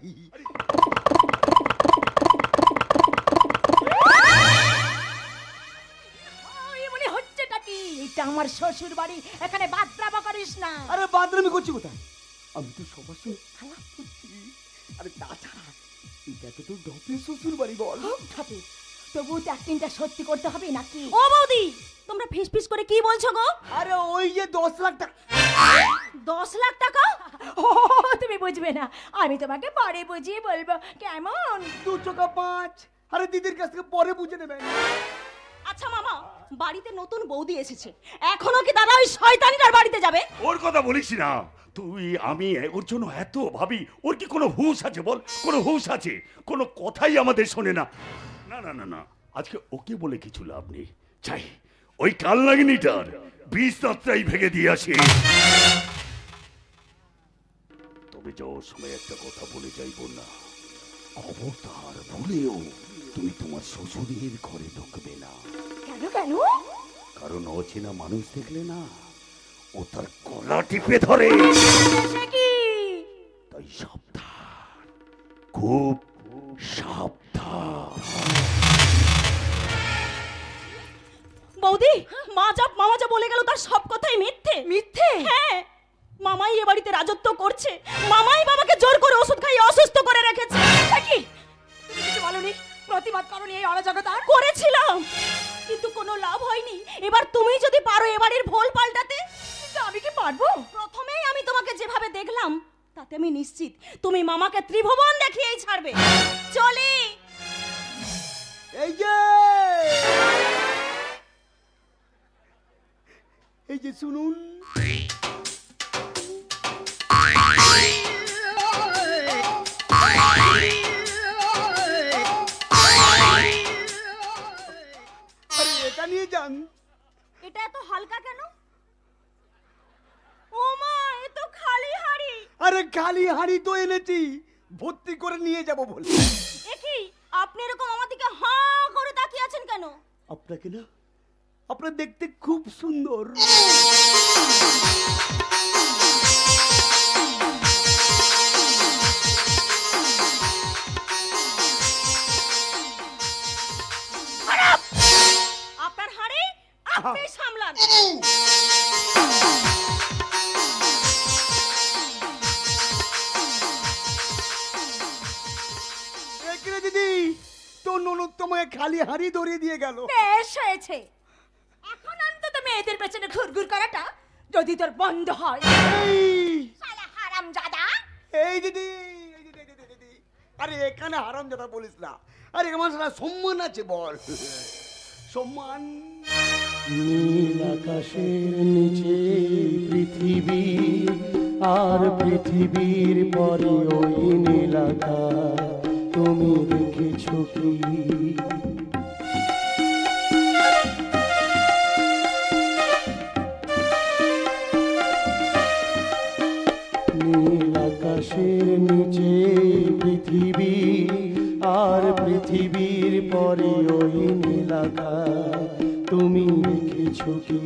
মনে হচ্ছেটা কি এটা আমার শ্বশুর বাড়ি, এখানে বাদরাবা করিস না। আরে বাদরামি করছি কোথায়? আমি তো সবার সঙ্গে খেলা করছি। আরে তাছাড়া এটা তো তোর ঢপের শ্বশুর বাড়ি বল। ঢপে তবুও তো অ্যাক্টিংটা সত্যি করতে হবে নাকি? ও বৌদি, তোমরা ফিস করে কি বলছো গো? আরে ওই যে 10 লাখ টাকা। 10 লাখ টাকা? ও তুমি বুঝবে না, আমি তোমাকে পরে বুঝিয়ে বলবো কেমন? 2 চোখা 5। আরে দিদির কাছ থেকে পরে বুঝে নেবেন। আচ্ছা মামা, বাড়িতে নতুন বৌদি এসেছে, এখনো কি দাদা ওই শয়তানিটার বাড়িতে যাবে? ওর কথা বলিস না তুই। আমি ওর জন্য এত ভাবি, ওর কি কোনো হুঁশ আছে বল? কোনো হুঁশ আছে? কোনো কথাই আমাদের শোনে না। না না না না, আজকে ওকে বলে কিছু লাভ নেই। চাই ওই কাল নাগিনীটার বিষ-দাঁতটাই ভেঙে দিয়ে আসি। তবে যাওয়ার সময় একটা কথা বলে যাইব না, খবরদার ভুলেও তুমি তোমার শ্বশুরের ঘরে ঢুকবে না। কেন কেন? কারণ অচেনা মানুষ দেখলে না, ও তার গলা টিপে ধরে। সে কি? তাই সাবধান, খুব সাবধান। বৌদি, মামা যা বলে গেল তার সব কথাই মিথ্যে। মিথ্যে? হ্যাঁ, মামাই এ বাড়িতে রাজত্ব করছে, মামাই বাবাকে জোর করে ওষুধ খাইয়ে অসুস্থ করে রেখেছে। সে কি? তুমি কিছু বলনি, প্রতিবাদ করনি এই অরাজকতার? করেছিলাম, কিন্তু কোনো লাভ হয়নি। এবার তুমি যদি পারো এবারের ভোল পাল্টাতে। কিন্তু আমি কি পারবো? প্রথমেই আমি তোমাকে যেভাবে দেখলাম তাতে আমি নিশ্চিত তুমি মামাকে ত্রিভুবন দেখিয়েই ছাড়বে। চলি। এই যে শুনুন, আরে এটা নিয়ে যান। এটা এত হালকা কেন? ও মা, এ তো খালি হাড়ি। আরে খালি হাড়ি তো এনেছি, ভর্তি করে নিয়ে যাব বলে। এ কি, আপনি এরকম আমার দিকে হাঁ করে তাকিয়ে আছেন কেন? আপনাকে না, আপনার দেখতে খুব সুন্দর। আপনার হাড়ি আপনি সামলান। ননদ তোমায় খালি হাঁড়ি ধরিয়ে দিয়ে গেল। বেশ হয়েছে, এখন অন্তত মেয়েদের পেছনে ঘুরঘুর করাটা যদি তোর বন্ধ হয়। শালা হারামজাদা। এই দিদি, আরে এখানে হারামজাদা বলিস না, আরে আমার সারা সম্মান আছে, বল সম্মান। নীল আকাশের নিচে পৃথিবী, আর পৃথিবীর পরে ওই নীল আকাশ, তুমি দেখেছো কি? নীল আকাশের নিচে পৃথিবী, আর পৃথিবীর পরে ওই নীল আকাশ, তুমি দেখেছো কি?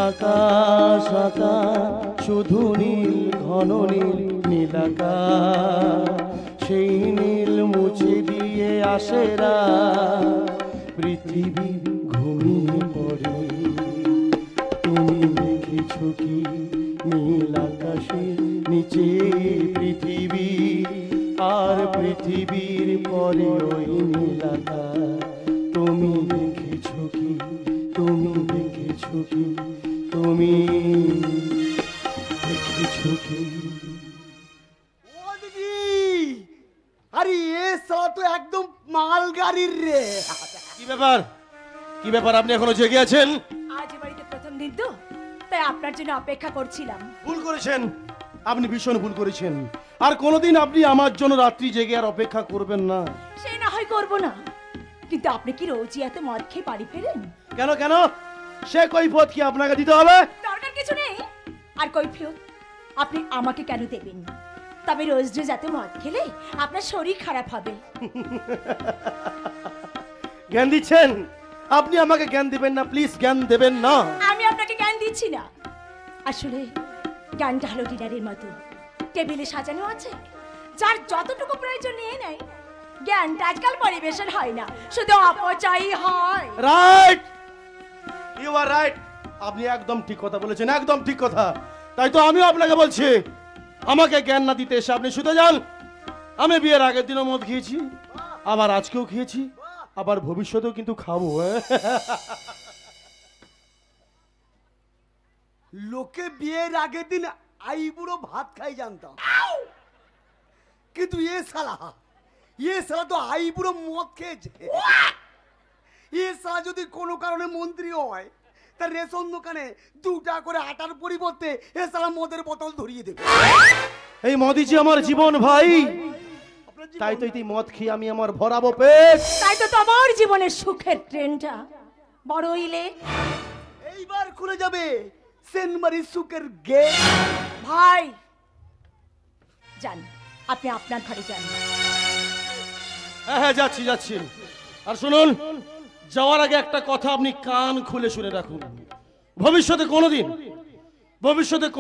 আকাশ আকাশ শুধু নীল, ঘন নীল, নীল আকাশ, সেই নীল মুছে দিয়ে আসে রাত, পৃথিবী ঘুমিয়ে পড়ে। তুমি দেখেছো কি? নীল আকাশের নিচে পৃথিবী, আর পৃথিবীর পরে ওই নীল আকাশ, তুমি দেখেছো কি? তুমি দেখেছো কি? তুমি দেখেছো কি? ও দিদি, আরে এ সালা তো একদম মাল গাড়ির রে। কি ব্যাপার? কি ব্যাপার, আপনি এখনো জেগে আছেন? আজ এ বাড়িতে প্রথম দিন তো, তাই আপনার জন্য অপেক্ষা করছিলাম। ভুল করেছেন, আপনি ভীষণ ভুল করেছেন। আর কোনোদিন আপনি আমার জন্য রাত্রি জেগে আর অপেক্ষা করবেন না। সে না হয় করবো না, কিন্তু আপনি কি রোজই এত মদ খেয়ে বাড়ি ফেরেন? কেন কেন? সে কৈফিয়ত কি আপনাকে দিতে হবে? দরকার কিছু নেই। আর কৈফিয়ত আপনি আমাকে কেন দেবেন? তবে রোজ রোজ এত মদ খেলে আপনার শরীর খারাপ হবে। জ্ঞান দিচ্ছেন? আপনি আমাকে জ্ঞান দিবেন না, প্লিজ জ্ঞান দেবেন না। আমি আপনাকে জ্ঞান দিচ্ছি না, আসলে জ্ঞানটা হলো ডিনারের মতো, টেবিলে সাজানো আছে, যার যতটুকু প্রয়োজন নিয়ে নেয়। জ্ঞানটা আজকাল পরিবেশন হয় না, শুধু অপচয়ই হয়। Right, you are right. আপনি একদম ঠিক কথা বলেছেন, একদম ঠিক কথা। তাই তো আমিও আপনাকে বলছি, আমাকে জ্ঞান না দিতে এসে আপনি শুতে যান। আমি বিয়ের আগের দিনও মদ খেয়েছি, আবার আজকেও খেয়েছি, আবার ভবিষ্যতেও কিন্তু খাবো। লোকে বিয়ের আগের দিন আইবুড়ো ভাত খাই জানতাম, কিন্তু এ সালা তো আইবুড়ো মদ খেয়েছে। এ সালা যদি কোনো কারণে মন্ত্রী হয়, তার রেশন দোকানে 2 টাকা করে আটার পরিবর্তে এ সালা মদের বোতল ধরিয়ে দেবে। এই মদই যে আমার জীবন ভাই, তাই তো এই মদ খেয়ে আমি আমার ভরাবো পেট। তাই তো তোমার জীবনের সুখের ট্রেনটা বড়ই লেট। এইবার খুলে যাবে সেনমারি সুকের গেট। ভাই যান, আপনি আপনার ঘরে যান। হ্যাঁ হ্যাঁ, যাচ্ছি যাচ্ছি। আর শুনুন, যাওয়ার আগে একটা কথা আপনি কান খুলে শুনে রাখুন। ভবিষ্যতে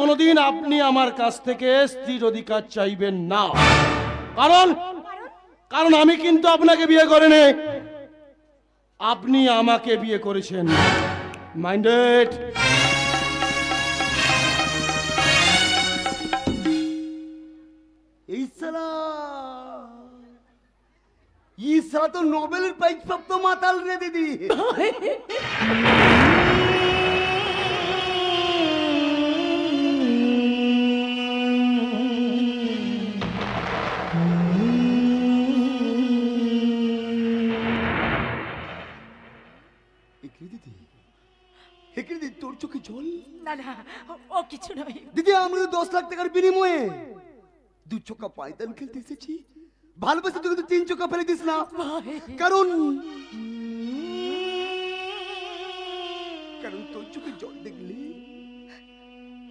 কোনোদিন আপনি আমার কাছ থেকে স্ত্রীর অধিকার চাইবেন না। কারণ আমি কিন্তু আপনাকে বিয়ে করিনি, আপনি আমাকে বিয়ে করেছেন। মাইন্ডেড। এই সালা তো নোবেলের প্রাইজ প্রাপ্ত মাতাল রে দিদি। দিদি তোর চোখে জল? না না, ও কিছু নয়। দিদি আমরা 10 লাখ টাকার বিনিময়ে 2 চোখা পায়দান খেলতে এসেছি। ভালোবাসে তুই কিন্তু 3 চোখা ফেলে দিস না, কারণ তোর চোখে জল দেখলে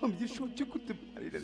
আমি যে সহ্য করতে পারি না।